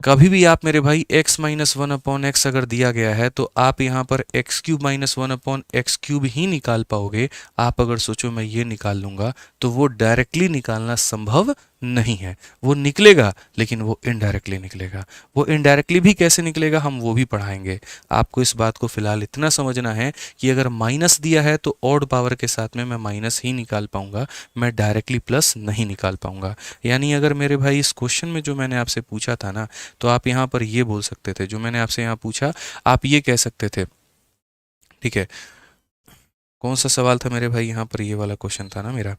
कभी भी आप मेरे भाई x माइनस 1/x अगर दिया गया है तो आप यहाँ पर एक्स क्यूब माइनस 1/x³ ही निकाल पाओगे। आप अगर सोचो मैं ये निकाल लूंगा तो वो डायरेक्टली निकालना संभव नहीं है। वो निकलेगा लेकिन वो इनडायरेक्टली निकलेगा। वो इनडायरेक्टली भी कैसे निकलेगा हम वो भी पढ़ाएंगे। आपको इस बात को फिलहाल इतना समझना है कि अगर माइनस दिया है तो ऑड पावर के साथ में मैं माइनस ही निकाल पाऊंगा, मैं डायरेक्टली प्लस नहीं निकाल पाऊंगा। यानी अगर मेरे भाई इस क्वेश्चन में जो मैंने आपसे पूछा था ना, तो आप यहाँ पर ये बोल सकते थे, जो मैंने आपसे यहाँ पूछा आप ये कह सकते थे, ठीक है। कौन सा सवाल था मेरे भाई, यहाँ पर ये वाला क्वेश्चन था ना मेरा,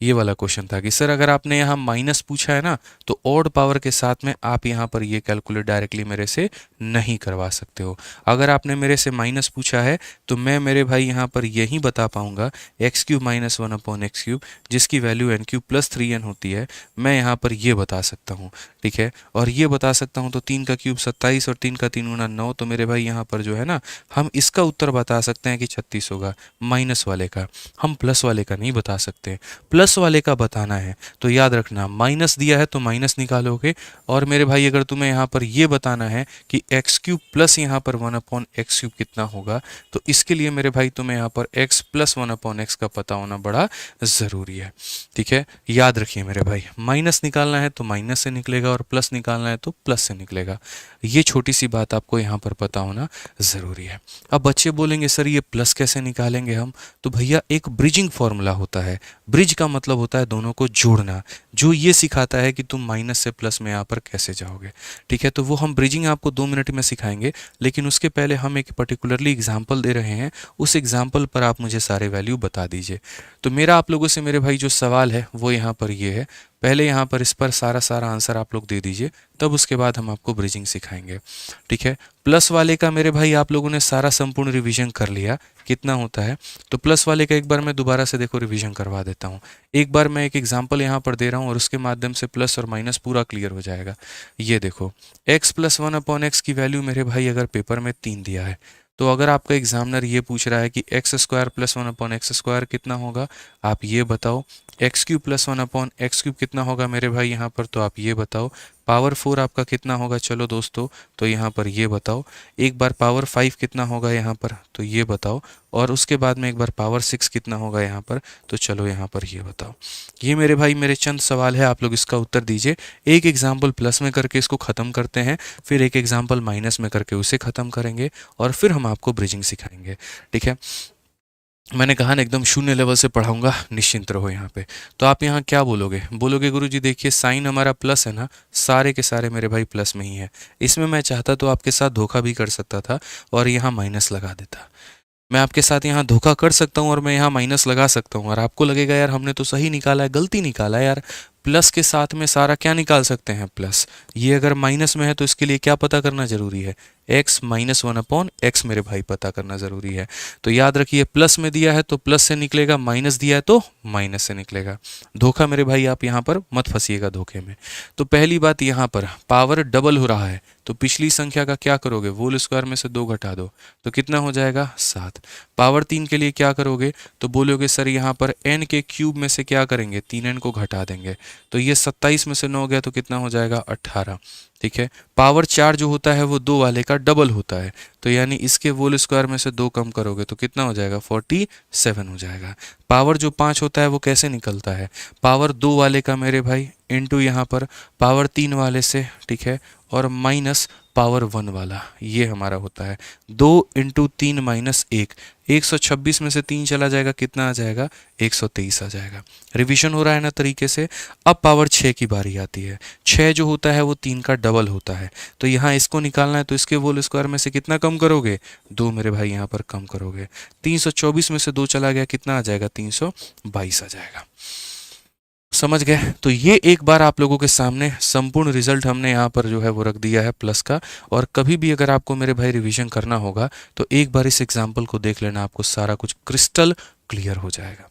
ये वाला क्वेश्चन था कि सर अगर आपने यहाँ माइनस पूछा है ना तो ऑड पावर के साथ में आप यहाँ पर ये कैलकुलेट डायरेक्टली मेरे से नहीं करवा सकते हो। अगर आपने मेरे से माइनस पूछा है तो मैं मेरे भाई यहाँ पर यही बता पाऊंगा x³ माइनस 1/x³ जिसकी वैल्यू n³ प्लस 3n होती है, मैं यहाँ पर ये बता सकता हूँ, ठीक है। और ये बता सकता हूँ तो 3 का क्यूब 27 और 3 का 3 गुना 9, तो मेरे भाई यहाँ पर जो है ना हम इसका उत्तर बता सकते हैं कि 36 होगा, माइनस वाले का। हम प्लस वाले का नहीं बता सकते, प्लस वाले का बताना है। तो याद रखना माइनस दिया है तो माइनस निकालोगे, और मेरे भाई अगर तुम्हें यहाँ पर ये बताना है कि x³ प्लस यहाँ पर 1/x³ कितना होगा, तो इसके लिए मेरे भाई तुम्हें यहाँ पर x प्लस 1/x का पता होना बड़ा ज़रूरी है, ठीक है। याद रखिए मेरे भाई, माइनस निकालना है तो माइनस से निकलेगा और प्लस निकालना है तो प्लस से निकलेगा। ये छोटी सी बात आपको यहाँ पर पता होना ज़रूरी है। अब बच्चे बोलेंगे सर ये प्लस कैसे निकालेंगे हम, तो भैया एक ब्रिजिंग फॉर्मूला होता है। ब्रिज का मतलब होता है दोनों को जोड़ना, जो ये सिखाता है कि तुम माइनस से प्लस में यहाँ पर कैसे जाओगे, ठीक है। तो वो हम ब्रिजिंग आपको 2 मिनट में सिखाएंगे, लेकिन उसके पहले हम एक पर्टिकुलरली एग्जाम्पल दे रहे हैं, उस एग्जाम्पल पर आप मुझे सारे वैल्यू बता दीजिए। तो मेरा आप लोगों से मेरे भाई जो सवाल है वो यहाँ पर ये है, पहले यहाँ पर इस पर सारा आंसर आप लोग दे दीजिए, तब उसके बाद हम आपको ब्रिजिंग सिखाएंगे, ठीक है। प्लस वाले का मेरे भाई आप लोगों ने सारा संपूर्ण रिवीजन कर लिया, कितना होता है, तो प्लस वाले का एक बार मैं दोबारा से देखो रिवीजन करवा देता हूँ। एक बार मैं एक एग्जांपल यहाँ पर दे रहा हूँ और उसके माध्यम से प्लस और माइनस पूरा क्लियर हो जाएगा। ये देखो x प्लस 1/x की वैल्यू मेरे भाई अगर पेपर में 3 दिया है, तो अगर आपका एग्जामिनर ये पूछ रहा है कि x² प्लस 1/x² कितना होगा, आप ये बताओ। x³ प्लस 1/x³ कितना होगा मेरे भाई यहाँ पर, तो आप ये बताओ। पावर 4 आपका कितना होगा, चलो दोस्तों तो यहाँ पर ये बताओ। एक बार पावर 5 कितना होगा यहाँ पर, तो ये बताओ। और उसके बाद में एक बार पावर 6 कितना होगा यहाँ पर, तो चलो यहाँ पर ये बताओ। ये मेरे भाई मेरे चंद सवाल है, आप लोग इसका उत्तर दीजिए। एक एग्जाम्पल प्लस में करके इसको ख़त्म करते हैं, फिर एक एग्जाम्पल माइनस में करके उसे ख़त्म करेंगे, और फिर हम आपको ब्रिजिंग सिखाएंगे, ठीक है। मैंने कहा ना एकदम शून्य लेवल से पढ़ाऊंगा, निश्चिंत रहो यहाँ पे। तो आप यहाँ क्या बोलोगे, बोलोगे गुरुजी देखिए साइन हमारा प्लस है ना, सारे के सारे मेरे भाई प्लस में ही है। इसमें मैं चाहता तो आपके साथ धोखा भी कर सकता था और यहाँ माइनस लगा देता। मैं आपके साथ यहाँ धोखा कर सकता हूँ और मैं यहाँ माइनस लगा सकता हूँ, और आपको लगेगा यार हमने तो सही निकाला है, गलती निकाला है यार, प्लस के साथ में सारा क्या निकाल सकते हैं, प्लस। ये अगर माइनस में है तो इसके लिए क्या पता करना जरूरी है, x माइनस 1/x मेरे भाई पता करना जरूरी है। तो याद रखिए प्लस में दिया है तो प्लस से निकलेगा, माइनस दिया है तो माइनस से निकलेगा। धोखा मेरे भाई आप यहाँ पर मत फंसिएगा धोखे में। तो पहली बात यहाँ पर पावर डबल हो रहा है तो पिछली संख्या का क्या करोगे, होल स्क्वायर में से 2 घटा दो तो कितना हो जाएगा, 7। पावर 3 के लिए क्या करोगे, तो बोलोगे सर यहाँ पर n के क्यूब में से क्या करेंगे, 3n को घटा देंगे तो ये 27 में से 9 गया तो कितना हो जाएगा, 18। ठीक है, पावर 4 जो होता है वो 2 वाले का डबल होता है तो यानी इसके होल स्क्वायर में से 2 कम करोगे तो कितना हो जाएगा, 47 हो जाएगा। पावर जो 5 होता है वो कैसे निकलता है, पावर 2 वाले का मेरे भाई इनटू यहाँ पर पावर 3 वाले से, ठीक है, और माइनस पावर 1 वाला, ये हमारा होता है 2 इंटू 3 माइनस 1। 126 में से 3 चला जाएगा, कितना आ जाएगा, 123 आ जाएगा। रिवीजन हो रहा है ना तरीके से। अब पावर 6 की बारी आती है। 6 जो होता है वो 3 का डबल होता है तो यहाँ इसको निकालना है तो इसके होल स्क्वायर में से कितना कम करोगे, 2 मेरे भाई यहाँ पर कम करोगे। 324 में से 2 चला गया, कितना आ जाएगा, 322 आ जाएगा। समझ गए। तो ये एक बार आप लोगों के सामने संपूर्ण रिजल्ट हमने यहाँ पर जो है वो रख दिया है प्लस का। और कभी भी अगर आपको मेरे भाई रिवीजन करना होगा तो एक बार इस एग्जाम्पल को देख लेना, आपको सारा कुछ क्रिस्टल क्लियर हो जाएगा,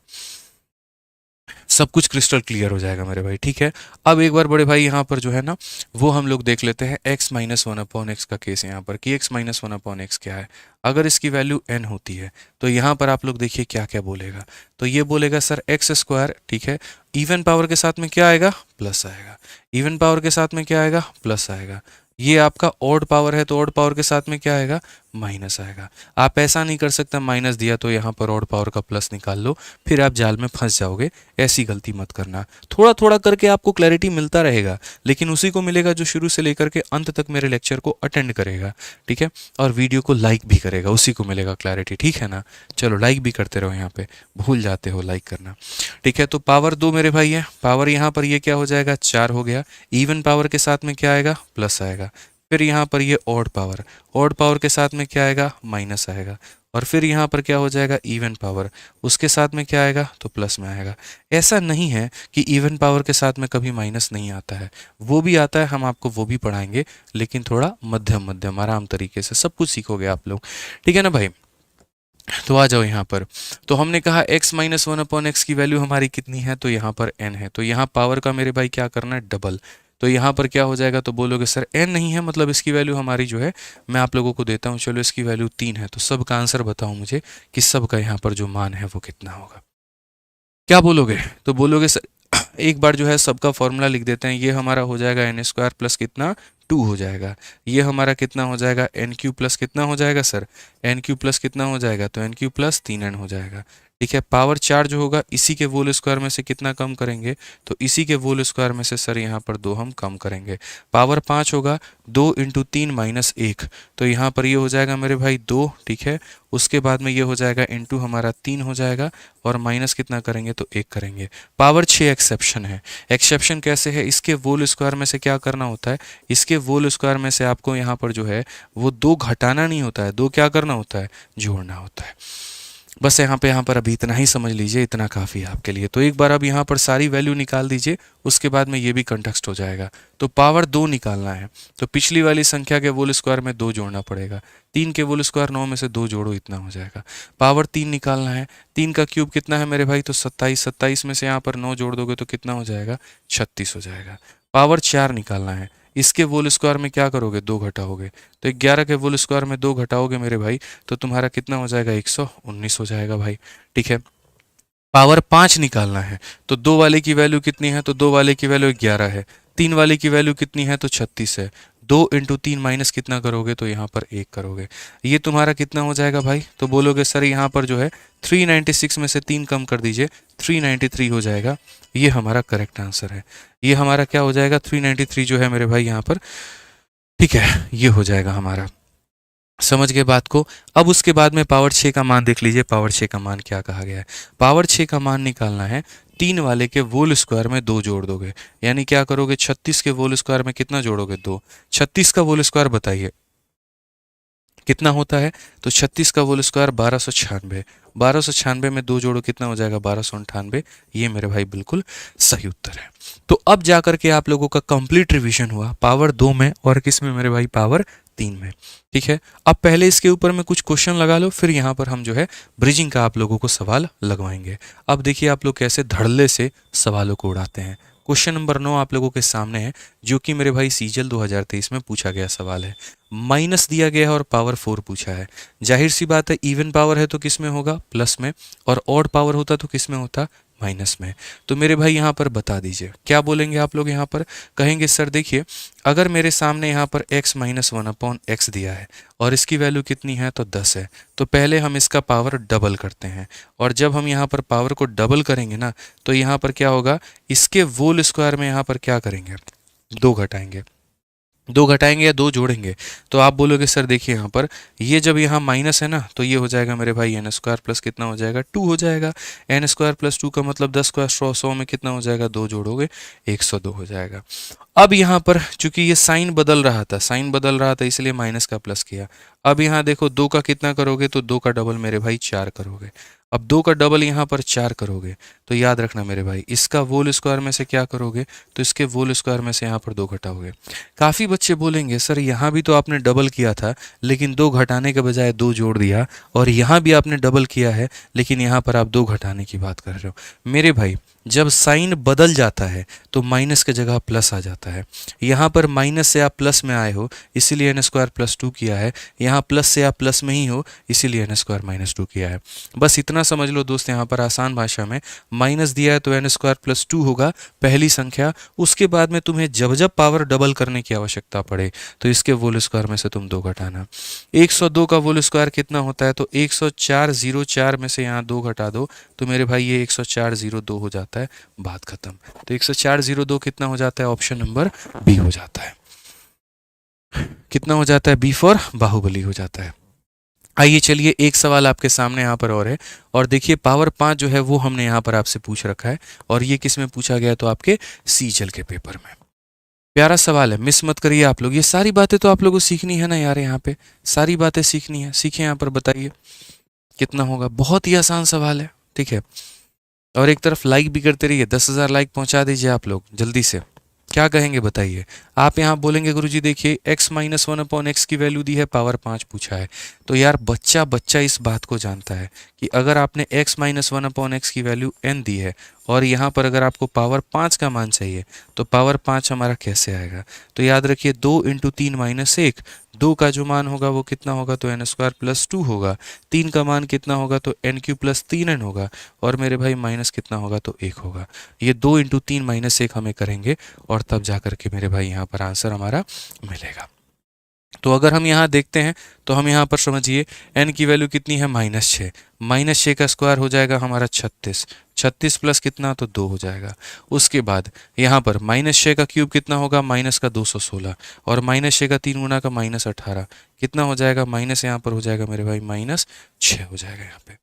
सब कुछ क्रिस्टल क्लियर हो जाएगा मेरे भाई। ठीक है, अब एक बार बड़े भाई यहाँ पर जो है ना वो हम लोग देख लेते हैं x माइनस 1/x का केस यहाँ पर कि x माइनस 1/x क्या है। अगर इसकी वैल्यू n होती है तो यहाँ पर आप लोग देखिए क्या क्या बोलेगा। तो ये बोलेगा सर एक्स स्क्वायर, ठीक है, इवन पावर के साथ में क्या आएगा, प्लस आएगा। इवन पावर के साथ में क्या आएगा, प्लस आएगा। ये आपका ऑड पावर है तो ऑड पावर के साथ में क्या आएगा, माइनस आएगा। आप ऐसा नहीं कर सकते माइनस दिया तो यहाँ पर ऑड पावर का प्लस निकाल लो, फिर आप जाल में फंस जाओगे। ऐसी गलती मत करना। थोड़ा थोड़ा करके आपको क्लैरिटी मिलता रहेगा, लेकिन उसी को मिलेगा जो शुरू से लेकर के अंत तक मेरे लेक्चर को अटेंड करेगा। ठीक है, और वीडियो को लाइक भी करेगा, उसी को मिलेगा क्लैरिटी। ठीक है ना, चलो लाइक भी करते रहो, यहाँ पे भूल जाते हो लाइक करना। ठीक है, तो पावर 2 मेरे भाई है, पावर यहाँ पर ये क्या हो जाएगा, 4 हो गया। इवन पावर के साथ में क्या आएगा, प्लस आएगा। फिर यहाँ पर ये ऑड पावर के साथ में क्या आएगा, माइनस आएगा। और फिर यहाँ पर क्या हो जाएगा, इवन पावर, उसके साथ में क्या आएगा, तो प्लस में आएगा। ऐसा नहीं है कि इवन पावर के साथ में कभी माइनस नहीं आता है, वो भी आता है, हम आपको वो भी पढ़ाएंगे, लेकिन थोड़ा मध्यम मध्यम आराम तरीके से सब कुछ सीखोगे आप लोग। ठीक है ना भाई। तो आ जाओ यहाँ पर। तो हमने कहा x माइनस 1/x की वैल्यू हमारी कितनी है, तो यहाँ पर n है। तो यहाँ पावर का मेरे भाई क्या करना है, डबल। तो यहाँ पर क्या हो जाएगा, तो बोलोगे सर n नहीं है, मतलब इसकी वैल्यू हमारी जो है मैं आप लोगों को देता हूँ। चलो इसकी वैल्यू 3 है, तो सब का आंसर बताओ मुझे कि सब का यहाँ पर जो मान है वो कितना होगा। क्या बोलोगे, तो बोलोगे सर एक बार जो है सबका फॉर्मूला लिख देते हैं। ये हमारा हो जाएगा n स्क्वायर प्लस कितना, 2 हो जाएगा। ये हमारा कितना हो जाएगा, एन क्यू प्लस कितना हो जाएगा सर, एन क्यू प्लस कितना हो जाएगा, तो एन क्यू प्लस 3n हो जाएगा। ठीक है, पावर 4 जो होगा इसी के होल स्क्वायर में से कितना कम करेंगे, तो इसी के होल स्क्वायर में से सर यहाँ पर 2 हम कम करेंगे। पावर 5 होगा 2 इंटू 3 माइनस 1, तो यहाँ पर ये हो जाएगा मेरे भाई 2। ठीक है, उसके बाद में ये हो जाएगा इंटू हमारा 3 हो जाएगा, और माइनस कितना करेंगे, तो 1 करेंगे। पावर 6 एक्सेप्शन है। एक्सेप्शन कैसे है, इसके होल स्क्वायर में से क्या करना होता है, इसके होल स्क्वायर में से आपको यहाँ पर जो है वो 2 घटाना नहीं होता है, 2 क्या करना होता है, जोड़ना होता है। बस यहाँ पर अभी इतना ही समझ लीजिए, इतना काफ़ी है आपके लिए। तो एक बार अब यहाँ पर सारी वैल्यू निकाल दीजिए, उसके बाद में ये भी कंटेक्स्ट हो जाएगा। तो पावर 2 निकालना है तो पिछली वाली संख्या के होल स्क्वायर में 2 जोड़ना पड़ेगा। 3 के होल स्क्वायर 9 में से 2 जोड़ो, इतना हो जाएगा। पावर 3 निकालना है, 3 का क्यूब कितना है मेरे भाई, तो 27। 27 में से यहाँ पर 9 जोड़ दोगे तो कितना हो जाएगा, 36 हो जाएगा। पावर 4 निकालना है, इसके होल स्क्वायर में क्या करोगे, 2 घटाओगे। तो 11 के होल स्क्वायर में 2 घटाओगे मेरे भाई, तो तुम्हारा कितना हो जाएगा, 119 हो जाएगा भाई। ठीक है, पावर 5 निकालना है तो 2 वाले की वैल्यू कितनी है, तो 2 वाले की वैल्यू 11 है। 3 वाले की वैल्यू कितनी है, तो 36 है। 2 इंटू 3 माइनस कितना करोगे, तो यहाँ पर 1 करोगे। ये तुम्हारा कितना हो जाएगा भाई, तो बोलोगे सर यहाँ पर जो है 396 में से 3 कम कर दीजिए, 393 हो जाएगा। ये हमारा करेक्ट आंसर है। ये हमारा क्या हो जाएगा, 393 जो है मेरे भाई यहाँ पर। ठीक है, ये हो जाएगा हमारा। समझ गए बात को। अब उसके बाद में पावर 6 का मान देख लीजिए। पावर 6 का मान क्या कहा गया है, पावर 6 का मान निकालना है। 3 वाले के होल स्क्वायर में 2 जोड़ दोगे, यानी क्या करोगे, 36 के होल स्क्वायर में कितना जोड़ोगे, 2। 36 का होल स्क्वायर बताइए कितना होता है, तो 36 का होल स्क्वायर 1296, 1296 में 2 जोड़ो कितना हो जाएगा 1298। ये मेरे भाई बिल्कुल सही उत्तर है। तो अब जा करके आप लोगों का कंप्लीट रिवीजन हुआ पावर 2 में और किस में मेरे भाई पावर 3 में। ठीक है, अब पहले इसके ऊपर में कुछ क्वेश्चन लगा लो, फिर यहाँ पर हम जो है ब्रिजिंग का आप लोगों को सवाल लगवाएंगे। अब देखिए आप लोग कैसे धड़ल्ले से सवालों को उड़ाते हैं। क्वेश्चन नंबर 9 आप लोगों के सामने है, जो कि मेरे भाई सीजल 2023 में पूछा गया सवाल है। माइनस दिया गया है और पावर 4 पूछा है। जाहिर सी बात है, इवन पावर है तो किस में होगा प्लस में, और ऑड पावर होता तो किस में होता माइनस में। तो मेरे भाई यहाँ पर बता दीजिए क्या बोलेंगे आप लोग। यहाँ पर कहेंगे सर देखिए, अगर मेरे सामने यहाँ पर x माइनस 1/x दिया है और इसकी वैल्यू कितनी है तो 10 है, तो पहले हम इसका पावर डबल करते हैं। और जब हम यहाँ पर पावर को डबल करेंगे ना, तो यहाँ पर क्या होगा, इसके होल स्क्वायर में यहाँ पर क्या करेंगे, 2 घटाएंगे। 2 घटाएंगे या 2 जोड़ेंगे, तो आप बोलोगे सर देखिए यहाँ पर ये जब यहाँ माइनस है ना, तो ये हो जाएगा मेरे भाई n स्क्वायर प्लस कितना हो जाएगा 2 हो जाएगा। n स्क्वायर प्लस 2 का मतलब 10 स्क्वायर 100 में कितना हो जाएगा, 2 जोड़ोगे 102 हो जाएगा। अब यहाँ पर चूंकि ये साइन बदल रहा था इसलिए माइनस का प्लस किया। अब यहाँ देखो 2 का कितना करोगे, तो 2 का डबल मेरे भाई 4 करोगे। अब 2 का डबल यहाँ पर 4 करोगे, तो याद रखना मेरे भाई, इसका होल स्क्वायर में से क्या करोगे, तो इसके होल स्क्वायर में से यहाँ पर 2 घटाओगे। काफ़ी बच्चे बोलेंगे सर यहाँ भी तो आपने डबल किया था, लेकिन 2 घटाने के बजाय 2 जोड़ दिया, और यहाँ भी आपने डबल किया है, लेकिन यहाँ पर आप 2 घटाने की बात कर रहे हो। मेरे भाई जब साइन बदल जाता है तो माइनस के जगह प्लस आ जाता है। यहाँ पर माइनस से आप प्लस में आए हो इसीलिए n स्क्वायर प्लस 2 किया है, यहाँ प्लस से आप प्लस में ही हो इसीलिए n स्क्वायर माइनस 2 किया है। बस इतना समझ लो दोस्त, यहाँ पर आसान भाषा में माइनस दिया है तो n स्क्वायर प्लस 2 होगा पहली संख्या। उसके बाद में तुम्हें जब जब पावर डबल करने की आवश्यकता पड़े तो इसके होल स्क्वायर में से तुम 2 घटाना। 102 का होल स्क्वायर कितना होता है, तो 104 में से यहाँ 2 घटा दो, तो मेरे भाई ये 10402 हो जाता है, बात खत्म। तो 10402 कितना हो जाता है, ऑप्शन नंबर बी हो जाता है। कितना हो जाता है, बी फॉर बाहुबली हो जाता है। आइए चलिए एक सवाल आपके सामने यहाँ पर और है, और देखिए पावर 5 जो है वो हमने यहाँ पर आपसे पूछ रखा है, और ये किस में पूछा गया, तो आपके सीजल के पेपर में। प्यारा सवाल है, मिस मत करिए आप लोग। ये सारी बातें तो आप लोगों को सीखनी है ना यार, यहाँ पे सारी बातें सीखनी है। सीखे यहाँ पर, बताइए कितना होगा। बहुत ही आसान सवाल है, ठीक है। और एक तरफ लाइक भी करते रहिए, 10,000 लाइक पहुंचा दीजिए आप लोग जल्दी से। क्या कहेंगे बताइए आप। यहाँ बोलेंगे गुरुजी देखिए x माइनस 1/x की वैल्यू दी है, पावर 5 पूछा है। तो यार बच्चा इस बात को जानता है कि अगर आपने x माइनस 1/x की वैल्यू n दी है और यहाँ पर अगर आपको पावर 5 का मान चाहिए, तो पावर 5 हमारा कैसे आएगा। तो याद रखिए 2 × 3 - 1, 2 का जो मान होगा वो कितना होगा, तो n स्क्वायर प्लस 2 होगा। 3 का मान कितना होगा, तो n³ प्लस 3n होगा, और मेरे भाई माइनस कितना होगा, तो 1 होगा। ये 2 × 3 - 1 हमें करेंगे, और तब जा करके मेरे भाई यहाँ पर आंसर हमारा मिलेगा। तो अगर हम यहाँ देखते हैं तो हम यहाँ पर समझिए n की वैल्यू कितनी है, -6। -6 का स्क्वायर हो जाएगा हमारा 36। 36 प्लस कितना, तो 2 हो जाएगा। उसके बाद यहाँ पर -6 का क्यूब कितना होगा, माइनस का 216, और -6 का 3 गुना का -18 कितना हो जाएगा, माइनस यहाँ पर हो जाएगा मेरे भाई -6 हो जाएगा यहाँ पे।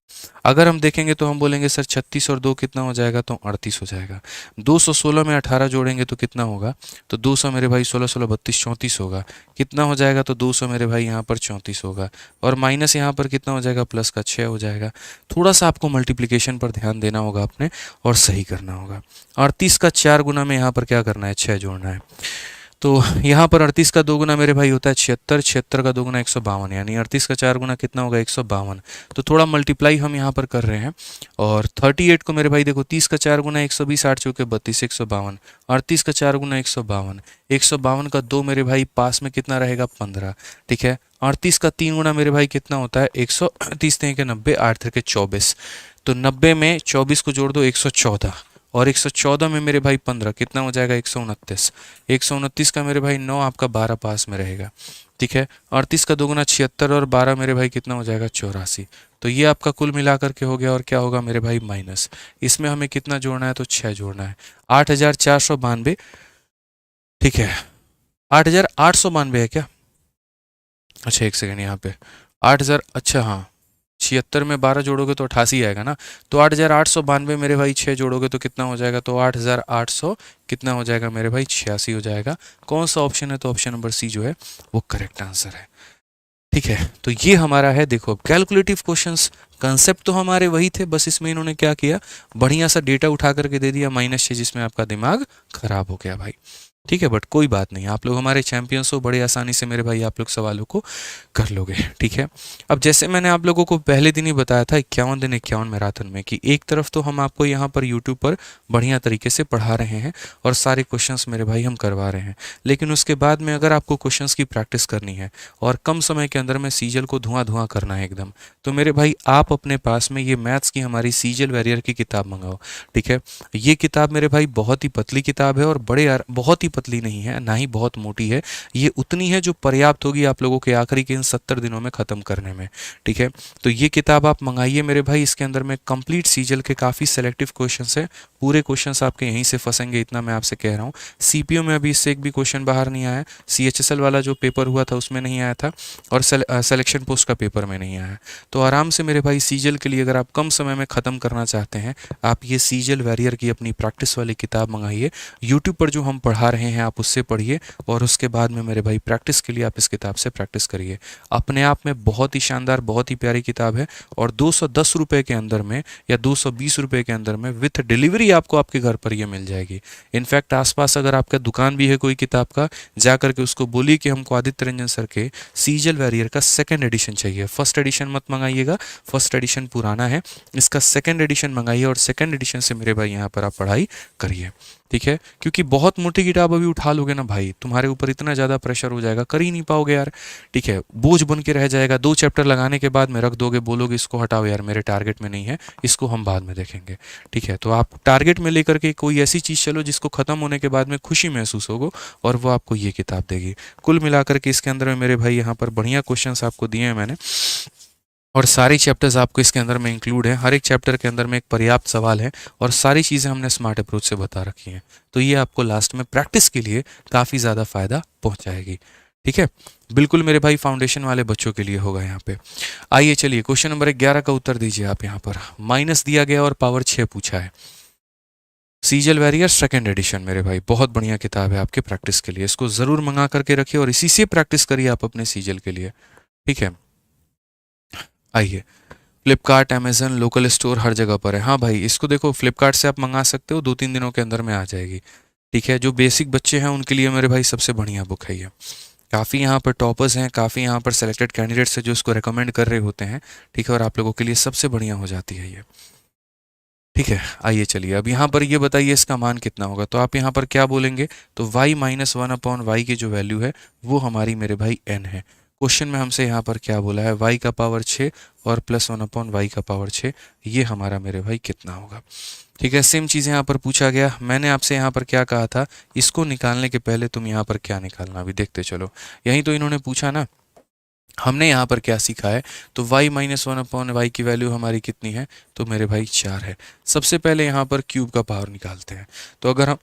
अगर हम देखेंगे तो हम बोलेंगे सर 36 और 2 कितना हो जाएगा, तो 38 हो जाएगा। 216 में 18 जोड़ेंगे तो कितना होगा, तो 200 मेरे भाई 16 16 32 34 होगा। कितना हो जाएगा, तो 200 मेरे भाई यहाँ पर 34 होगा, और माइनस यहाँ पर कितना हो जाएगा, प्लस का 6 हो जाएगा। थोड़ा सा आपको मल्टीप्लिकेशन पर ध्यान देना होगा अपने, और सही करना होगा। 38 का 4 गुना में यहाँ पर क्या करना है, 6 जोड़ना है। तो यहाँ पर 38 का 2 गुना मेरे भाई होता है 76, 76 का 2 गुना 152, यानी 38 का 4 गुना कितना होगा, 152। तो थोड़ा मल्टीप्लाई हम यहाँ पर कर रहे हैं, और 38 को मेरे भाई देखो 30 का 4 गुना 120, 8 चौके 32, 152। 38 का 4 गुना 152, 152 का 2 मेरे भाई पास में कितना रहेगा, 15, ठीक है। 38 का 3 गुना मेरे भाई कितना होता है, 130 के 90, 8 के 24, तो 90 में 24 को जोड़ दो 114, और 114 में मेरे भाई 15 कितना हो जाएगा, 129। 129 का मेरे भाई 9, आपका 12 पास में रहेगा, ठीक है। 38 का 2 गुना 76, और 12 मेरे भाई कितना हो जाएगा, 84। तो ये आपका कुल मिलाकर के हो गया, और क्या होगा मेरे भाई, माइनस। इसमें हमें कितना जोड़ना है, तो 6 जोड़ना है। 8492, ठीक है। 8892 है क्या, अच्छा एक सेकेंड यहाँ पे 8000, अच्छा हाँ 76 में 12 जोड़ोगे तो 88 आएगा ना। तो 8892 मेरे भाई 6 जोड़ोगे तो कितना हो जाएगा, तो 8800 कितना हो जाएगा मेरे भाई, 86 हो जाएगा। कौन सा ऑप्शन है, तो ऑप्शन नंबर सी जो है वो करेक्ट आंसर है। ठीक है, तो ये हमारा है। देखो अब कैलकुलेटिव क्वेश्चंस, कंसेप्ट तो हमारे वही थे, बस इसमें इन्होंने क्या किया, बढ़िया सा डेटा उठा करके दे दिया -6, जिसमें आपका दिमाग खराब हो गया भाई। ठीक है, बट कोई बात नहीं, आप लोग हमारे चैंपियंस हो, बड़े आसानी से मेरे भाई आप लोग सवालों को कर लोगे। ठीक है, अब जैसे मैंने आप लोगों को पहले दिन ही बताया था 51 दिन 51 मैराथन में, कि एक तरफ तो हम आपको यहाँ पर यूट्यूब पर बढ़िया तरीके से पढ़ा रहे हैं और सारे क्वेश्चंस मेरे भाई हम करवा रहे हैं, लेकिन उसके बाद में अगर आपको क्वेश्चंस की प्रैक्टिस करनी है और कम समय के अंदर में सीजल को धुआं धुआं करना है एकदम, तो मेरे भाई आप अपने पास में ये मैथ्स की हमारी सीजल वैरियर की किताब मंगाओ। ठीक है, ये किताब मेरे भाई बहुत ही पतली किताब है, और बहुत ही पतली नहीं है, ना ही बहुत मोटी है, ये उतनी है जो पर्याप्त होगी आप लोगों के आखिरी के इन 70 दिनों में ख़त्म करने में। ठीक है, तो ये किताब आप मंगाइए मेरे भाई, इसके अंदर में कंप्लीट सीजल के काफ़ी सेलेक्टिव क्वेश्चंस हैं, पूरे क्वेश्चंस आपके यहीं से फंसेंगे, इतना मैं आपसे कह रहा हूँ। सीपीओ में अभी इससे एक भी क्वेश्चन बाहर नहीं आया, सीएचएसएल वाला जो पेपर हुआ था उसमें नहीं आया था, और सिलेक्शन पोस्ट का पेपर में नहीं आया। तो आराम से मेरे भाई सीजल के लिए अगर आप कम समय में ख़त्म करना चाहते हैं, आप ये सीजल वैरियर की अपनी प्रैक्टिस वाली किताब मंगाइए। यूट्यूब पर जो हम पढ़ा रहे हैं आप उससे पढ़िए, और उसके बाद में मेरे भाई प्रैक्टिस के लिए आप इस किताब से प्रैक्टिस करिए। अपने आप में बहुत ही शानदार, बहुत ही प्यारी किताब है, और 210 रुपये के अंदर में या 220 रुपये के अंदर में विथ डिलीवरी आपको आपके घर पर ये मिल जाएगी। इनफैक्ट आसपास अगर आपका दुकान भी है कोई किताब का, जा करके उसको बोलिए कि हमको आदित्य रंजन सर के सीजल वैरियर का सेकंड एडिशन चाहिए। फर्स्ट एडिशन मत मंगाइएगा, फर्स्ट एडिशन पुराना है, इसका सेकंड एडिशन मंगाइए, और सेकंड एडिशन से मेरे भाई यहाँ पर आप पढ़ाई करिए। ठीक है, क्योंकि बहुत मोटी किताब अभी उठा लोगे ना भाई, तुम्हारे ऊपर इतना ज़्यादा प्रेशर हो जाएगा, कर ही नहीं पाओगे यार। ठीक है, बोझ बन के रह जाएगा, 2 चैप्टर लगाने के बाद में रख दोगे, बोलोगे इसको हटाओ यार, मेरे टारगेट में नहीं है, इसको हम बाद में देखेंगे। ठीक है, तो आप टारगेट में लेकर के कोई ऐसी चीज़ चलो जिसको ख़त्म होने के बाद में खुशी महसूस होगो, और वो आपको ये किताब देगी। कुल मिलाकर के इसके अंदर में मेरे भाई यहाँ पर बढ़िया क्वेश्चंस आपको दिए हैं मैंने, और सारे चैप्टर्स आपको इसके अंदर में इंक्लूड हैं। हर एक चैप्टर के अंदर में एक पर्याप्त सवाल है, और सारी चीज़ें हमने स्मार्ट अप्रोच से बता रखी हैं, तो ये आपको लास्ट में प्रैक्टिस के लिए काफ़ी ज़्यादा फायदा पहुंचाएगी। ठीक है, बिल्कुल मेरे भाई फाउंडेशन वाले बच्चों के लिए होगा यहाँ पे। आइए चलिए क्वेश्चन नंबर 11 का उत्तर दीजिए आप। यहाँ पर माइनस दिया गया और पावर 6 पूछा है। सीजल वैरियर सेकंड एडिशन मेरे भाई बहुत बढ़िया किताब है आपके प्रैक्टिस के लिए, इसको ज़रूर मंगा करके रखिए, और इसी से प्रैक्टिस करिए आप अपने सीजल के लिए। ठीक है, आइए फ्लिपकार्ट, अमेजन, लोकल स्टोर हर जगह पर है। हाँ भाई, इसको देखो फ्लिपकार्ट से आप मंगा सकते हो, 2-3 दिनों के अंदर में आ जाएगी। ठीक है, जो बेसिक बच्चे हैं उनके लिए मेरे भाई सबसे बढ़िया बुक है ये। काफ़ी यहाँ पर टॉपर्स हैं, काफ़ी यहाँ पर सेलेक्टेड कैंडिडेट्स हैं जो इसको रिकमेंड कर रहे होते हैं। ठीक है, और आप लोगों के लिए सबसे बढ़िया हो जाती है ये। ठीक है, आइए चलिए अब यहाँ पर ये बताइए इसका मान कितना होगा, तो आप यहाँ पर क्या बोलेंगे, तो y माइनस 1/y की जो वैल्यू है वो हमारी मेरे भाई n है। क्वेश्चन में हमसे यहाँ पर क्या बोला है, y का पावर 6 और प्लस 1/y का पावर 6, ये हमारा मेरे भाई कितना होगा। ठीक है, सेम चीज़ यहाँ पर पूछा गया। मैंने आपसे यहाँ पर क्या कहा था, इसको निकालने के पहले तुम यहाँ पर क्या निकालना, अभी देखते चलो। यही तो इन्होंने पूछा ना, हमने यहाँ पर क्या सीखा है, तो y माइनस 1/y की वैल्यू हमारी कितनी है, तो मेरे भाई 4 है। सबसे पहले यहाँ पर क्यूब का पावर निकालते हैं, तो अगर हम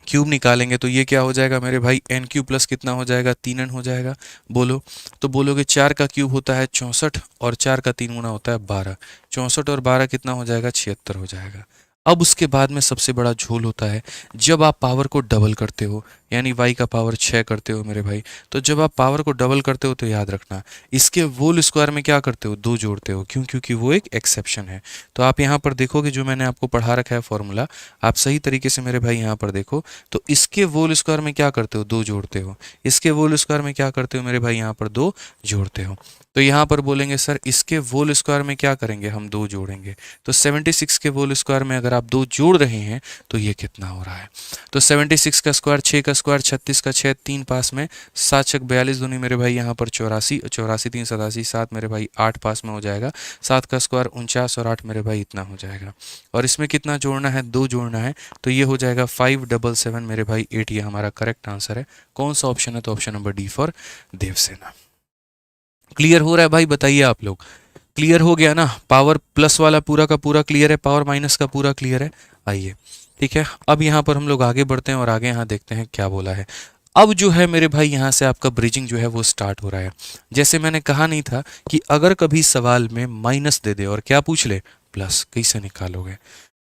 क्यूब निकालेंगे तो ये क्या हो जाएगा मेरे भाई, एन क्यूब प्लस कितना हो जाएगा, 3n हो जाएगा। बोलो, तो बोलोगे 4 का क्यूब होता है 64, और 4 का 3 गुना होता है 12। 64 और 12 कितना हो जाएगा, 76 हो जाएगा। अब उसके बाद में सबसे बड़ा झोल होता है जब आप पावर को डबल करते हो, यानी y का पावर 6 करते हो मेरे भाई। तो जब आप पावर को डबल करते हो तो याद रखना, इसके होल स्क्वायर में क्या करते हो, 2 जोड़ते हो। क्यों, क्योंकि वो एक एक्सेप्शन है। तो आप यहाँ पर देखोगे जो मैंने आपको पढ़ा रखा है फॉर्मूला, आप सही तरीके से मेरे भाई यहाँ पर देखो, तो इसके होल स्क्वायर में क्या करते हो, 2 जोड़ते हो। इसके होल स्क्वायर में क्या करते हो मेरे भाई, यहाँ पर 2 जोड़ते हो। तो यहाँ पर बोलेंगे सर इसके होल स्क्वायर में क्या करेंगे, हम 2 जोड़ेंगे। तो 76 के होल स्क्वायर में अगर आप 2 जोड़ रहे हैं तो ये कितना हो रहा है, तो 76 का स्क्वायर, 6 का स्क्वायर, 36 का 6, 3 पास में, 7 छक 42 दूनी मेरे भाई यहाँ पर 84, 84 3 87, 7 मेरे भाई 8 पास में हो जाएगा। 7 का स्क्वायर 49 और 8 मेरे भाई इतना हो जाएगा। और इसमें कितना जोड़ना है, 2 जोड़ना है, तो ये हो जाएगा 577 मेरे भाई 8। ये हमारा करेक्ट आंसर है। कौन सा ऑप्शन है, तो option number D for Devsena. Clear हो रहा है भाई, बताइए आप लोग, क्लियर हो गया ना। पावर प्लस वाला पूरा का पूरा क्लियर है, पावर माइनस का पूरा क्लियर है। आइए ठीक है, अब यहाँ पर हम लोग आगे बढ़ते हैं और आगे यहाँ देखते हैं क्या बोला है। अब जो है मेरे भाई यहाँ से आपका ब्रिजिंग जो है वो स्टार्ट हो रहा है। जैसे मैंने कहा नहीं था कि अगर कभी सवाल में माइनस दे दे और क्या पूछ ले, प्लस, कैसे निकालोगे।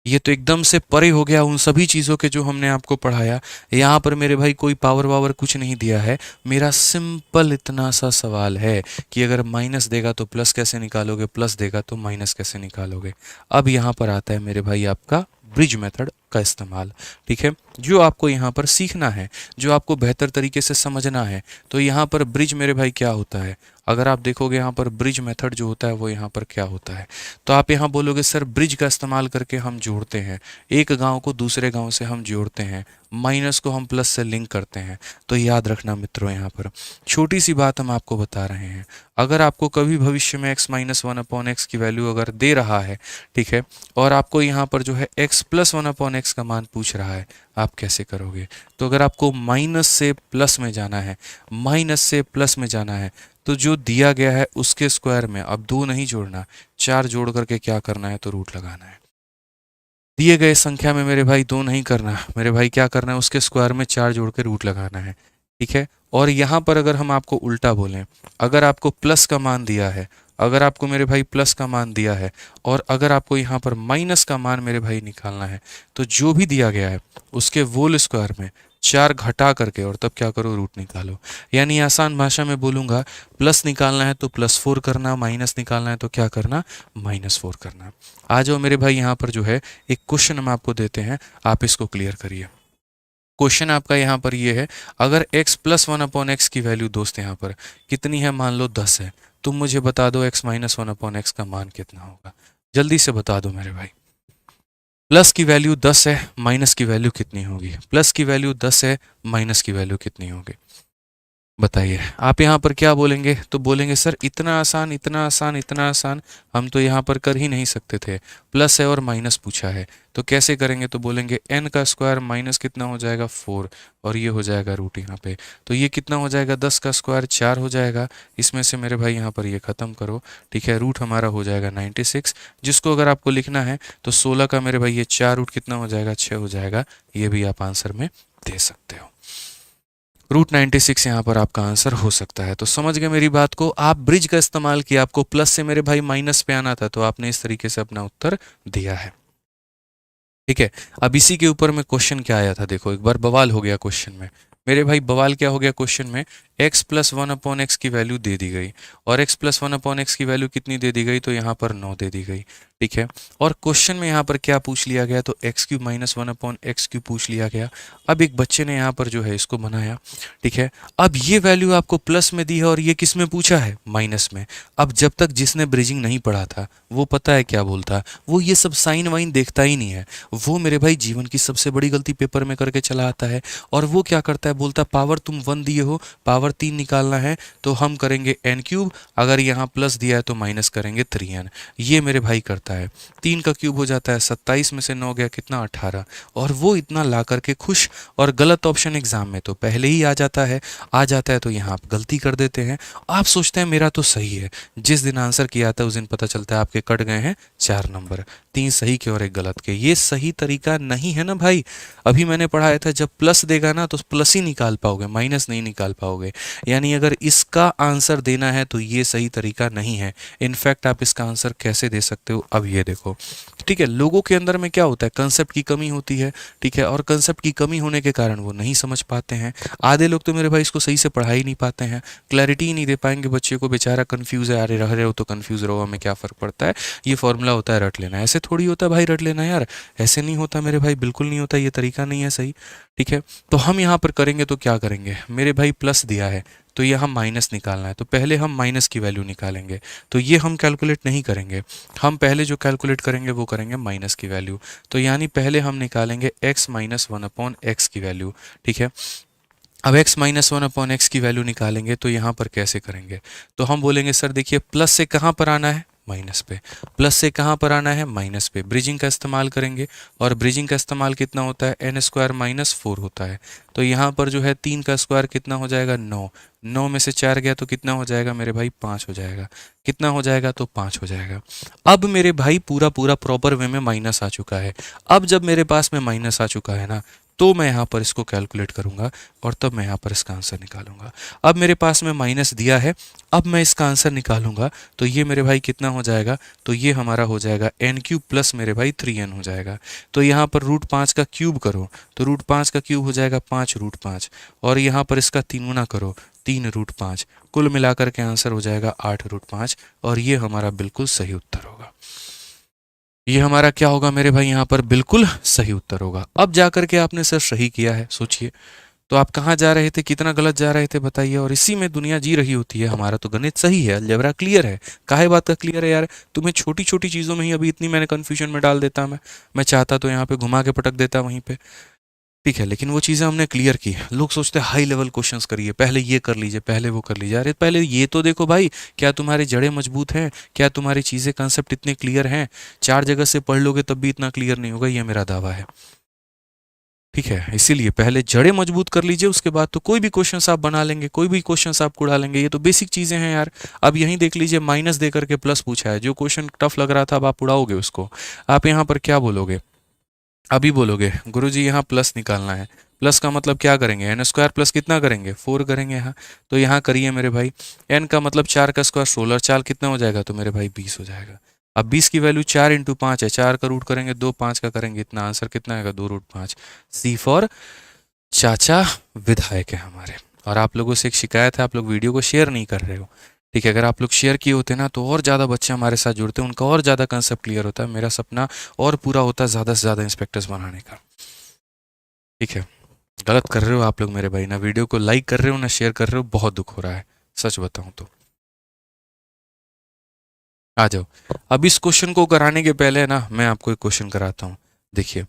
ये तो एकदम से परे हो गया उन सभी चीज़ों के जो हमने आपको पढ़ाया। यहाँ पर मेरे भाई कोई पावर वावर कुछ नहीं दिया है। मेरा सिंपल इतना सा सवाल है कि अगर माइनस देगा तो प्लस कैसे निकालोगे, प्लस देगा तो माइनस कैसे निकालोगे। अब यहाँ पर आता है मेरे भाई आपका ब्रिज मेथड का इस्तेमाल। ठीक है, जो आपको यहाँ पर सीखना है, जो आपको बेहतर तरीके से समझना है, तो यहाँ पर ब्रिज मेरे भाई क्या होता है। अगर आप देखोगे यहाँ पर ब्रिज मेथड जो होता है वो यहाँ पर क्या होता है, तो आप यहाँ बोलोगे सर ब्रिज का इस्तेमाल करके हम जोड़ते हैं, एक गांव को दूसरे गांव से हम जोड़ते हैं, माइनस को हम प्लस से लिंक करते हैं। तो याद रखना मित्रों, यहाँ पर छोटी सी बात हम आपको बता रहे हैं। अगर आपको कभी भविष्य में x minus one upon x की वैल्यू अगर दे रहा है, ठीक है, और आपको यहाँ पर जो है x plus one upon x का मान पूछ रहा है, आप कैसे करोगे। तो अगर आपको माइनस से प्लस में जाना है, माइनस से प्लस में जाना है, तो जो दिया गया है उसके स्क्वायर में अब 2 नहीं जोड़ना, 4 जोड़ करके क्या करना है, तो रूट लगाना है। दिए गए संख्या में मेरे भाई 2 नहीं करना, मेरे भाई क्या करना है, उसके स्क्वायर में 4 जोड़ के रूट लगाना है। ठीक है, और यहाँ पर अगर हम आपको उल्टा बोलें, अगर आपको प्लस का मान दिया है, अगर आपको मेरे भाई प्लस का मान दिया है और अगर आपको यहाँ पर माइनस का मान मेरे भाई निकालना है, तो जो भी दिया गया है उसके होल स्क्वायर में 4 घटा करके और तब क्या करो, रूट निकालो। यानी आसान भाषा में बोलूँगा, प्लस निकालना है तो +4 करना, माइनस निकालना है तो क्या करना, -4 करना। आ जाओ मेरे भाई, यहाँ पर जो है एक क्वेश्चन हम आपको देते हैं, आप इसको क्लियर करिए। क्वेश्चन आपका यहाँ पर ये है, अगर x plus one upon x की वैल्यू दोस्त यहाँ पर कितनी है, मान लो 10 है, तुम मुझे बता दो x minus one upon x का मान कितना होगा। जल्दी से बता दो मेरे भाई। प्लस की वैल्यू 10 है, माइनस की वैल्यू कितनी होगी, प्लस की वैल्यू 10 है, माइनस की वैल्यू कितनी होगी, बताइए। आप यहाँ पर क्या बोलेंगे, तो बोलेंगे सर इतना आसान, इतना आसान, इतना आसान हम तो यहाँ पर कर ही नहीं सकते थे, प्लस है और माइनस पूछा है, तो कैसे करेंगे, तो बोलेंगे n का स्क्वायर माइनस कितना हो जाएगा 4 और ये हो जाएगा रूट यहाँ पे, तो ये कितना हो जाएगा, 10 का स्क्वायर 4 हो जाएगा, इसमें से मेरे भाई यहाँ पर ये ख़त्म करो। ठीक है, रूट हमारा हो जाएगा 96, जिसको अगर आपको लिखना है तो 16 का मेरे भाई ये 4 रूट कितना हो जाएगा, 6 हो जाएगा, ये भी आप आंसर में दे सकते हो। रूट 96 यहाँ पर आपका आंसर हो सकता है। तो समझ गए मेरी बात को, आप ब्रिज का इस्तेमाल किया, आपको प्लस से मेरे भाई माइनस पे आना था, तो आपने इस तरीके से अपना उत्तर दिया है। ठीक है, अब इसी के ऊपर में क्वेश्चन क्या आया था, देखो एक बार बवाल हो गया क्वेश्चन में। मेरे भाई बवाल क्या हो गया क्वेश्चन में, x plus one upon x की वैल्यू दे दी गई और x plus one upon x की वैल्यू कितनी दे दी गई, तो यहाँ पर 9 दे दी गई। ठीक है, और क्वेश्चन में यहाँ पर क्या पूछ लिया गया, तो x cube minus one upon x cube पूछ लिया गया। अब एक बच्चे ने यहाँ पर जो है इसको बनाया। ठीक है, अब ये वैल्यू आपको प्लस में दी है और ये किस में पूछा है, माइनस में। अब जब तक जिसने ब्रिजिंग नहीं पढ़ा था वो पता है क्या बोलता, वो ये सब साइन वाइन देखता ही नहीं है, वो मेरे भाई जीवन की सबसे बड़ी गलती पेपर में करके चला आता है। और वो क्या करता है, बोलता पावर तुम 1 दिए हो, पावर 3 निकालना है तो हम करेंगे n क्यूब, अगर यहाँ प्लस दिया है तो माइनस करेंगे 3n। ये मेरे भाई करता है, 3 का क्यूब हो जाता है 27 में से 9 गया कितना, 18। और वो इतना ला करके खुश, और गलत ऑप्शन एग्जाम में तो पहले ही आ जाता है, तो यहाँ आप गलती कर देते हैं। आप सोचते हैं मेरा तो सही है, जिस दिन आंसर किया था उस दिन पता चलता है आपके कट गए हैं 4 नंबर, 3 सही के और 1 गलत के। ये सही तरीका नहीं है ना भाई। अभी मैंने पढ़ाया था, जब प्लस देगा ना तो प्लस ही निकाल पाओगे, माइनस नहीं निकाल पाओगे। यानी अगर इसका आंसर देना है तो ये सही तरीका नहीं है। इनफैक्ट आप इसका आंसर कैसे दे सकते हो, अब ये देखो। ठीक है, लोगों के अंदर में क्या होता है, कंसेप्ट की कमी होती है। ठीक है, और कंसेप्ट की कमी होने के कारण वो नहीं समझ पाते हैं। आधे लोग तो मेरे भाई इसको सही से पढ़ा ही नहीं पाते हैं, क्लैरिटी ही नहीं दे पाएंगे बच्चे को, बेचारा कंफ्यूज है, अरे रह रहे हो तो कंफ्यूज रहो, हमें क्या फ़र्क पड़ता है, ये फॉर्मूला होता है रट लेना। ऐसे थोड़ी होता है भाई रट लेना, यार ऐसे नहीं होता मेरे भाई, बिल्कुल नहीं होता, ये तरीका नहीं है सही। ठीक है, तो हम यहाँ पर करेंगे तो क्या करेंगे, मेरे भाई प्लस दिया है तो यहाँ माइनस निकालना है, तो पहले हम माइनस की वैल्यू निकालेंगे। तो ये हम कैलकुलेट नहीं करेंगे, हम पहले जो कैलकुलेट करेंगे वो करेंगे माइनस की वैल्यू। तो यानी पहले हम निकालेंगे x minus one upon x की वैल्यू। ठीक है, अब x minus one upon x की वैल्यू निकालेंगे तो यहाँ पर कैसे करेंगे, तो हम बोलेंगे सर देखिए प्लस से कहाँ पर आना है, माइनस पे, प्लस से कहाँ पर आना है, माइनस पे। ब्रिजिंग का इस्तेमाल करेंगे और ब्रिजिंग का इस्तेमाल कितना होता है, n स्क्वायर माइनस 4 होता है। तो यहाँ पर जो है 3 का स्क्वायर कितना हो जाएगा, 9, 9 में से 4 गया तो कितना हो जाएगा मेरे भाई, 5 हो जाएगा। कितना हो जाएगा, तो 5 हो जाएगा। अब मेरे भाई पूरा पूरा प्रॉपर वे में माइनस आ चुका है। अब जब मेरे पास में माइनस आ चुका है ना, तो मैं यहाँ पर इसको कैलकुलेट करूँगा और तब मैं यहाँ पर इसका आंसर निकालूंगा। अब मेरे पास में माइनस दिया है, अब मैं इसका आंसर निकालूंगा तो ये मेरे भाई कितना हो जाएगा, तो ये हमारा हो जाएगा एन क्यूब प्लस मेरे भाई 3n हो जाएगा। तो यहाँ पर रूट 5 का क्यूब करो तो रूट 5 का क्यूब हो जाएगा 5 रूट 5, और यहाँ पर इसका 3 गुना करो 3 रूट 5, कुल मिलाकर के आंसर हो जाएगा 8 रूट 5, और ये हमारा बिल्कुल सही उत्तर होगा। ये हमारा क्या होगा मेरे भाई, यहाँ पर बिल्कुल सही उत्तर होगा। अब जाकर के आपने सर सही किया है, सोचिए तो आप कहाँ जा रहे थे, कितना गलत जा रहे थे बताइए, और इसी में दुनिया जी रही होती है। हमारा तो गणित सही है, अलजेब्रा क्लियर है। काहे बात का क्लियर है यार, तुम्हें छोटी छोटी चीज़ों में ही अभी इतनी मैंने कन्फ्यूजन में डाल देता मैं चाहता तो यहाँ पे घुमा के पटक देता वहीं पे, ठीक है, लेकिन वो चीज़ें हमने क्लियर की। लोग सोचते हैं हाई लेवल क्वेश्चंस करिए, पहले ये कर लीजिए, पहले वो कर लीजिए। अरे पहले ये तो देखो भाई, क्या तुम्हारी जड़ें मजबूत हैं, क्या तुम्हारी चीज़ें कंसेप्ट इतने क्लियर हैं? 4 जगह से पढ़ लोगे तब भी इतना क्लियर नहीं होगा, ये मेरा दावा है, ठीक है। इसीलिए पहले जड़ें मजबूत कर लीजिए, उसके बाद तो कोई भी क्वेश्चन आप बना लेंगे, कोई भी क्वेश्चन आप उड़ा लेंगे। ये तो बेसिक चीज़ें हैं यार। अब यहीं देख लीजिए, माइनस दे करके प्लस पूछा है, जो क्वेश्चन टफ लग रहा था अब आप उड़ाओगे उसको। आप यहाँ पर क्या बोलोगे, अभी बोलोगे गुरुजी यहाँ प्लस निकालना है, प्लस का मतलब क्या करेंगे, एन स्क्वायर प्लस कितना करेंगे 4 करेंगे यहाँ, तो यहाँ करिए मेरे भाई। एन का मतलब 4 का स्क्वायर 16, 4 कितना हो जाएगा, तो मेरे भाई 20 हो जाएगा। अब 20 की वैल्यू 4 इंटू 5 है, 4 का रूट करेंगे 2, 5 का करेंगे इतना, आंसर कितना आएगा 2 रूट 5। सी फॉर चाचा विधायक है हमारे। और आप लोगों से एक शिकायत है, आप लोग वीडियो को शेयर नहीं कर रहे हो, ठीक है। अगर आप लोग शेयर किए होते ना तो और ज़्यादा बच्चे हमारे साथ जुड़ते, उनका और ज़्यादा कंसेप्ट क्लियर होता है, मेरा सपना और पूरा होता है ज़्यादा से ज़्यादा इंस्पेक्टर्स बनाने का, ठीक है। गलत कर रहे हो आप लोग मेरे भाई, ना वीडियो को लाइक कर रहे हो ना शेयर कर रहे हो, बहुत दुख हो रहा है सच बताऊं तो। आ जाओ, अब इस क्वेश्चन को कराने के पहले ना मैं आपको एक क्वेश्चन कराता हूँ। देखिए,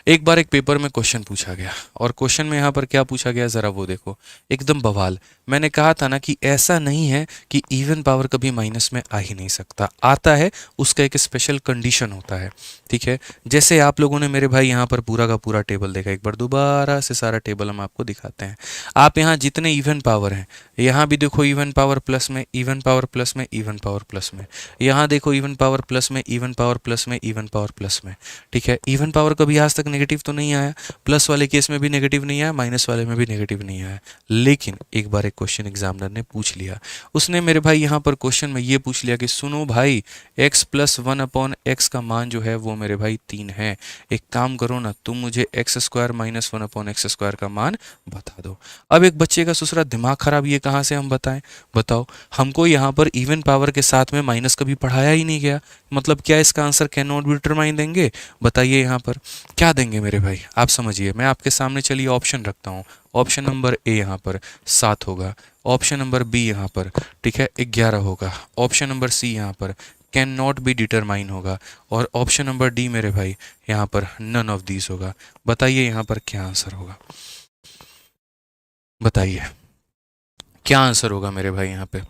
एक बार एक पेपर में क्वेश्चन पूछा गया, और क्वेश्चन में यहाँ पर क्या पूछा गया ज़रा वो देखो, एकदम बवाल। मैंने कहा था ना कि ऐसा नहीं है कि इवन पावर कभी माइनस में आ ही नहीं सकता, आता है, उसका एक स्पेशल कंडीशन होता है, ठीक है। जैसे आप लोगों ने मेरे भाई यहाँ पर पूरा का पूरा टेबल देखा, एक बार दोबारा से सारा टेबल हम आपको दिखाते हैं। आप यहाँ जितने इवन पावर हैं, यहाँ भी देखो इवन पावर प्लस में, इवन पावर प्लस में, इवन पावर प्लस में, यहाँ देखो इवन पावर प्लस में, इवन पावर प्लस में, इवन पावर प्लस में, ठीक है। इवन पावर कभी आज तक नेगेटिव तो नहीं आया, प्लस वाले केस में भी नेगेटिव नहीं आया, माइनस वाले में भी नेगेटिव नहीं आया। लेकिन एक बार एक क्वेश्चन एग्जामिनर ने पूछ लिया, उसने मेरे भाई यहाँ पर क्वेश्चन में ये पूछ लिया कि सुनो भाई, x प्लस 1/x का मान जो है वो मेरे भाई 3 है, एक काम करो ना, तुम मुझे x square minus 1/x square का मान बता दो। अब एक बच्चे का ससुरा दिमाग खराब, ये कहाँ से हम बताएं, बताओ। हमको यहाँ पर इवन पावर के साथ में माइनस कभी पढ़ाया ही नहीं गया, मतलब क्या इसका answer can not be determine देंगे, बताइए यहाँ पर क्या देंगे मेरे भाई, आप समझिए। मैं आपके सामने चलिए ऑप्शन रखता हूँ। ऑप्शन नंबर ए यहाँ पर 7 होगा, ऑप्शन नंबर बी यहाँ पर, ठीक है, 11 होगा, ऑप्शन नंबर सी यहाँ पर कैन नॉट बी डिटरमाइन होगा, और ऑप्शन नंबर डी मेरे भाई यहाँ पर नन ऑफ दीज होगा। बताइए यहाँ पर क्या आंसर होगा, बताइए क्या आंसर होगा मेरे भाई यहाँ पे,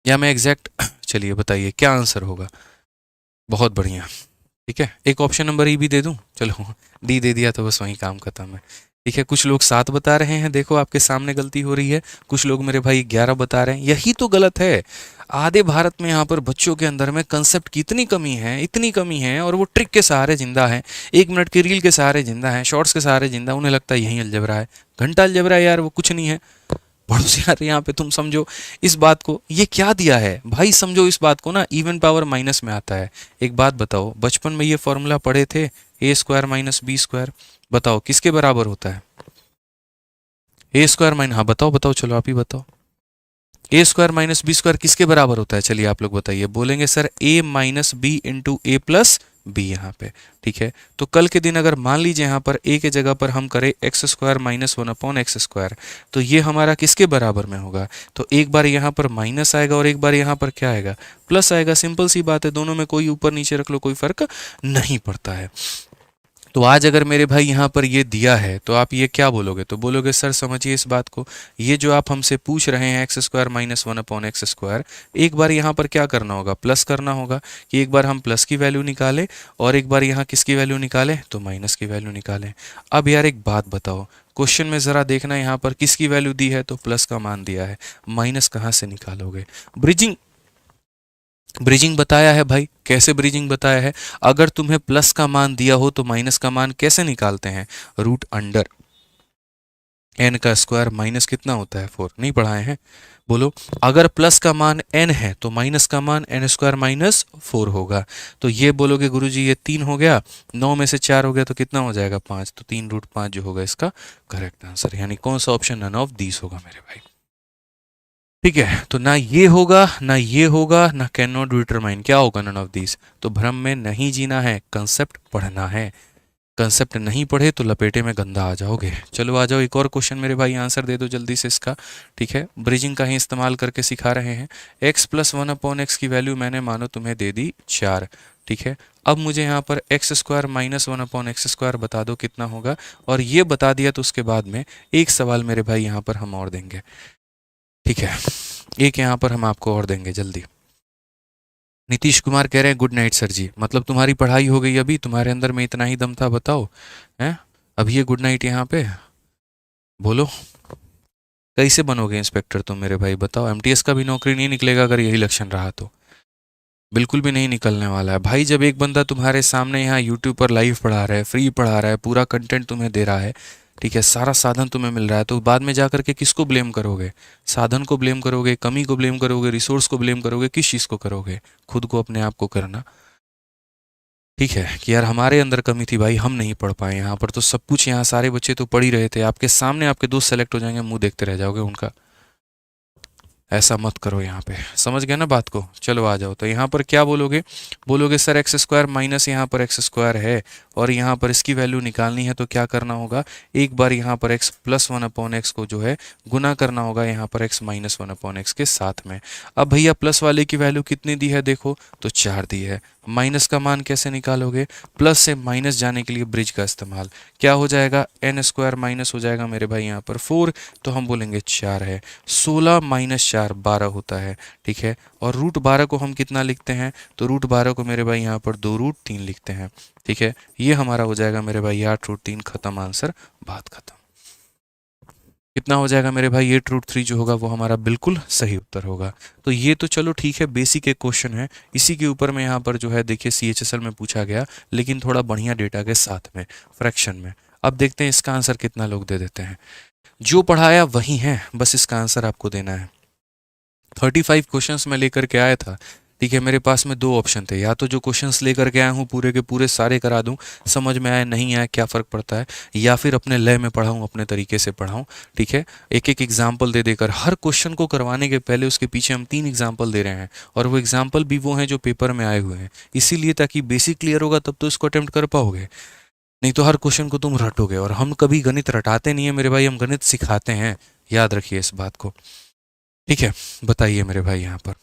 या मैं एग्जैक्ट चलिए बताइए क्या आंसर होगा। बहुत बढ़िया, ठीक है। एक ऑप्शन नंबर ई भी दे दूं, चलो डी दे दिया तो बस वहीं काम खत्म है, ठीक है। कुछ लोग 7 बता रहे हैं, देखो आपके सामने गलती हो रही है, कुछ लोग मेरे भाई 11 बता रहे हैं, यही तो गलत है। आधे भारत में यहाँ पर बच्चों के अंदर में कंसेप्ट की इतनी कमी है, इतनी कमी है, और वो ट्रिक के सहारे जिंदा है, 1 मिनट के रील के सहारे जिंदा है, शॉर्ट्स के सहारे जिंदा, उन्हें लगता है यही अलजबरा है, घंटा अलजबरा है यार, वो कुछ नहीं है। पड़ोसी यार यहाँ पे तुम समझो इस बात को, ये क्या दिया है भाई, समझो इस बात को ना, इवन पावर माइनस में आता है। एक बात बताओ, बचपन में ये फॉर्मूला पढ़े थे, ए स्क्वायर माइनस बी स्क्वायर, बताओ किसके बराबर होता है, ए स्क्वायर माइनस, हाँ बताओ बताओ, चलो आप ही बताओ, ए स्क्वायर माइनस बी स्क्वायर किसके बराबर होता है, चलिए आप लोग बताइए। बोलेंगे सर ए माइनस बी इंटू ए प्लस बी यहाँ पे, ठीक है। तो कल के दिन अगर मान लीजिए यहाँ पर ए के जगह पर हम करें x square minus 1/x square, तो ये हमारा किसके बराबर में होगा, तो एक बार यहाँ पर माइनस आएगा और एक बार यहाँ पर क्या आएगा, प्लस आएगा। सिंपल सी बात है, दोनों में कोई ऊपर नीचे रख लो कोई फर्क नहीं पड़ता है। तो आज अगर मेरे भाई यहाँ पर ये दिया है तो आप ये क्या बोलोगे, तो बोलोगे सर समझिए इस बात को, ये जो आप हमसे पूछ रहे हैं x square minus 1/x square, एक बार यहाँ पर क्या करना होगा, प्लस करना होगा, कि एक बार हम प्लस की वैल्यू निकालें और एक बार यहाँ किसकी वैल्यू निकालें, तो माइनस की वैल्यू निकालें। अब यार एक बात बताओ, क्वेश्चन में ज़रा देखना यहाँ पर किसकी वैल्यू दी है, तो प्लस का मान दिया है, माइनस कहाँ से निकालोगे। ब्रिजिंग ब्रिजिंग बताया है भाई, कैसे ब्रिजिंग बताया है, अगर तुम्हें प्लस का मान दिया हो तो माइनस का मान कैसे निकालते हैं, रूट अंडर n का स्क्वायर माइनस कितना होता है 4, नहीं पढ़ाए हैं? बोलो, अगर प्लस का मान n है तो माइनस का मान n स्क्वायर माइनस 4 होगा। तो ये बोलोगे गुरुजी ये 3 हो गया, 9 में से 4 हो गया तो कितना हो जाएगा 5, तो 3√5 जो होगा इसका करेक्ट आंसर, यानी कौन सा ऑप्शन नन ऑफ दीस होगा मेरे भाई। ठीक है, तो ना ये होगा ना ये होगा ना कैन नॉट डिटरमाइन, क्या होगा नन ऑफ दीस। तो भ्रम में नहीं जीना है, कंसेप्ट पढ़ना है। कंसेप्ट नहीं पढ़े तो लपेटे में गंदा आ जाओगे। चलो आ जाओ, एक और क्वेश्चन मेरे भाई, आंसर दे दो जल्दी से इसका। ठीक है, ब्रिजिंग का ही इस्तेमाल करके सिखा रहे हैं। x प्लस 1/x की वैल्यू मैंने मानो तुम्हें दे दी 4। ठीक है, अब मुझे यहाँ पर x square minus 1/x square बता दो कितना होगा। और ये बता दिया तो उसके बाद में एक सवाल मेरे भाई यहाँ पर हम और देंगे। ठीक है, एक यहाँ पर हम आपको और देंगे जल्दी। नीतीश कुमार कह रहे हैं गुड नाइट सर जी, मतलब तुम्हारी पढ़ाई हो गई, अभी तुम्हारे अंदर में इतना ही दम था, बताओ हैं? अभी ये गुड नाइट यहाँ पे बोलो, कैसे बनोगे इंस्पेक्टर तुम मेरे भाई, बताओ। एमटीएस का भी नौकरी नहीं निकलेगा अगर यही लक्षण रहा तो, बिल्कुल भी नहीं निकलने वाला है भाई। जब एक बंदा तुम्हारे सामने यहाँ यूट्यूब पर लाइव पढ़ा रहा है, फ्री पढ़ा रहा है, पूरा कंटेंट तुम्हें दे रहा है, ठीक है, सारा साधन तुम्हें मिल रहा है, तो बाद में जाकर के किसको ब्लेम करोगे? साधन को ब्लेम करोगे, कमी को ब्लेम करोगे, रिसोर्स को ब्लेम करोगे, किस चीज़ को करोगे? खुद को, अपने आप को करना। ठीक है, कि यार हमारे अंदर कमी थी भाई, हम नहीं पढ़ पाए यहाँ पर, तो सब कुछ यहाँ सारे बच्चे तो पढ़ ही रहे थे, आपके सामने आपके दोस्त सेलेक्ट हो जाएंगे, मुंह देखते रह जाओगे उनका। ऐसा मत करो यहाँ पे, समझ गए ना बात को। चलो आ जाओ, तो यहाँ पर क्या बोलोगे? बोलोगे सर एक्स स्क्वायर माइनस यहाँ पर एक्स स्क्वायर है और यहाँ पर इसकी वैल्यू निकालनी है, तो क्या करना होगा? एक बार यहाँ पर x प्लस 1/x को जो है गुना करना होगा यहाँ पर x माइनस 1/x के साथ में। अब भैया प्लस वाले की वैल्यू कितनी दी है देखो, तो 4 दी है। माइनस का मान कैसे निकालोगे? प्लस से माइनस जाने के लिए ब्रिज का इस्तेमाल। क्या हो जाएगा? n स्क्वायर माइनस हो जाएगा मेरे भाई यहाँ पर 4, तो हम बोलेंगे 4 है। 16 माइनस 4 12 होता है। ठीक है, और √12 को हम कितना लिखते हैं? तो √12 को मेरे भाई यहाँ पर 2√3 लिखते हैं। ठीक है, ये हमारा हो जाएगा मेरे भाई 8√3, खत्म आंसर, बात खत्म। कितना हो जाएगा मेरे भाई? 8√3 जो होगा वो हमारा बिल्कुल सही उत्तर होगा। तो ये तो चलो ठीक है, बेसिक एक क्वेश्चन है, इसी के ऊपर में यहाँ पर जो है देखिए CHSL में पूछा गया, लेकिन थोड़ा बढ़िया डेटा के साथ में, फ्रैक्शन में। अब देखते हैं इसका आंसर कितना लोग दे देते हैं। जो पढ़ाया वही है, बस इसका आंसर आपको देना है। 35 क्वेश्चंस मैं लेकर के आया था। ठीक है, मेरे पास में 2 ऑप्शन थे, या तो जो क्वेश्चंस लेकर के आया हूँ पूरे के पूरे सारे करा दूँ, समझ में आया नहीं आया क्या फ़र्क पड़ता है, या फिर अपने लय में पढ़ाऊँ, अपने तरीके से पढ़ाऊँ। ठीक है, एक एक एग्जाम्पल दे देकर, हर क्वेश्चन को करवाने के पहले उसके पीछे हम 3 एग्जाम्पल दे रहे हैं, और वो एग्जाम्पल भी वो हैं जो पेपर में आए हुए हैं, इसीलिए ताकि बेसिक क्लियर होगा तब तो इसको अटेम्प्ट कर पाओगे, नहीं तो हर क्वेश्चन को तुम रटोगे। और हम कभी गणित रटाते नहीं है मेरे भाई, हम गणित सिखाते हैं, याद रखिए इस बात को। ठीक है, बताइए मेरे भाई यहाँ पर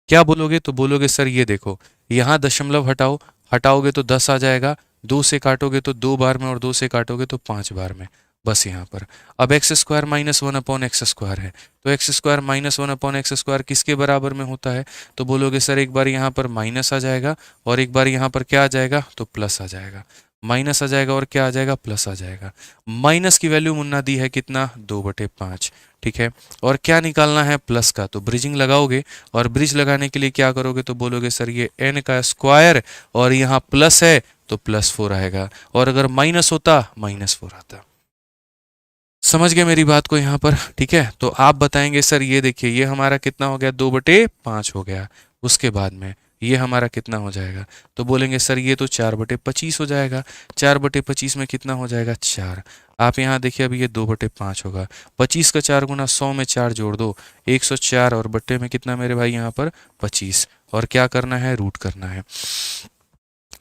क्या बोलोगे? तो बोलोगे सर ये देखो, यहाँ दशमलव हटाओ, हटाओगे तो 10 आ जाएगा, 2 से काटोगे तो 2 बार में, और 2 से काटोगे तो 5 बार में, बस यहाँ पर। अब x square minus 1/x square है, तो x square minus 1/x square किसके बराबर में होता है? तो बोलोगे सर एक बार यहाँ पर माइनस आ जाएगा, और एक बार यहाँ पर क्या आ जाएगा? तो प्लस आ जाएगा। माइनस आ जाएगा और क्या आ जाएगा? प्लस आ जाएगा। माइनस की वैल्यू मुन्ना दी है कितना? 2/5। ठीक है, और क्या निकालना है? प्लस का, तो ब्रिजिंग लगाओगे, और ब्रिज लगाने के लिए क्या करोगे? तो बोलोगे सर ये n का स्क्वायर, और यहाँ प्लस है तो +4 आएगा, और अगर माइनस होता -4 आता। समझ गए मेरी बात को यहाँ पर? ठीक है, तो आप बताएंगे सर ये देखिए ये हमारा कितना हो गया? 2/5 हो गया। उसके बाद में ये हमारा कितना हो जाएगा? तो बोलेंगे सर ये तो 4/25 हो जाएगा। 4/25 में कितना हो जाएगा? 4। आप यहाँ देखिए अभी ये 2/5 होगा। 25 का 4 गुना 100 में 4 जोड़ दो, 104, और बट्टे में कितना मेरे भाई यहाँ पर? 25। और क्या करना है? रूट करना है।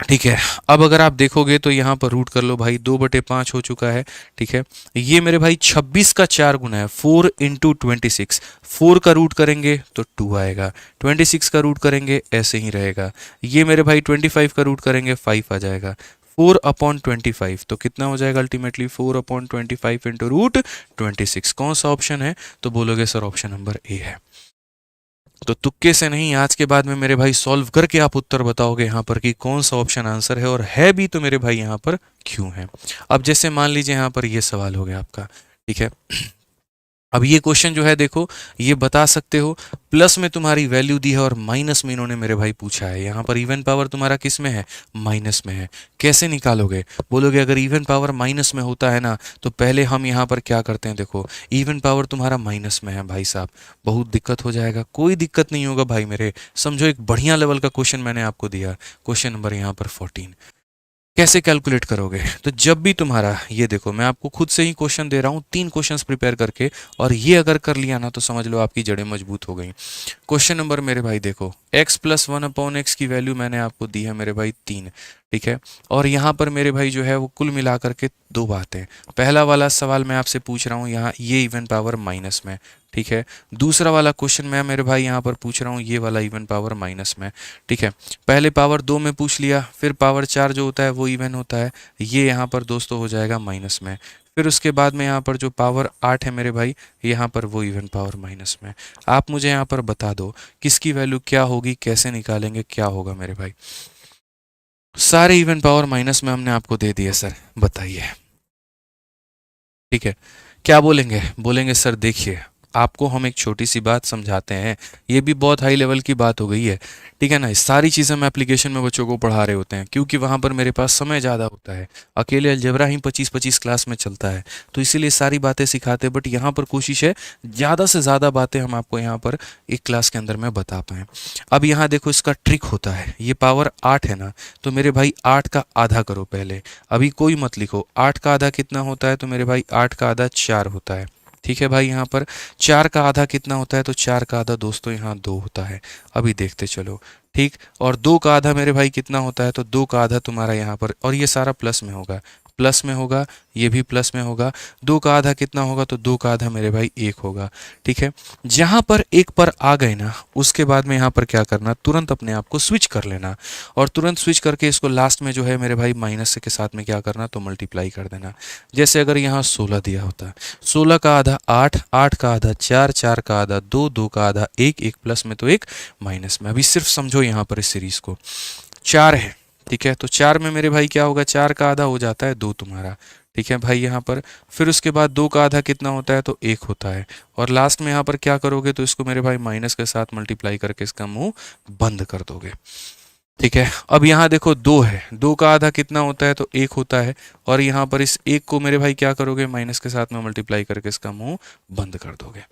ठीक है, अब अगर आप देखोगे तो यहाँ पर रूट कर लो भाई, 2/5 हो चुका है। ठीक है, ये मेरे भाई 26 का 4 गुना है, 4 × 26। 4 का रूट करेंगे तो 2 आएगा, 26 का रूट करेंगे ऐसे ही रहेगा। ये मेरे भाई 25 का रूट करेंगे 5 आ जाएगा। 4/25 तो कितना हो जाएगा अल्टीमेटली? 4/25 × √26। कौन सा ऑप्शन है? तो बोलोगे सर ऑप्शन नंबर ए है। तो तुक्के से नहीं, आज के बाद में मेरे भाई सॉल्व करके आप उत्तर बताओगे यहाँ पर कि कौन सा ऑप्शन आंसर है, और है भी तो मेरे भाई यहाँ पर क्यों है। अब जैसे मान लीजिए यहाँ पर ये सवाल हो गया आपका। ठीक है, अब ये क्वेश्चन जो है देखो, ये बता सकते हो प्लस में तुम्हारी वैल्यू दी है और माइनस में इन्होंने मेरे भाई पूछा है। यहाँ पर इवन पावर तुम्हारा किस में है, माइनस में है। कैसे निकालोगे, बोलोगे अगर इवन पावर माइनस में होता है ना तो पहले हम यहाँ पर क्या करते हैं, देखो इवन पावर तुम्हारा माइनस में है भाई साहब, बहुत दिक्कत हो जाएगा। कोई दिक्कत नहीं होगा भाई मेरे, समझो एक बढ़िया लेवल का क्वेश्चन मैंने आपको दिया। क्वेश्चन नंबर यहाँ पर 14 कैसे कैलकुलेट करोगे, तो जब भी तुम्हारा ये देखो मैं आपको खुद से ही क्वेश्चन दे रहा हूँ, 3 क्वेश्चंस प्रिपेयर करके, और ये अगर कर लिया ना तो समझ लो आपकी जड़ें मजबूत हो गई। क्वेश्चन नंबर मेरे भाई देखो, x प्लस 1/x की वैल्यू मैंने आपको दी है मेरे भाई 3, ठीक है। और यहाँ पर मेरे भाई जो है वो कुल मिला करके 2 बातें। पहला वाला सवाल मैं आपसे पूछ रहा हूँ यहाँ ये इवन पावर माइनस में, ठीक है। दूसरा वाला क्वेश्चन मैं मेरे भाई यहाँ पर पूछ रहा हूँ ये वाला इवन पावर माइनस में, ठीक है। पहले पावर 2 में पूछ लिया, फिर पावर 4 जो होता है वो इवन होता है, ये यहाँ पर दोस्तों हो जाएगा माइनस में। फिर उसके बाद में यहाँ पर जो पावर 8 है मेरे भाई, यहाँ पर वो इवन पावर माइनस में। आप मुझे यहाँ पर बता दो किसकी वैल्यू क्या होगी, कैसे निकालेंगे, क्या होगा मेरे भाई। सारे इवन पावर माइनस में हमने आपको दे दिए सर, बताइए, ठीक है। क्या बोलेंगे, बोलेंगे सर देखिए आपको हम एक छोटी सी बात समझाते हैं, ये भी बहुत हाई लेवल की बात हो गई है, ठीक है ना। इस सारी चीज़ें हम एप्लीकेशन में बच्चों को पढ़ा रहे होते हैं क्योंकि वहाँ पर मेरे पास समय ज़्यादा होता है, अकेले अलजेब्रा ही 25-25 क्लास में चलता है, तो इसीलिए सारी बातें सिखाते हैं। बट यहाँ पर कोशिश है ज़्यादा से ज़्यादा बातें हम आपको यहाँ पर एक क्लास के अंदर में बता पाएँ। अब यहाँ देखो इसका ट्रिक होता है, ये पावर 8 है ना, तो मेरे भाई 8 का आधा करो पहले, अभी कोई मत लिखो। 8 का आधा कितना होता है, तो मेरे भाई 8 का आधा 4 होता है, ठीक है भाई। यहाँ पर 4 का आधा कितना होता है, तो 4 का आधा दोस्तों यहाँ 2 होता है, अभी देखते चलो, ठीक। और 2 का आधा मेरे भाई कितना होता है, तो 2 का आधा तुम्हारा यहाँ पर, और ये सारा प्लस में होगा, प्लस में होगा, ये भी प्लस में होगा। 2 का आधा कितना होगा, तो 2 का आधा मेरे भाई 1 होगा, ठीक है। जहाँ पर 1 पर आ गए ना उसके बाद में यहाँ पर क्या करना, तुरंत अपने आप को स्विच कर लेना, और तुरंत स्विच करके इसको लास्ट में जो है मेरे भाई माइनस के साथ में क्या करना, तो मल्टीप्लाई कर देना। जैसे अगर यहाँ 16 दिया होता, 16 का आधा 8, 8 का आधा 4, 4 का आधा 2, 2 का आधा 1, 1 प्लस में तो 1 माइनस में। अभी सिर्फ समझो यहाँ पर इस सीरीज को, 4 है, ठीक है। तो 4 में मेरे भाई क्या होगा, 4 का आधा हो जाता है 2 तुम्हारा, ठीक है भाई यहाँ पर। फिर उसके बाद 2 का आधा कितना होता है, तो 1 होता है, और लास्ट में यहाँ पर क्या करोगे, तो इसको मेरे भाई माइनस के साथ मल्टीप्लाई करके इसका मुंह बंद कर दोगे, ठीक है। अब यहाँ देखो 2 है, 2 का आधा कितना होता है, तो 1 होता है, और यहाँ पर इस 1 को मेरे भाई क्या करोगे, माइनस के साथ में मल्टीप्लाई करके इसका मुंह बंद कर दोगे।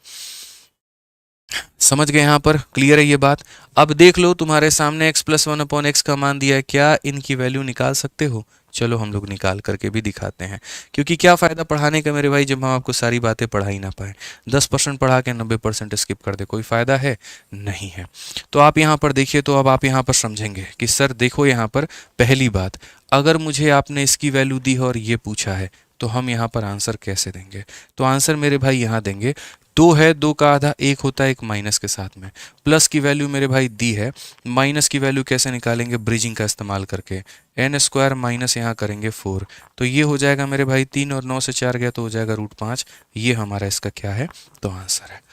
समझ गए यहाँ पर, क्लियर है ये बात। अब देख लो तुम्हारे सामने x प्लस 1/x का मान दिया है, क्या इनकी वैल्यू निकाल सकते हो, चलो हम लोग निकाल करके भी दिखाते हैं। क्योंकि क्या फ़ायदा पढ़ाने का मेरे भाई जब हम आपको सारी बातें पढ़ा ही ना पाए, 10% पढ़ा के 90% स्किप कर दे, कोई फ़ायदा है नहीं है। तो आप यहाँ पर देखिए, तो अब आप यहाँ पर समझेंगे कि सर देखो यहाँ पर पहली बात, अगर मुझे आपने इसकी वैल्यू दी है और ये पूछा है तो हम यहाँ पर आंसर कैसे देंगे, तो आंसर मेरे भाई यहाँ देंगे 2 है, 2 का आधा 1 होता है, एक माइनस के साथ में, प्लस की वैल्यू मेरे भाई दी है, माइनस की वैल्यू कैसे निकालेंगे, ब्रिजिंग का इस्तेमाल करके, n स्क्वायर माइनस यहाँ करेंगे 4, तो ये हो जाएगा मेरे भाई 3, और 9 से 4 गया तो हो जाएगा √5। ये हमारा इसका क्या है, तो आंसर है।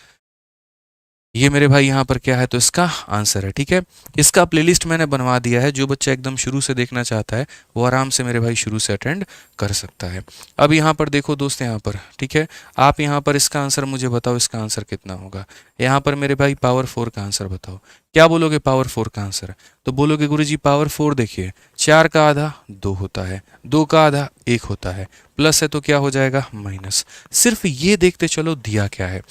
ये मेरे भाई यहाँ पर क्या है, तो इसका आंसर है, ठीक है। इसका प्लेलिस्ट मैंने बनवा दिया है, जो बच्चा एकदम शुरू से देखना चाहता है वो आराम से मेरे भाई शुरू से अटेंड कर सकता है। अब यहाँ पर देखो दोस्त, यहाँ पर ठीक है, आप यहाँ पर इसका आंसर मुझे बताओ, इसका आंसर कितना होगा। यहाँ पर मेरे भाई पावर 4 का आंसर बताओ, क्या बोलोगे पावर 4 का आंसर, तो बोलोगे गुरुजी पावर 4 देखिए 4 का आधा 2 होता है, 2 का आधा 1 होता है, प्लस है तो क्या हो जाएगा माइनस। सिर्फ ये देखते चलो दिया क्या है,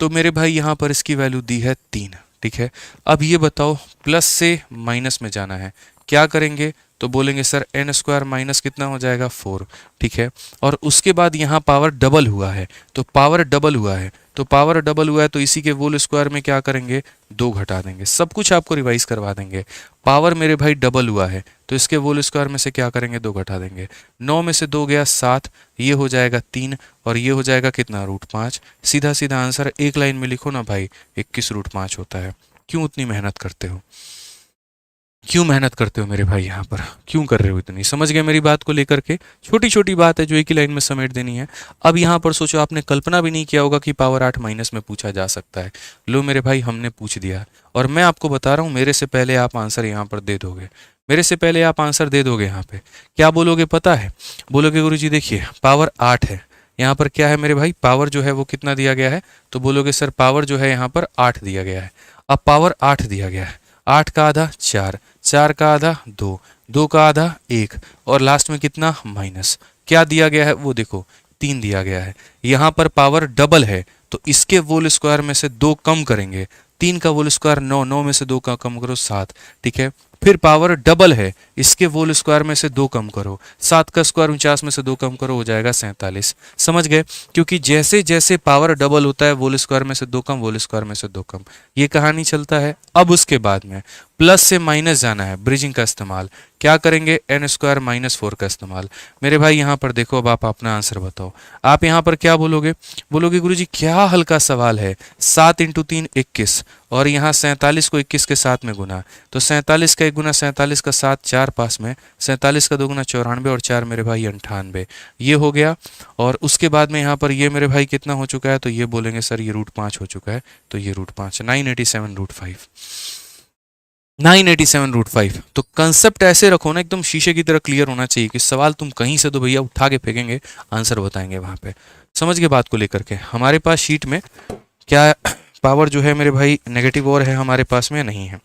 तो मेरे भाई यहाँ पर इसकी वैल्यू दी है 3, ठीक है। अब ये बताओ प्लस से माइनस में जाना है, क्या करेंगे, तो बोलेंगे सर n स्क्वायर माइनस कितना हो जाएगा 4, ठीक है। और उसके बाद यहाँ पावर डबल हुआ है, तो पावर डबल हुआ है, तो पावर डबल हुआ है तो इसी के होल स्क्वायर में क्या करेंगे, 2 घटा देंगे, सब कुछ आपको रिवाइज करवा देंगे। पावर मेरे भाई डबल हुआ है तो इसके होल स्क्वायर में से क्या करेंगे, 2 घटा देंगे, 9 में से 2 गया 7, ये हो जाएगा 3, और ये हो जाएगा कितना √5। सीधा सीधा आंसर एक लाइन में लिखो ना भाई, 21 √5 होता है। क्यों उतनी मेहनत करते हो, क्यों मेहनत करते हो मेरे भाई, यहाँ पर क्यों कर रहे हो इतनी, समझ गए मेरी बात को लेकर के, छोटी छोटी बात है जो एक ही लाइन में समेट देनी है। अब यहाँ पर सोचो, आपने कल्पना भी नहीं किया होगा कि पावर 8 माइनस में पूछा जा सकता है, लो मेरे भाई हमने पूछ दिया, और मैं आपको बता रहा हूँ मेरे से पहले आप आंसर यहाँ पर दे दोगे, मेरे से पहले आप आंसर दे दोगे। यहाँ पे क्या बोलोगे पता है, बोलोगे गुरुजी देखिए पावर 8 है, यहाँ पर क्या है मेरे भाई, पावर जो है वो कितना दिया गया है, तो बोलोगे सर पावर जो है यहाँ पर 8 दिया गया है। अब पावर 8 दिया गया है, 8 का आधा 4, 4 का आधा 2, 2 का आधा 1, और लास्ट में कितना माइनस, क्या दिया गया है वो देखो 3 दिया गया है। यहाँ पर पावर डबल है तो इसके होल स्क्वायर में से 2 कम करेंगे, 3 का होल स्क्वायर 9, 9 में से 2 का कम करो 7, ठीक है। फिर पावर डबल है, इसके होल स्क्वायर में से 2 कम करो, 7 का स्क्वायर 49 में से 2 कम करो, हो जाएगा 47। समझ गए, क्योंकि जैसे जैसे पावर डबल होता है होल स्क्वायर में से 2 कम, होल स्क्वायर में से 2 कम, ये कहानी चलता है। अब उसके बाद में प्लस से माइनस जाना है, ब्रिजिंग का इस्तेमाल क्या करेंगे, एन स्क्वायर माइनस 4 का इस्तेमाल। मेरे भाई यहाँ पर देखो, अब आप अपना आंसर बताओ, आप यहाँ पर क्या बोलोगे, बोलोगे गुरुजी क्या हल्का सवाल है, 7 इंटू 3 21, और यहाँ 47 को 21 के साथ में गुना, तो 47 का 1 गुना 47 का 7, 4 पास में, 47 का 2 गुना 94, और 4 मेरे भाई 98, ये हो गया। और उसके बाद में यहाँ पर ये मेरे भाई कितना हो चुका है, तो ये बोलेंगे सर ये √5 हो चुका है, तो ये √5 987 √5, 987 √5। तो कंसेप्ट ऐसे रखो ना, एकदम शीशे की तरह क्लियर होना चाहिए कि सवाल तुम कहीं से तो भैया उठा के फेंकेंगे, आंसर बताएंगे वहां पे। समझ गए बात को लेकर के। हमारे पास शीट में क्या पावर जो है मेरे भाई नेगेटिव और है हमारे पास में, नहीं है,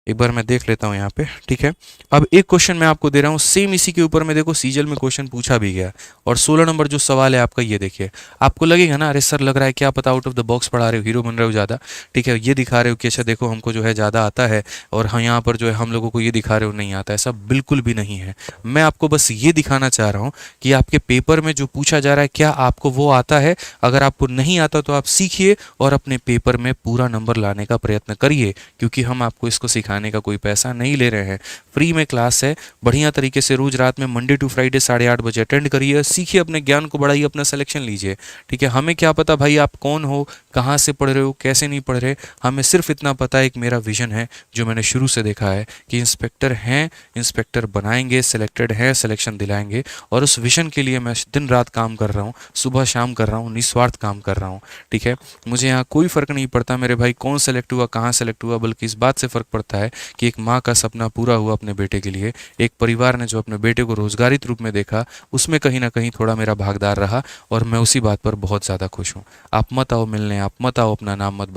एक बार मैं देख लेता हूँ यहाँ पे, ठीक है। अब एक क्वेश्चन मैं आपको दे रहा हूँ सेम इसी के ऊपर में, देखो सीजल में क्वेश्चन पूछा भी गया, और 16 नंबर जो सवाल है आपका, ये देखिए। आपको लगेगा ना अरे सर लग रहा है क्या पता आउट ऑफ द बॉक्स पढ़ा रहे हो, हीरो बन रहे हो ज़्यादा, ठीक है, ये दिखा रहे हो कि अच्छा देखो हमको जो है ज़्यादा आता है, और हाँ यहाँ पर जो है हम लोगों को ये दिखा रहे हो नहीं आता, ऐसा बिल्कुल भी नहीं है। मैं आपको बस ये दिखाना चाह रहा हूँ कि आपके पेपर में जो पूछा जा रहा है क्या आपको वो आता है। अगर आपको नहीं आता तो आप सीखिए और अपने पेपर में पूरा नंबर लाने का प्रयत्न करिए, क्योंकि हम आपको इसको सिखाने का कोई पैसा नहीं ले रहे हैं, फ्री में क्लास है। बढ़िया तरीके से रोज रात में मंडे टू फ्राइडे 8:30 बजे अटेंड करिए, सीखिए, अपने ज्ञान को बढ़ाइए, अपना सिलेक्शन लीजिए, ठीक है। हमें क्या पता भाई आप कौन हो, कहाँ से पढ़ रहे हो, कैसे नहीं पढ़ रहे, हमें सिर्फ इतना पता है, एक मेरा विजन है जो मैंने शुरू से देखा है कि इंस्पेक्टर हैं, इंस्पेक्टर बनाएंगे, सिलेक्टेड हैं, सिलेक्शन दिलाएंगे, और उस विजन के लिए मैं दिन रात काम कर रहा हूँ, सुबह शाम कर रहा हूँ, निस्वार्थ काम कर रहा हूँ, ठीक है। मुझे यहाँ कोई फ़र्क नहीं पड़ता मेरे भाई कौन सेलेक्ट हुआ, कहाँ सेलेक्ट हुआ, बल्कि इस बात से फ़र्क पड़ता है कि एक माँ का सपना पूरा हुआ अपने बेटे के लिए, एक परिवार ने जो अपने बेटे को रोजगारित रूप में देखा, उसमें कहीं ना कहीं थोड़ा मेरा भागीदार रहा, और मैं उसी बात पर बहुत ज़्यादा खुश हूँ। आप मत आओ मिलने, आप मत आओ, अपना नाम मत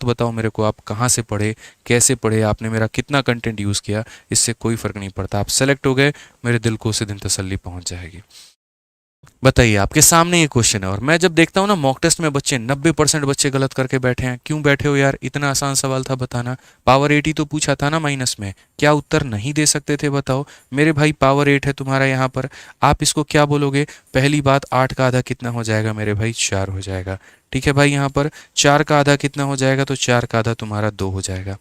बताओ मेरे को आप कहाँ से पढ़े, कैसे पढ़े, आपने मेरा कितना कंटेंट यूज़ किया, इससे कोई फ़र्क नहीं पड़ता। आप सेलेक्ट हो गए, मेरे दिल को उसी दिन तसल्ली पहुँच जाएगी। बताइए, आपके सामने ये क्वेश्चन है, और मैं जब देखता हूँ ना मॉक टेस्ट में बच्चे 90% बच्चे गलत करके बैठे हैं, क्यों बैठे हो यार, इतना आसान सवाल था बताना, पावर 8 ही तो पूछा था ना माइनस में, क्या उत्तर नहीं दे सकते थे बताओ। मेरे भाई पावर 8 है तुम्हारा यहाँ पर, आप इसको क्या बोलोगे, पहली बात 8 का आधा कितना हो जाएगा मेरे भाई, 4 हो जाएगा, ठीक है भाई। यहाँ पर 4 का आधा कितना हो जाएगा, तो 4 का आधा तुम्हारा 2 हो जाएगा,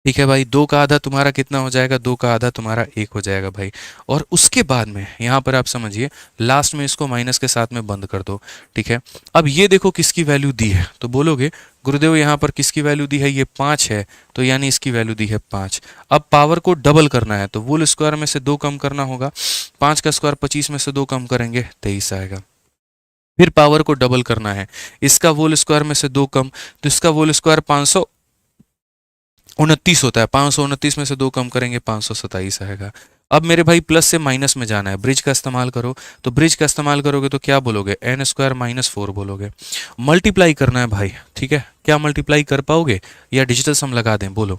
ठीक है भाई। 2 का आधा तुम्हारा कितना हो जाएगा, 2 का आधा तुम्हारा 1 हो जाएगा भाई। और उसके बाद में यहाँ पर आप समझिए, लास्ट में इसको माइनस के साथ में बंद कर दो, ठीक है। अब ये देखो किसकी वैल्यू दी है, तो बोलोगे गुरुदेव यहाँ पर किसकी वैल्यू दी है, ये 5 है, तो यानी इसकी वैल्यू दी है 5। अब पावर को डबल करना है तो वोल स्क्वायर में से 2 कम करना होगा, 5 का स्क्वायर 25 में से 2 कम करेंगे 23 आएगा। फिर पावर को डबल करना है, इसका वोल स्क्वायर में से 2 कम, तो इसका वोल स्क्वायर 529 होता है, 529 में से 2 कम करेंगे 527 आएगा। अब मेरे भाई प्लस से माइनस में जाना है, ब्रिज का इस्तेमाल करो, तो ब्रिज का इस्तेमाल करोगे तो क्या बोलोगे, एन स्क्वायर माइनस 4 बोलोगे। मल्टीप्लाई करना है भाई, ठीक है। क्या मल्टीप्लाई कर पाओगे या डिजिटल सम लगा दें, बोलो।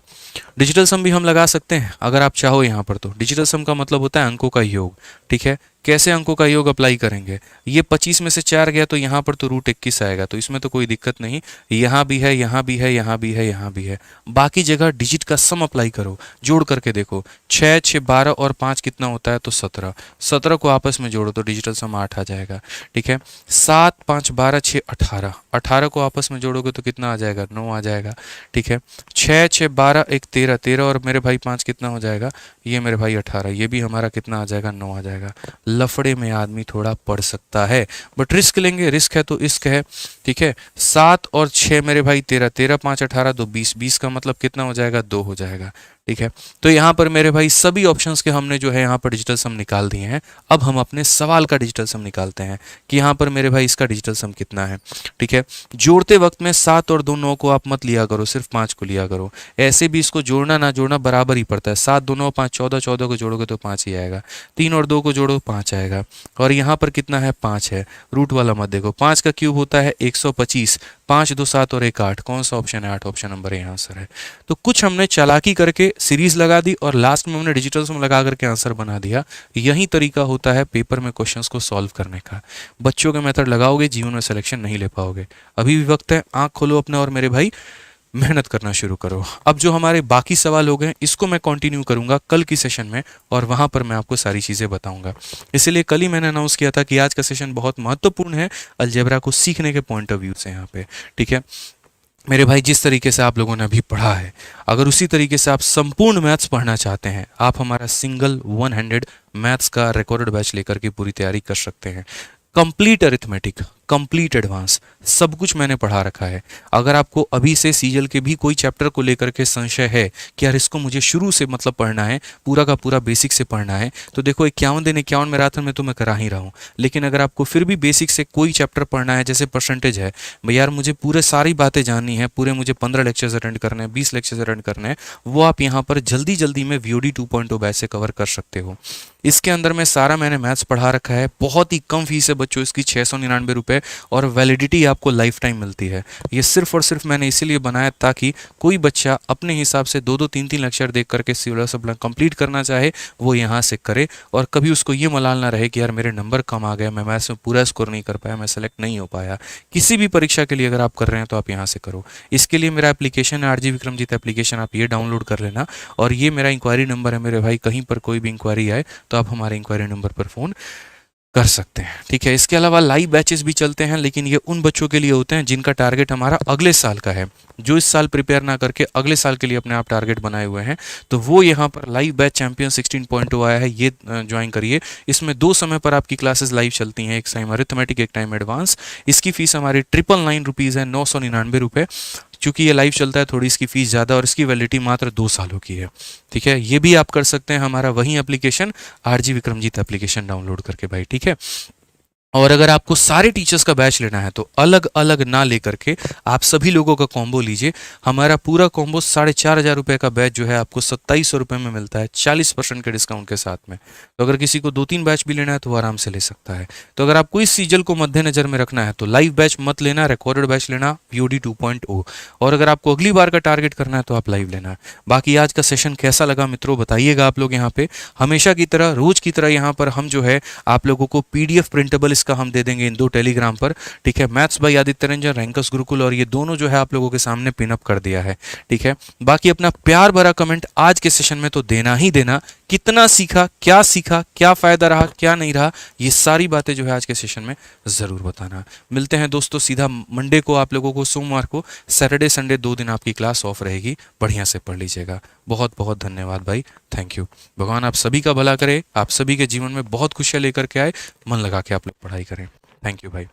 डिजिटल सम भी हम लगा सकते हैं अगर आप चाहो यहाँ पर, तो डिजिटल सम का मतलब होता है अंकों का योग, ठीक है। कैसे अंकों का योग अप्लाई करेंगे, ये 25 में से 4 गया तो यहाँ पर तो √21 आएगा, तो इसमें तो कोई दिक्कत नहीं, यहाँ भी है, यहाँ भी है, यहाँ भी है, यहाँ भी है, बाकी जगह डिजिट का सम अप्लाई करो, जोड़ करके देखो, 6 6 12 और 5 कितना होता है, तो 17, 17 को आपस में जोड़ो तो डिजिटल सम 8 आ जाएगा, ठीक है। 7 5 12 6 18, 18 को आपस में जोड़ोगे तो कितना आ जाएगा, 9 आ जाएगा, ठीक है। 6 6 12 1 13, 13 और मेरे भाई 5 कितना हो जाएगा, ये मेरे भाई 18, ये भी हमारा कितना आ जाएगा, 9 आ जाएगा। लफड़े में आदमी थोड़ा पढ़ सकता है, बट रिस्क लेंगे, रिस्क है तो इश्क है, ठीक है। 7 और 6 मेरे भाई 13, 13 5 18, 2 20, 20 का मतलब कितना हो जाएगा, 2 हो जाएगा, ठीक है। तो यहाँ पर मेरे भाई सभी ऑप्शंस के हमने जो है यहाँ पर डिजिटल सम निकाल दिए हैं। अब हम अपने सवाल का डिजिटल सम निकालते हैं कि यहाँ पर मेरे भाई इसका डिजिटल सम कितना है। ठीक है, जोड़ते वक्त में 7 और 2 9 को आप मत लिया करो, सिर्फ 5 को लिया करो। ऐसे भी इसको जोड़ना ना जोड़ना बराबर ही पड़ता है। 7 2 9 5 14, 14 को जोड़ोगे तो 5 ही आएगा। 3 और 2 को जोड़ो 5 आएगा। और यहाँ पर कितना है, 5 है। रूट वाला मत देखो, 5 का क्यूब होता है 125। 5 2 7 और 1 8। कौन सा ऑप्शन है, 8 ऑप्शन नंबर यहाँ आंसर है। तो कुछ हमने चालाकी करके सीरीज लगा दी और लास्ट में हमने डिजिटल सम लगा करके आंसर बना दिया। यही तरीका होता है पेपर में क्वेश्चंस को सॉल्व करने का। बच्चों के मेथड लगाओगे, जीवन में सिलेक्शन नहीं ले पाओगे। अभी भी वक्त है, आंख खोलो अपने और मेरे भाई मेहनत करना शुरू करो। अब जो हमारे बाकी सवाल हो गए इसको मैं कंटिन्यू करूंगा कल की सेशन में, और वहां पर मैं आपको सारी चीज़ें बताऊंगा। इसलिए कल ही मैंने अनाउंस किया था कि आज का सेशन बहुत महत्वपूर्ण है अलजेब्रा को सीखने के पॉइंट ऑफ व्यू से यहाँ पे। ठीक है मेरे भाई, जिस तरीके से आप लोगों ने अभी पढ़ा है, अगर उसी तरीके से आप संपूर्ण मैथ्स पढ़ना चाहते हैं, आप हमारा सिंगल 100 मैथ्स का रिकॉर्डेड बैच लेकर के पूरी तैयारी कर सकते हैं। कंप्लीट अरिथमेटिक, कंप्लीट एडवांस, सब कुछ मैंने पढ़ा रखा है। अगर आपको अभी से सीजल के भी कोई चैप्टर को लेकर के संशय है कि यार इसको मुझे शुरू से मतलब पढ़ना है, पूरा का पूरा बेसिक से पढ़ना है, तो देखो 51 दिन 51 मैराथन में तो मैं करा ही रहा हूँ। लेकिन अगर आपको फिर भी बेसिक से कोई चैप्टर पढ़ना है, जैसे परसेंटेज है, भाई यार मुझे पूरे सारी बातें जाननी है, पूरे मुझे 15 लेक्चर्स अटेंड करने हैं, 20 लेक्चर्स अटेंड करने हैं, वो आप यहाँ पर जल्दी जल्दी में VOD 2.0 बैच से कवर कर सकते हो। इसके अंदर में सारा मैंने मैथ्स पढ़ा रखा है। बहुत ही कम फीस है बच्चों इसकी, 699 रुपये, और वैलिडिटी आपको लाइफ टाइम मिलती है। ये सिर्फ और सिर्फ मैंने इसीलिए बनाया ताकि कोई बच्चा अपने हिसाब से 2 2 3 3 लेक्चर देख करके सिलेबस अपना कंप्लीट करना चाहे वो यहाँ से करे, और कभी उसको ये मलाल ना रहे कि यार मेरे नंबर कम आ गए, मैं मैथ्स में पूरा स्कोर नहीं कर पाया, मैं सेलेक्ट नहीं हो पाया। किसी भी परीक्षा के लिए अगर आप कर रहे हैं तो आप यहाँ से करो। इसके लिए मेरा एप्लीकेशन है RG विक्रमजीत एप्लीकेशन, आप ये डाउनलोड कर लेना। और ये मेरा इंक्वायरी नंबर है मेरे भाई, कहीं पर कोई भी इंक्वायरी आए तो आप हमारे इंक्वायरी नंबर पर फ़ोन कर सकते हैं। ठीक है, इसके अलावा लाइव बैचेस भी चलते हैं, लेकिन ये उन बच्चों के लिए होते हैं जिनका टारगेट हमारा अगले साल का है, जो इस साल प्रिपेयर ना करके अगले साल के लिए अपने आप टारगेट बनाए हुए हैं। तो वो यहाँ पर लाइव बैच चैंपियन 16.0 आया है, ये ज्वाइन करिए। इसमें 2 समय पर आपकी क्लासेस लाइव चलती हैं, एक टाइम अरिथमेटिक, एक टाइम एडवांस। इसकी फीस हमारी 999 रुपीज़ है, 999 रुपये। चूंकि ये लाइव चलता है थोड़ी इसकी फीस ज़्यादा, और इसकी वैलिडिटी मात्र 2 सालों की है। ठीक है, ये भी आप कर सकते हैं हमारा वही application RG Vikramjit application download करके भाई। ठीक है, और अगर आपको सारे टीचर्स का बैच लेना है तो अलग अलग ना लेकर के आप सभी लोगों का कॉम्बो लीजिए। हमारा पूरा कॉम्बो 4,500 रुपये का बैच जो है आपको 2700 रुपये में मिलता है, 40% के डिस्काउंट के साथ में। तो अगर किसी को 2-3 बैच भी लेना है तो वो आराम से ले सकता है। तो अगर आपको इस सीजल को मद्देनजर में रखना है तो लाइव बैच मत लेना, रिकॉर्डेड बैच लेना VOD 2.0। और अगर आपको अगली बार का टारगेट करना है तो आप लाइव लेना। बाकी आज का सेशन कैसा लगा मित्रों बताइएगा आप लोग। यहाँ पे हमेशा की तरह, रोज की तरह यहाँ पर हम जो है आप लोगों को PDF प्रिंटेबल का हम दे देंगे इन 2 टेलीग्राम पर। ठीक है, maths by Aditya Ranjan, rankers Gurukul, और ये दोनों जो है आप लोगों के सामने पिनअप कर दिया है। ठीक है, बाकी अपना प्यार भरा कमेंट आज के सेशन में तो देना ही देना। कितना सीखा, क्या फायदा रहा, क्या नहीं रहा, ये सारी बातें जो है आज के सेशन में जरूर बताना। मिलते हैं दोस्तों सीधा मंडे को, आप लोगों को सोमवार को। सैटरडे संडे 2 दिन आपकी क्लास ऑफ रहेगी, बढ़िया से पढ़ लीजिएगा। बहुत बहुत धन्यवाद भाई, थैंक यू। भगवान आप सभी का भला करे, आप सभी के जीवन में बहुत खुशियां लेकर के आए। मन लगा के आप लोग पढ़ाई करें। थैंक यू भाई।